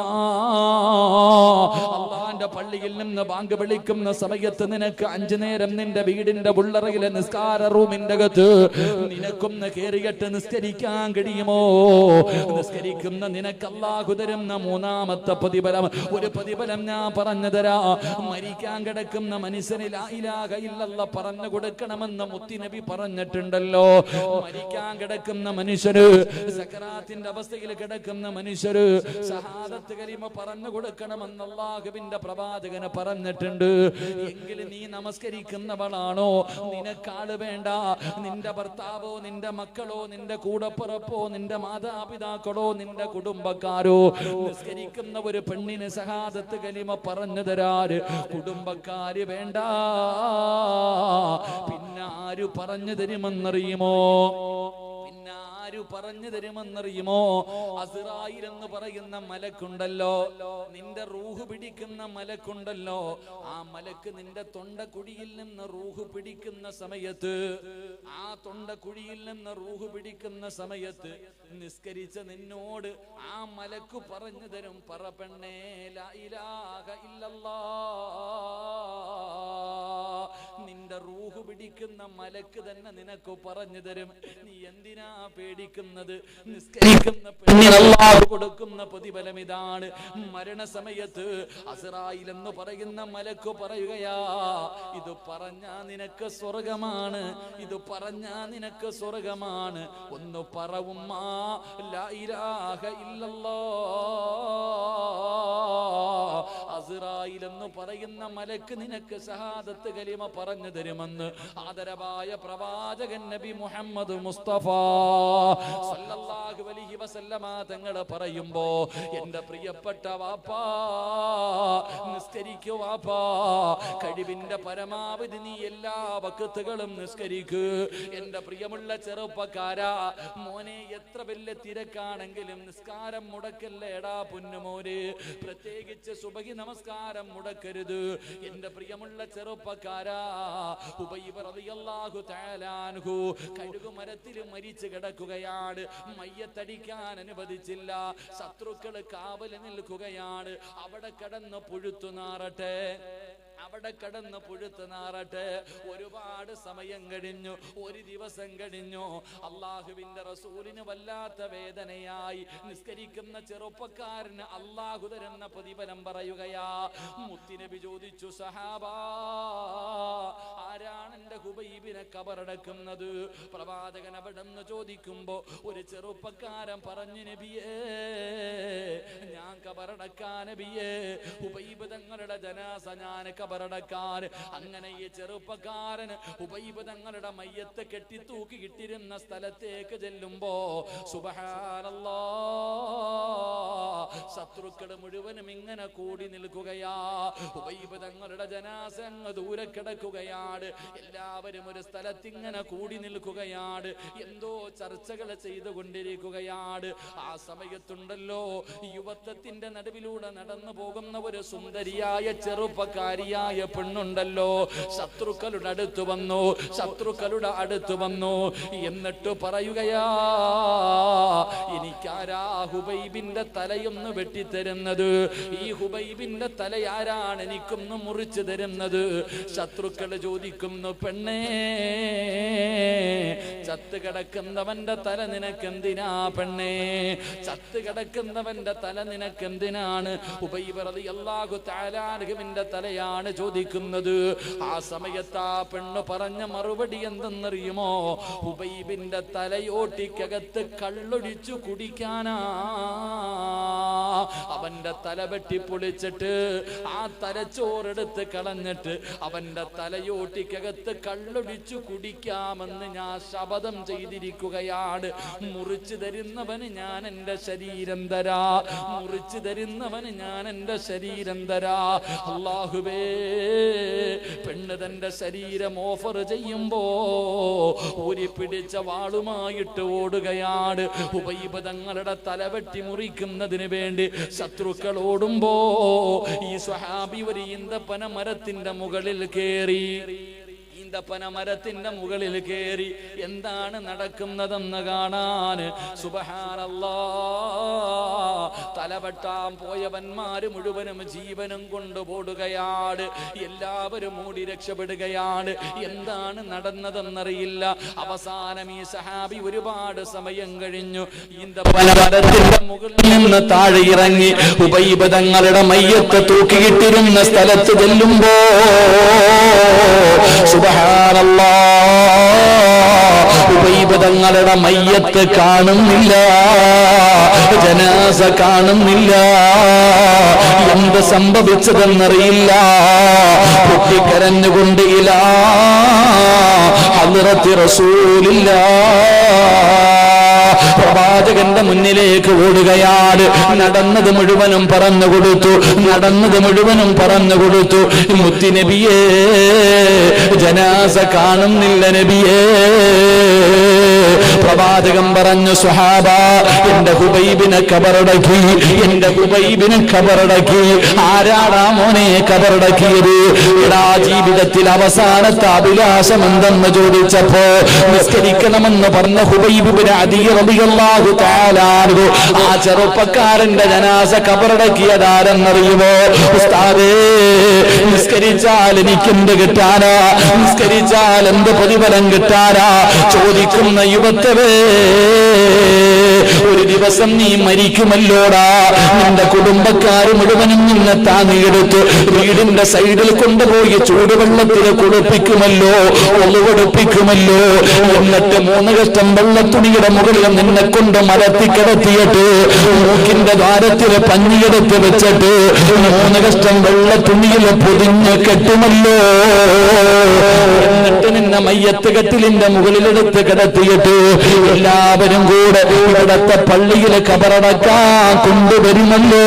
അല്ലാഹുവിന്റെ പള്ളിയിൽ നിന്ന് ബാങ്ക് വിളിക്കുന്ന സമയത്ത് നിനക്ക് 5 നേരം നിന്റെ വീടിന്റെ ഉള്ളറയിലെ നിസ്കാര റൂമിന്റെ അകത്ത് നിനക്കൊന്ന് കേറിയിട്ട് നിസ്കരിക്കാൻ കഴിയുമോ? നിസ്കരിക്കുന്ന നിനക്ക് അല്ലാഹു തരുന്ന 3ാമത്തെ പ്രതിഫലം, ഒരു പ്രതിഫലം ഞാൻ പറഞ്ഞു തരാ. മരിക്കാൻ കിടക്കുന്ന മനുഷ്യന് ലാ ഇലാഹ ഇല്ലല്ലാഹ് പറഞ്ഞു കൊടുക്കണമെന്ന് മുത്തുനബി പറഞ്ഞിട്ടുണ്ടല്ലോ. മരിക്കാൻ കിടക്കുന്ന മനുഷ്യര്, സക്കറാത്തിന്റെ അവസ്ഥയിൽ കിടക്കുന്ന മനുഷ്യര് ഷഹാദത്ത് കലിമ പറഞ്ഞു കൊടുക്കണമെന്ന് അല്ലാഹുവിന്റെ പ്രവാചകന് പറഞ്ഞിട്ടുണ്ട്. എങ്കിൽ നീ നമസ്കരിക്കുന്നവളാണോ? നിനക്കാള് വേണ്ട. നിന്റെ ഭർത്താവോ, നിന്റെ മക്കളോ, നിന്റെ കൂടപ്പിറപ്പോ, നിന്റെ മാതാപിതാക്കളോ, നിന്റെ കുടുംബക്കാരോ, നിസ്കരിക്കുന്ന ഒരു പെണ്ണിന് ഷഹാദത്ത് കലിമ പറഞ്ഞു തരാറ് കുടുംബക്കാര് വേണ്ട. പിന്നെ ആര് പറഞ്ഞു തരുമെന്നറിയുമോ? ആര് പറഞ്ഞു തരുമെന്നറിയുമോ? അസ്റായിൽ എന്ന് പറയുന്ന മലക്കുണ്ടല്ലോ, നിന്റെ റൂഹ് പിടിക്കുന്ന മലക്കുണ്ടല്ലോ. ആ മലക്ക് നിന്റെ തൊണ്ടക്കുഴിയിൽ നിന്ന് റൂഹ് പിടിക്കുന്ന സമയത്ത്, ആ തൊണ്ടക്കുഴിയിൽ നിന്ന് റൂഹ് പിടിക്കുന്ന സമയത്ത് നിസ്കരിച്ച നിന്നോട് ആ മലക്ക് പറഞ്ഞു തരും, പറ പെണ്ണേ ലാ ഇലാഹ ഇല്ലല്ലാഹ്. നിന്റെ റൂഹ് പിടിക്കുന്ന മലക്ക് തന്നെ നിനക്ക് പറഞ്ഞു തരും. നീ എന്തിനാ പേടിക്കുന്നത്? നിസ്കരിക്കുന്ന പെണ്ണിന് അല്ലാഹു കൊടുക്കുന്ന പ്രതിഫലം ഇതാണ്. മരണസമയത്ത് അസ്റായിൽ എന്ന് പറയുന്ന മലക്ക് പറയുകയാ, ഇത് പറഞ്ഞാ നിനക്ക് സ്വർഗമാണ്, ഇത് പറഞ്ഞാ നിനക്ക് സ്വർഗമാണ്. ഒന്ന് പറവുമ്മ ലാ ഇലാഹ ഇല്ലല്ലാഹ്. അസ്റായിൽ എന്ന് പറയുന്ന മലക്ക് നിനക്ക് ഷഹാദത്ത് കലിമ പറഞ്ഞു തരുമെന്ന് ആദരവായ പ്രവാചകൻ നബി മുഹമ്മദ് മുസ്തഫ സല്ലല്ലാഹു അലൈഹി വസല്ലമ തങ്ങൾ പറയുമ്പോ, എന്റെ പ്രിയപ്പെട്ട വാപ്പാ നിസ്കരിക്കൂ വാപ്പാ. കഴിവിന്റെ പരമാവധി നീ എല്ലാ വഖത്തുകളും നിസ്കരിക്കൂ. എന്റെ പ്രിയമുള്ള ചെറുപ്പക്കാരാ, മോനെ എത്ര വലിയ തിരക്കാണെങ്കിലും നിസ്കാരം മുടക്കല്ലേടാ പൊന്നുമോനെ. പ്രത്യേകിച്ച് സുബഹി നമസ്കാരം മുടക്കരുത്. എന്റെ പ്രിയമുള്ള ചെറുപ്പക്കാരാ, ഹുബൈബ് റളിയല്ലാഹു തആല അൻഹു കഴുകുമരത്തിൽ മരിച്ചു കിടക്കുകയാണ്. മയ്യത്തടിക്കാൻ അനുവദിച്ചില്ല. ശത്രുക്കൾ കാവൽ നിൽക്കുകയാണ്. അവിടെ കിടന്ന് പുഴുത്തു നാറട്ടെ, അവിടെ കടന്ന് പുഴുത്ത് നാറട്ടെ. ഒരുപാട് സമയം കഴിഞ്ഞു, ഒരു ദിവസം കഴിഞ്ഞു. അള്ളാഹുവിന്റെ റസൂലിന് വല്ലാത്ത വേദനയായി. നിസ്കരിക്കുന്ന ചെറുപ്പക്കാരന് അള്ളാഹു തരുന്ന പ്രതിഫലം പറയുകയാ. മുത്തുനബി ചോദിച്ചു, സഹാബാ, ആരാണ് എന്റെ ഹുബൈബിനെ കബറടക്കുന്നത്? പ്രവാചകൻ അവിടെന്ന് ചോദിക്കുമ്പോ ഒരു ചെറുപ്പക്കാരൻ പറഞ്ഞു, നബിയേ, ഞാൻ കബറടക്കാൻ നബിയേ, ഹുബൈബ് തങ്ങളുടെ ജനാസ ഞാൻ കബറടക്കാൻ. അങ്ങനെ ഈ ചെറുപ്പക്കാരൻ ഹുബൈബ് തങ്ങളുടെ മയ്യത്ത് കെട്ടി തൂക്കിയിട്ടിരുന്ന സ്ഥലത്തേക്ക് ചെല്ലുമ്പോ സുബ്ഹാനല്ലാഹ്, ശത്രുക്കൾ മുഴുവനും ഇങ്ങനെ കൂടി നിൽക്കുകയാ. ഹുബൈബ് തങ്ങളുടെ ജനാസ അങ്ങ് ദൂരെ കിടക്കുകയാണ്. എല്ലാവരും ഒരു സ്ഥലത്ത് ഇങ്ങനെ കൂടി നിൽക്കുകയാണ്. എന്തോ ചർച്ചകൾ ചെയ്തുകൊണ്ടിരിക്കുകയാണ്. ആ സമയത്തുണ്ടല്ലോ, യുവത്വത്തിന്റെ നടുവിലൂടെ നടന്നു പോകുന്ന ഒരു സുന്ദരിയായ ചെറുപ്പക്കാരിയായ പെണ്ണുണ്ടല്ലോ, ശത്രുക്കളുടെ അടുത്ത് വന്നു. എന്നിട്ട് പറയുകയാ, എനിക്കാരാ ഹുബൈബിന്റെ തലയൊന്ന് വെട്ടിത്തരുന്നത്? ഈ ഹുബൈബിന്റെ തലയാരാണ് എനിക്കൊന്ന് മുറിച്ചു തരുന്നത്? ശത്രുക്കൾ ചോദിക്കുന്നു, പെണ്ണേ, ചത്ത് കിടക്കുന്നവന്റെ തല നിനക്കെന്തിനാ പെണ്ണേ? ചത്ത് കിടക്കുന്നവന്റെ തല നിനക്കെന്തിനാണ്? ഹുബൈബ് റളിയല്ലാഹു തആല അൻഹുവിന്റെ തലയാണ് ചോദിക്കുന്നത്. ആ സമയത്ത് ആ പെണ്ണ് പറഞ്ഞ മറുപടി എന്തെന്നറിയുമോ? ഹുബൈബിന്റെ തലയോട്ടിക്കകത്ത് കള്ളൊഴിച്ചു കുടിക്കാനാ. അവന്റെ തല വെട്ടിപ്പൊളിച്ചിട്ട് ആ തലച്ചോറെടുത്ത് കളഞ്ഞിട്ട് അവന്റെ തലയോട്ടിക്കകത്ത് കള്ളൊഴിച്ചു കുടിക്കാമെന്ന് ഞാൻ ശപഥം ചെയ്തിരിക്കുകയാണ്. മുറിച്ചു തരുന്നവന് ഞാൻ എന്റെ ശരീരം തരാ, മുറിച്ചു തരുന്നവന് ഞാൻ എന്റെ ശരീരം തരാ. അല്ലാഹുവേ, പെണ്ണ് തന്റെ ശരീരം ഓഫർ ചെയ്യുമ്പോ ഊരി പിടിച്ച വാളുമായിട്ട് ഓടുകയാണ്. ഹുബൈബ് തങ്ങളുടെ തലവെട്ടി മുറിക്കുന്നതിന് വേണ്ടി ശത്രുക്കൾ ഓടുമ്പോ ഈ സ്വഹാബി ഒരു ഈന്തപ്പന മരത്തിന്റെ മുകളിൽ കേറി. ഈന്തപ്പനമരത്തിന്റെ മുകളിൽ കയറി എന്താണ് നടക്കുന്നതെന്ന് കാണാൻ. സുബ്ഹാനല്ലാഹ്, തലവെട്ടാൻ പോയവന്മാര് മുഴുവനും ജീവനും കൊണ്ടുപോടുകയാണ്. എല്ലാവരും മൂടി രക്ഷപ്പെടുകയാണ്. എന്താണ് നടന്നതെന്നറിയില്ല. അവസാനം ഈ സഹാബി ഒരുപാട് സമയം കഴിഞ്ഞു ഈന്തപ്പനമരത്തിന്റെ മുകളിൽ നിന്ന് താഴെ ഇറങ്ങി ഹുബൈബ് തങ്ങളുടെ മയ്യത്ത് തൂക്കിയിട്ടിരുന്ന സ്ഥലത്ത് ചെല്ലുമ്പോ ഹുബൈബ് തങ്ങളുടെ മയ്യത്ത് കാണുന്നില്ല, ജനാസ കാണുന്നില്ല. എന്ത് സംഭവിച്ചതെന്നറിയില്ല. പൊട്ടിക്കരഞ്ഞുകൊണ്ട് ഇലാ ഹദ്റത്തി റസൂലില്ലാഹ്, പ്രവാചകന്റെ മുന്നിലേക്ക് ഓടുകയാണ്. നടന്നത് മുഴുവനും പറഞ്ഞു കൊടുത്തു. മുത്തുനബിയേ, ജനാസ കാണുന്നില്ല നബിയേ. പ്രവാചകൻ പറഞ്ഞു, സ്വഹാബ, എന്റെ ഹുബൈബിനെ കബറടക്കി. ആരാടാ മോനെ കബറടക്കിയത്? എടാ, ജീവിതത്തിൽ അവസാനത്തെ അഭിലാഷം എന്തെന്ന് ചോദിച്ചപ്പോ നിസ്കരിക്കണമെന്ന് പറഞ്ഞ ഹുബൈബ് ഇബ്നു അദി റളിയല്ലാഹു തആല അൻഹു ആ ചെറുപ്പക്കാരന്റെ ജനാസ കബറടക്കിയതാരെന്നറിയുമോ? ഉസ്താദേ, നിസ്കരിച്ചാൽ എനിക്കെന്ത് കിട്ടാനാ? നിസ്കരിച്ചാൽ എന്ത് പ്രതിഫലം കിട്ടാനാ? ചോദിക്കുന്ന യുവത്വേ, ഒരു ദിവസം നീ മരിക്കുമല്ലോടാ. നിന്റെ കുടുംബക്കാര് മുഴുവനും നിന്നെ താങ്ങിയെടുത്ത് വീടിന്റെ സൈഡിൽ കൊണ്ടുപോയി ചൂടുവെള്ളത്തിൽ കുളിപ്പിക്കുമല്ലോ, ഒളിവെടുപ്പിക്കുമല്ലോ. എന്നിട്ട് 3 കഷ്ടം വെള്ളത്തുണിയുടെ മുകളിൽ നിന്നെ കൊണ്ട് മലത്തിക്കിടത്തിയിട്ട് മൂക്കിന്റെ ദ്വാരത്തിൽ പഞ്ഞിയെടുത്ത് വെച്ചിട്ട് 3 കഷ്ടം വെള്ളത്തുണിയിൽ പൊതിഞ്ഞ് കെട്ടുമല്ലോ. എന്നിട്ട് നിന്നെ മയ്യത്ത് കെട്ടിലിന്റെ മുകളിലെടുത്ത് കിടത്തിയിട്ട് എല്ലാവരും കൂടെ ഇവിടത്തെ പള്ളിയിൽ കബറടക്കാൻ കൊണ്ടുവരുമല്ലോ.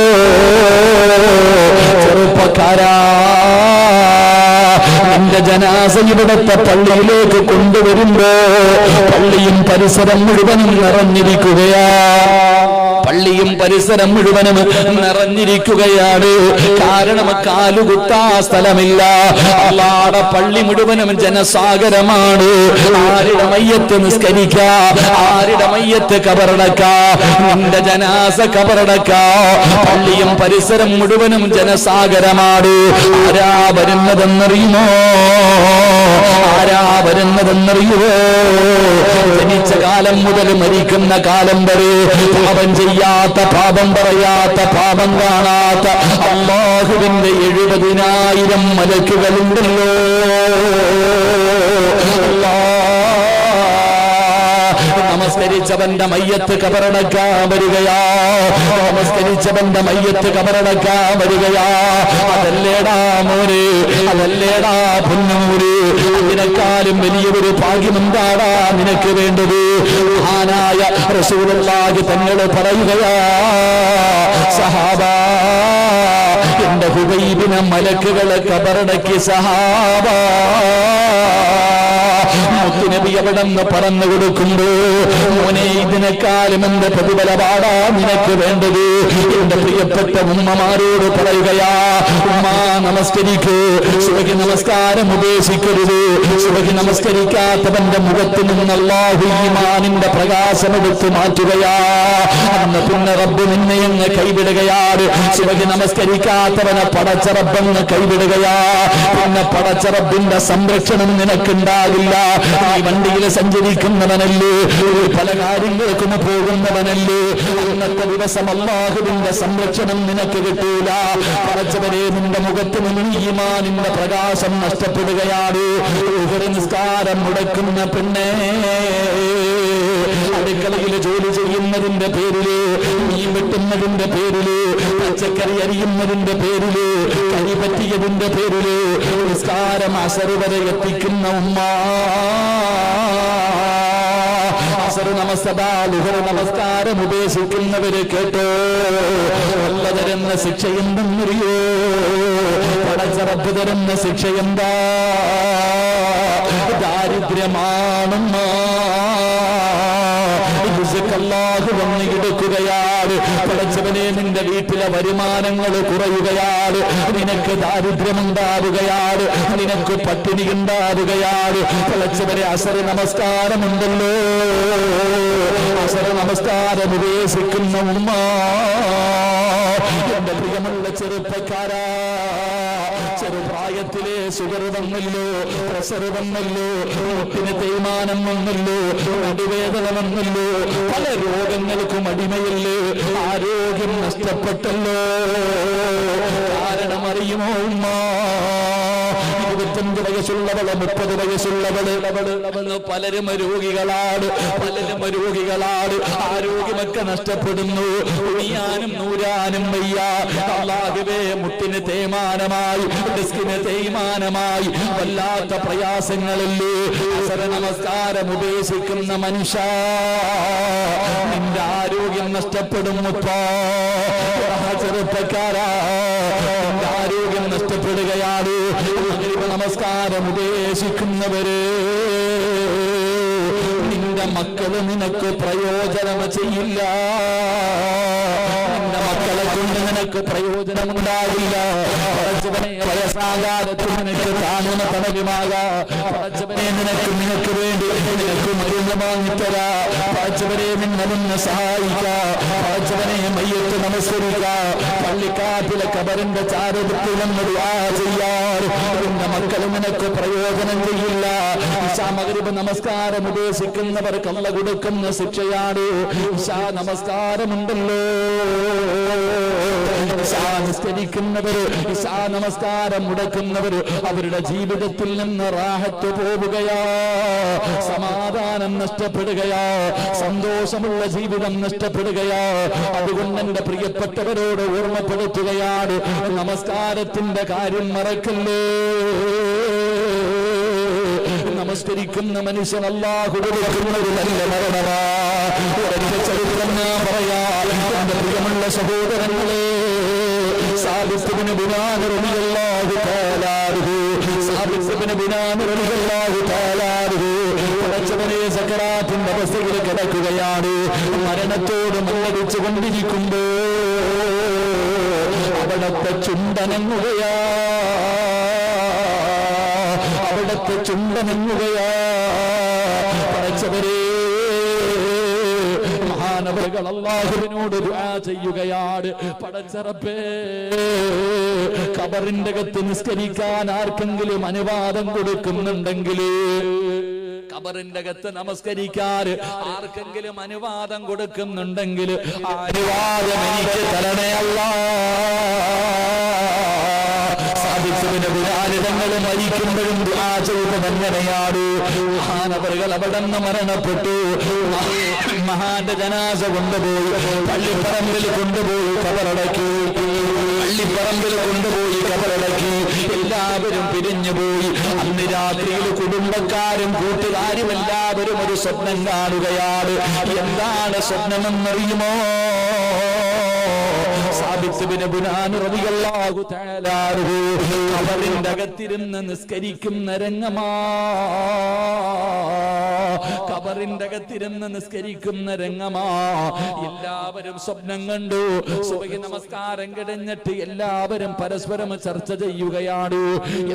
ചെറുപ്പക്കാരാ, നിന്റെ ജനാസ ഇവിടത്തെ പള്ളിയിലേക്ക് കൊണ്ടുവരുമ്പോ പള്ളിയും പരിസരം മുഴുവനും നിറഞ്ഞിരിക്കുകയാ. പള്ളിയും പരിസരം മുഴുവനും നിറഞ്ഞിരിക്കുകയാണ്. കാരണം കാലുകുത്താ സ്ഥലമില്ല. അല്ലാഹുവിന്റെ പള്ളി മുഴുവനും ജനസാഗരമാണ്. ആരുടെ മയ്യത്ത് നിസ്കരിക്കാ, ആരുടെ മയ്യത്ത് കബറടക്കാ, നിന്റെ ജനാസ കബറടക്കാ. പള്ളിയും പരിസരം മുഴുവനും ജനസാഗരമാണ്. ആരാ വരുന്നതെന്നറിയുമോ? ആരാ വരുന്നതെന്നറിയുമോ? ജനിച്ച കാലം മുതൽ മരിക്കുന്ന കാലം വരെ പാപം ചെയ്യാത്ത, പാപം പറയാത്ത, പാപം കാണാത്ത അല്ലാഹുവിന്റെ 70,000 മലക്കുകളുണ്ടല്ലോ. നമസ്കരിച്ചവന്റെ മയ്യത്ത് കബറടക്കാൻ വരികയാ. നമസ്കരിച്ചവന്റെ മയ്യത്ത് കബറടക്കാൻ വരികയാ. അതല്ലേടാ മോനെ, അതല്ലേടാ പൊന്നൂര്. അതിനേക്കാളും വലിയൊരു ഭാഗ്യമെന്താടാ നിനക്ക് വേണ്ടത്? മഹാനായ റസൂലുള്ളാഹി തങ്ങൾ പറയുകയാ, സഹാബാ, എന്റെ ഹുബൈബിനെ മലക്കുകളെ കബറടക്കി സഹാബാ. മുത്തുനബി എവിടെന്ന് പറഞ്ഞു കൊടുക്കുമ്പോ, മോനെ ഇതിനേക്കാളും എന്റെ പ്രതിഫലപാടാ നിനക്ക് വേണ്ടത്. എന്റെ പ്രിയപ്പെട്ട ഉമ്മമാരോട് പറയുകയാ, ഉമ്മ നമസ്കരിക്കൂ, സുബഹി നമസ്കാരം ഉപേക്ഷിക്കരുത്. സുബഹി നമസ്കരിക്കാത്തവന്റെ മുഖത്ത് നിന്ന് അല്ലാഹു ഈമാനിന്റെ പ്രകാശം എടുത്തു മാറ്റുകയാ. അന്ന് പിന്നെ റബ്ബ് നിന്നെ അങ്ങ് കൈവിടുകയാണ്. സുബഹി നമസ്കരിക്കാത്തവനെ പടച്ച റബ്ബങ്ങ് കൈവിടുകയാ. പിന്നെ പടച്ച റബ്ബിന്റെ സംരക്ഷണം നിനക്കുണ്ടാകില്ല. ഈ വണ്ടിയിൽ സഞ്ചരിക്കുന്നവനല്ലേ, പല കാര്യങ്ങൾക്കും പോകുന്നവനല്ലേ, അന്നത്തെ ദിവസം അല്ലാഹുവിന്റെ സംരക്ഷണം നിനക്ക് കിട്ടൂല. പടച്ചവരെ, നിന്റെ മുഖത്ത് നിന്ന് ഈമാനിന്റെ പ്രകാശം നഷ്ടപ്പെടുകയാണ്. ഒരു നിസ്കാരം മുടക്കുന്ന പെണ്ണേ, അടുക്കളയിൽ ജോലി ചെയ്യുന്നതിന്റെ പേരില്, മീൻ വെട്ടുന്നതിന്റെ പേരില്, പച്ചക്കറി അരിയുന്നതിന്റെ പേരില്, കരി പറ്റിയതിന്റെ പേരില് നിസ്കാരം അസർ വരെ എത്തിക്കുന്ന ഉമ്മ, അസർ നമസ്കാരം ഉപേക്ഷിക്കുന്നവര് കേട്ടോ, അല്ല തരുന്ന ശിക്ഷ എന്തെന്നറിയോ? പടച്ചറപ്പ് തരുന്ന ശിക്ഷ എന്താ? ദാരിദ്ര്യമാണുമ്മ. അല്ലാഹു വന്ന് എടുക്കുകയാണ്. പടച്ചവനെ, നിന്റെ വീട്ടിലെ വരുമാനങ്ങൾ കുറയുകയാണ്, നിനക്ക് ദാരിദ്ര്യമുണ്ടാവുകയാണ്, നിനക്ക് പട്ടിണി ഉണ്ടാവുകയാണ്. പടച്ചവനെ, അസർ നമസ്കാരമുണ്ടല്ലോ, അസർ നമസ്കാരം ഉപേക്ഷിക്കുന്ന ഉമ്മ. എന്റെ പ്രിയമുള്ള ചെറുപ്പക്കാരാ, ചെറുപ്രായത്തിലെ ഷുഗർ വന്നല്ലോ, പ്രഷർ വന്നല്ലോ, മുട്ടിന് തേയ്മാനം വന്നല്ലോ, നടുവേദന വന്നല്ലോ, പല രോഗങ്ങൾക്കും അടിമയല്ലേ, ആരോഗ്യം നഷ്ടപ്പെട്ടല്ലോ. കാരണം അറിയുമോ ഉമ്മ? 25 വയസ്സുള്ളവള്, 30 വയസ്സുള്ളവള് പലരും രോഗികളാണ്, പലരും രോഗികളാണ്. ആരോഗ്യമൊക്കെ നഷ്ടപ്പെടുന്നു, ഉണിയാനും നൂരാനും വയ്യ. അല്ലാഹുവേ, മുട്ടിന് തേയ്മാനമായി, ഡിസ്കിന് തേയ്മാനമായി, വല്ലാത്ത പ്രയാസങ്ങളല്ലേ. അസർ നമസ്കാരം ഉപേക്ഷിക്കുന്ന മനുഷ്യ, നിന്റെ ആരോഗ്യം നഷ്ടപ്പെടും. ചെറുപ്പക്കാരാ, നിന്റെ ആരോഗ്യം നഷ്ടപ്പെടുകയാണ്. നമസ്കാരം ഉപേക്ഷിക്കുന്നവര്, നിന്റെ മക്കള് നിനക്ക് പ്രയോജനം ചെയ്യില്ല. നിന്റെ മക്കളെ കൊണ്ട് നിനക്ക് പ്രയോജനമുണ്ടാവില്ല. പടച്ചവനെ, വയസ്സാകാലത്ത് നിനക്ക് താങ്ങുന്ന തണലുമാകാ. പടച്ചവനെ, നിനക്ക് വേണ്ടി നിനക്ക് മരുന്ന് വാങ്ങിത്തരാ. പടച്ചവനെ, നിന്നെ സഹായിക്കാ. പടച്ചവനെ, മയ്യത്ത് നമസ്കരിക്കാ. പള്ളിക്കാട്ടിലെ കബറിന്റെ ചാരവൃത്തിലൊന്ന് ദുആ ചെയ്യാറ്. നിന്റെ മക്കൾ നിനക്ക് പ്രയോജനം ചെയ്യില്ല. ഇശാ മഗ്രിബ് നമസ്കാരം ഉപേക്ഷിക്കുന്നവർക്ക് അല്ലാഹു കൊടുക്കുന്ന ശിക്ഷയാണ്. ഇശാ നമസ്കാരമുണ്ടല്ലോ, ഇശാ നിസ്കരിക്കുന്നവര്, ഇശാ നമസ്കാരം മുടക്കുന്നവര് അവരുടെ ജീവിതത്തിൽ നിന്ന് റാഹത്ത് പോവുകയാ, സമാധാനം നഷ്ടപ്പെടുകയാ, സന്തോഷമുള്ള ജീവിതം നഷ്ടപ്പെടുകയാ. അതുകൊണ്ട് എന്റെ പ്രിയപ്പെട്ടവരോട് ഓർമ്മപ്പെടുത്തുകയാണ്, നമസ്കാരത്തിന്റെ കാര്യം മറക്കല്ലേ. നമസ്കരിക്കുന്ന മനുഷ്യൻ അല്ലാഹു കൊടുക്കുന്ന ഒരു നല്ല മരണമാ. എന്റെ ചരിത്രം ഞാൻ പറയാ, എന്റെ പ്രിയമുള്ള സഹോദരങ്ങളെ, സാബിത്ത് ഇബ്നു ബിലാൽ റളിയല്ലാഹു തആല അൻഹു, സാബിത്ത് ഇബ്നു ബിലാൽ റളിയല്ലാഹു തആല അൻഹു പടച്ചവനെ സക്കറാത്തിന്റെ അവസ്ഥയിൽ കിടക്കുകയാണ്. മരണ കാറ്റോട് മല്ലടിച്ചു കൊണ്ടിരിക്കുമ്പോ അവിടത്തെ ചുണ്ടനങ്ങുകയാ, അവിടത്തെ ചുണ്ടനങ്ങുകയാ. പടച്ചവരേ, മഹാനവകൾ അല്ലാഹുവിനോട് ദുആ ചെയ്യുകയാണ്. പടച്ച റബ്ബേ, ഖബറിന്റെ അകത്ത് നിസ്കരിക്കാൻ ആർക്കെങ്കിലും അനുവാദം കൊടുക്കുന്നുണ്ടെങ്കിൽ, ഖബറിന്റെ അകത്ത് നമസ്കരിക്കാൻ ആർക്കെങ്കിലും അനുവാദം കൊടുക്കുന്നുണ്ടെങ്കിൽ അനുവാദം എനിക്ക് തരണേ അല്ലാഹ്. സാധിച്ചവന് മരിക്കുമ്പോഴും ദുആ ചെയ്തത് എങ്ങനെയാണ്? മഹാനവറുകൾ അവിടെ നിന്ന് മരണപ്പെട്ടു. മഹാന്റെ ജനാസ കൊണ്ടുപോയി പള്ളിപ്പറമ്പിൽ കൊണ്ടുപോയി കബറടക്കി, പള്ളിപ്പറമ്പിൽ കൊണ്ടുപോയി കബറടക്കി. എല്ലാവരും പിരിഞ്ഞുപോയി. അന്ന് രാത്രിയിൽ കുടുംബക്കാരും കൂട്ടുകാരും എല്ലാവരും ഒരു സ്വപ്നം കാണുകയാണ്. എന്താണ് സ്വപ്നമെന്നറിയുമോ? സാബിത്ത് ബിൻ ബുനാൻ റളിയല്ലാഹു തആല അൻഹു ഖബറിന്റെ അകത്തിരുന്ന് നിസ്കരിക്കുന്ന രംഗമാ, ഖബറിന്റെ അകത്തിരുന്ന് നിസ്കരിക്കുന്ന രംഗമാ. എല്ലാവരും സ്വപ്നം കണ്ടു. സുബഹി നമസ്കാരം കഴിഞ്ഞിട്ട് എല്ലാവരും പരസ്പരം ചർച്ച ചെയ്യുകയാണ്.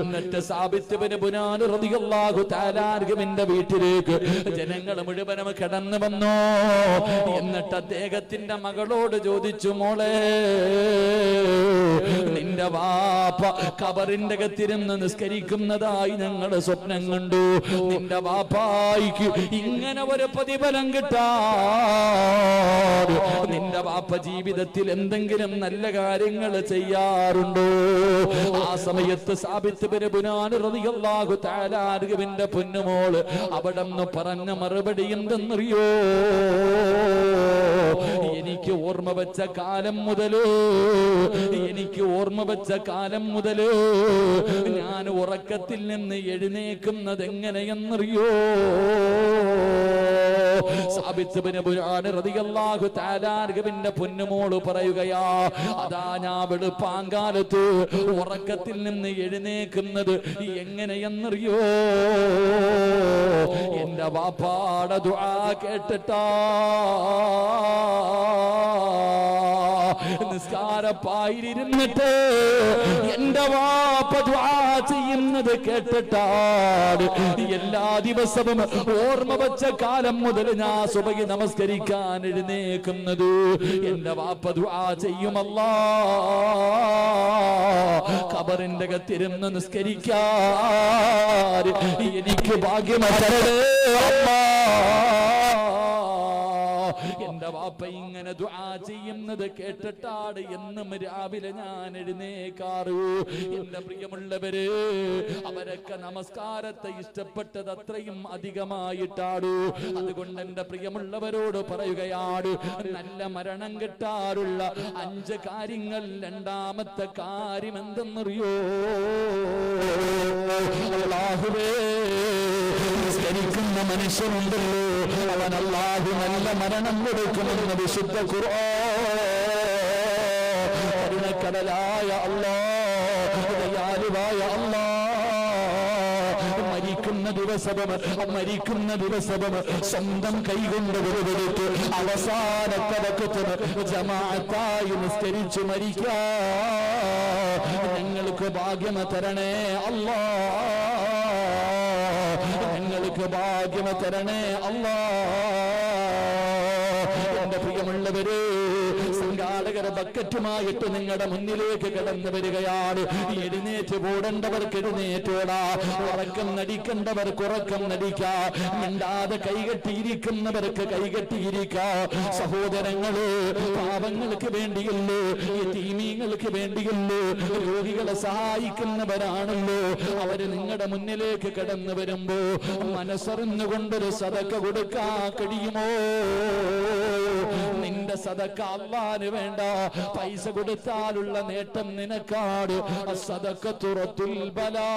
എന്നിട്ട് സാബിത്ത് ബിൻ ബുനാൻ റളിയല്ലാഹു തആല അൻഹുവിന്റെ വീട്ടിലേക്ക് ജനങ്ങൾ മുഴുവനും കടന്നു വന്നു. എന്നിട്ട് അദ്ദേഹത്തിന്റെ മകളോട് ചോദിച്ചു, മോളെ, നിന്റെ വാപ്പ ഖബറിന്റെ അകത്തിരുന്ന് നിസ്കരിക്കുന്നതായി ഞങ്ങൾ സ്വപ്നം കണ്ടു. നിന്റെ വാപ്പായിക്ക് ഇങ്ങനെ ഒരു പ്രതിഫലം കിട്ടാൻ നിന്റെ വാപ്പ ജീവിതത്തിൽ എന്തെങ്കിലും നല്ല കാര്യങ്ങൾ ചെയ്യാറുണ്ടോ? ആ സമയത്ത് സാബിത്ത് ബിൻ ബുനാൻ റളിയല്ലാഹു തആല അൻഹുവിന്റെ പൊന്നുമോള് അവിടെന്ന് പറഞ്ഞ മറുപടി എന്തെന്നറിയോ? എനിക്ക് ഓർമ്മ വെച്ച കാലം മുതല്, എനിക്ക് ഓർമ്മ വെച്ച കാലം മുതല് ഞാൻ ഉറക്കത്തിൽ നിന്ന് എഴുന്നേക്കുന്നത് എങ്ങനെയെന്നറിയോ? സാബിത്ത് ബിൻ ബുനാൻ റളിയല്ലാഹു തആല അൻഹുവിന്റെ പൊന്നുമോള് പറയുകയാ, അതാ ഞാൻ വെളുപ്പാങ്കാലത്ത് ഉറക്കത്തിൽ നിന്ന് എഴുന്നേക്കുന്നത് എങ്ങനെയെന്നറിയോ? എന്റെ വാപ്പാടെ ദുആ കേട്ടിട്ടാ. നിസ്കാരപ്പായിരുന്നിട്ട് എന്റെ വാപ്പ ദുആ ചെയ്യുന്നത് കേട്ടിട്ടാണ് എല്ലാ ദിവസവും ഓർമ്മ വെച്ച കാലം മുതൽ ഞാൻ സുബഹി നമസ്കരിക്കാൻ എഴുന്നേക്കുന്നത്. എന്റെ വാപ്പ ദുആ ചെയ്യുമല്ലാ, ഖബറിന്റെ അകത്തിരുന്ന് നിസ്കരിക്കാൻ എനിക്ക് ഭാഗ്യം തരണേ അല്ലാ. എന്റെ വാപ്പ ഇങ്ങനെ ദുആ ചെയ്യുന്നത് കേട്ടിട്ടാണ് എന്നും രാവിലെ ഞാൻ എഴുന്നേക്കാറ്. എന്റെ പ്രിയമുള്ളവര്, അവരൊക്കെ നമസ്കാരത്തെ ഇഷ്ടപ്പെട്ടത് അത്രയും അധികമായിട്ടാണ്. അതുകൊണ്ട് എന്റെ പ്രിയമുള്ളവരോട് പറയുകയാണ്, നല്ല മരണം കിട്ടാറുള്ള 5 കാര്യങ്ങൾ. രണ്ടാമത്തെ കാര്യം എന്തെന്നറിയോ? അല്ലാഹുവേ, നിസ്കരിക്കുന്ന മനുഷ്യനുണ്ടല്ലോ, അവൻ അല്ലാഹു നല്ല മരണം കൊടുക്കുമെന്ന് വിശുദ്ധ ഖുർആൻ. കരുണക്കടലായ അല്ലാഹ്, ദയാലുവായ അല്ലാഹ്, മരിക്കുന്ന ദിവസവും സ്വന്തം കൈകൊണ്ട് വെറുതെടുത്ത് അവസാനത്തെ വഖത്തിന് ജമാഅത്തായി നിസ്കരിച്ചു മരിക്കാൻ ഞങ്ങൾക്ക് ഭാഗ്യം തരണേ അല്ലാഹ്, ഞങ്ങൾക്ക് ഭാഗ്യം തരണേ അല്ലാഹ്. എന്റെ പ്രിയമുള്ളവരെ, സംഘാടകർ ബക്കറ്റുമായിട്ട് നിങ്ങളുടെ മുന്നിലേക്ക് കടന്നു വരികയാണ്. എഴുന്നേറ്റ് പോടേണ്ടവർക്ക് എഴുന്നേറ്റോടാ, ഉറക്കം നടിക്കേണ്ടവർക്ക് ഉറക്കം നടിക്കാ, മിണ്ടാതെ കൈകെട്ടിയിരിക്കുന്നവർക്ക് കൈകെട്ടിയിരിക്കാ. സഹോദരങ്ങള്, പാവങ്ങൾക്ക് വേണ്ടിയല്ലോ, യതീമീങ്ങൾക്ക് വേണ്ടിയല്ലോ, രോഗികളെ സഹായിക്കുന്നവരാണല്ലോ, അവര് നിങ്ങളുടെ മുന്നിലേക്ക് കടന്നു വരുമ്പോ മനസ്സറിഞ്ഞുകൊണ്ടൊരു സദക്ക കൊടുക്കാൻ കഴിയുമോ? നിന്റെ സദക്ക അല്ലാഹുവിന് വേണ്ട, പൈസ കൊടുത്താലുള്ള നേട്ടം നിനക്കാട്. സദഖത്തു റദ്ദുൽ ബലാ,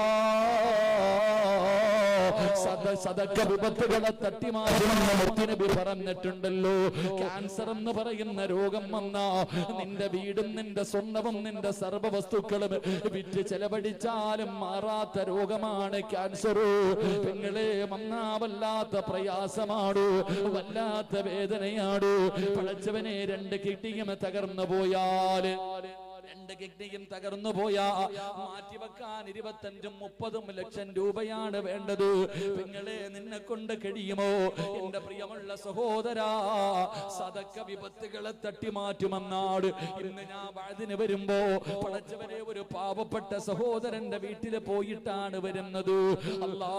സദക്ക വിപത്തുകളെ തട്ടിമാറ്റുമെന്ന് മുത്തുനബി പറഞ്ഞിട്ടുണ്ടല്ലോ. ക്യാൻസർ എന്ന് പറയുന്ന രോഗം വന്നാ നിന്റെ വീടും നിന്റെ സ്വർണവും നിന്റെ സർവ്വ വസ്തുക്കളും വിറ്റ് ചെലവഴിച്ചാലും മാറാത്ത രോഗമാണ് ക്യാൻസർ. പെങ്ങളെ വന്നാ വല്ലാത്ത പ്രയാസമാണ്, വല്ലാത്ത വേദനയാണ്. പടച്ചവനെ 2 കിഡ്നിയും തകർന്നു പോയാല്, 2 കിഡ്നിയും തകർന്നു പോയാ മാറ്റിവെക്കാൻ 25-30 ലക്ഷം രൂപയാണ് വേണ്ടത്. പെങ്ങളെ നിന്നെ കൊണ്ട് കഴിയുമോ? എന്റെ പ്രിയമുള്ള സഹോദരാ, സദക്ക വിപത്തുകളെ തട്ടിമാറ്റുമെന്നാട് ഇന്ന് ഞാൻ വഅദിന് വരുമ്പോ പടച്ചവനെ ഒരു പാവപ്പെട്ട സഹോദരന്റെ വീട്ടില് പോയിട്ടാണ് വരുന്നത്. അല്ലാ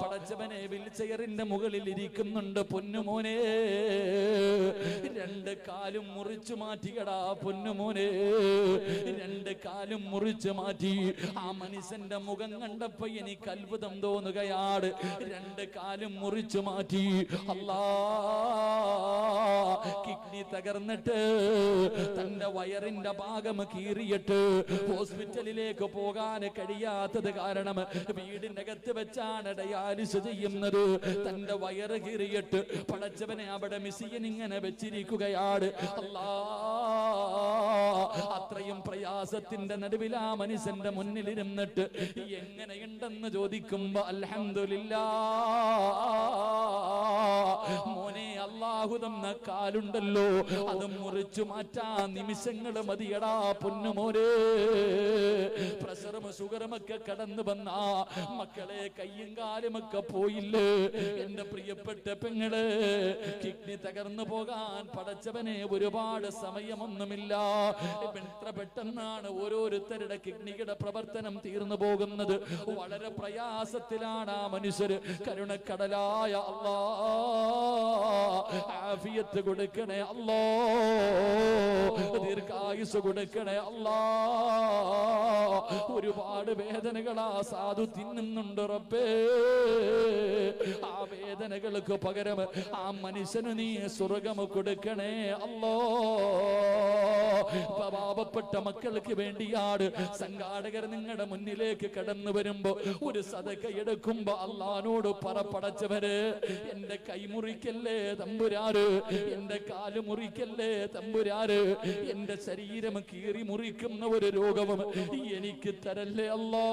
പടച്ചവനെ വീൽചെയറിന്റെ മുകളിൽ ഇരിക്കുന്നുണ്ട്. പൊന്നുമോനെ 2 കാലും മുറിച്ചു മാറ്റിയടാ പൊന്നുമോനെ, 2 കാലും മുറിച്ചു മാറ്റി. ആ മനുഷ്യന്റെ മുഖം കണ്ടപ്പോ എനിക്ക് അത്ഭുതം തോന്നുകയാണ്. 2 കാലും മുറിച്ചു മാറ്റി. അല്ലാ കിഡ്നി തകർന്നിട്ട് തന്റെ വയറിന്റെ ഭാഗം കീറിയിട്ട് ഹോസ്പിറ്റലിലേക്ക് പോകാൻ കഴിയാത്തത് കാരണം വീടിനകത്ത് വെച്ചാണ് ഡയാലിസ് ചെയ്യുന്നത്. തന്റെ വയറ് കീറിയിട്ട് പടച്ചവനെ അവിടെ മിസിയൻ ഇങ്ങനെ വെച്ചിരിക്കുകയാണ്. അല്ലാ അത്രയും പ്രയാസത്തിന്റെ നടുവിൽ ആ മനുഷ്യന്റെ മുന്നിലിരുന്നിട്ട് എങ്ങനെയുണ്ടെന്ന് ചോദിക്കുമ്പോ അൽഹംദുലില്ലാഹ് മോനെ, അല്ലാഹു തന്ന കാലുണ്ടല്ലോ അത് മുറിച്ചു മാറ്റാൻ നിമിഷങ്ങൾ മതിയടാ പൊന്നുമോനെ. പ്രഷറും ഷുഗറുമൊക്കെ കടന്നു വന്ന മക്കളെ കയ്യും കാലുമൊക്കെ പോയില്ലേ? എന്റെ പ്രിയപ്പെട്ട പെങ്ങള്, കിഡ്നി തകർന്നു പോകാൻ പടച്ചവനെ ഒരുപാട് സമയമൊന്നുമില്ല. എത്ര പെട്ടെന്നാണ് ഓരോരുത്തരുടെ കിഡ്നിയുടെ പ്രവർത്തനം തീർന്നു പോകുന്നത്. വളരെ പ്രയാസത്തിലാണ് ആ മനുഷ്യര്. കരുണക്കടലായ അല്ലാ ആഫിയത്ത് കൊടുക്കണേ അല്ലാ, ദീർഘായുസ് കൊടുക്കണേ അല്ലാ. ഒരുപാട് വേദനകളാ സാധു തിന്നുന്നുണ്ട് റബ്ബേ. ആ വേദനകൾക്ക് പകരം ആ മനുഷ്യന് നീ സ്വർഗം കൊടുക്കണേ അല്ലാ. പാവപ്പെട്ട മക്കൾക്ക് വേണ്ടിയാണ് സംഘാടകർ നിങ്ങളുടെ മുന്നിലേക്ക് കടന്നു വരുമ്പോ ഒരു സദക്ക എടുക്കുമ്പോ അള്ളാനോട് പടച്ചവര് എന്റെ കൈ മുറിക്കല്ലേ തമ്പുരാര്, എന്റെ കാല് മുറിക്കല്ലേ തമ്പുരാര്, എന്റെ ശരീരം കീറി മുറിക്കുന്ന ഒരു രോഗവും എനിക്ക് തരല്ലേ അല്ലാ.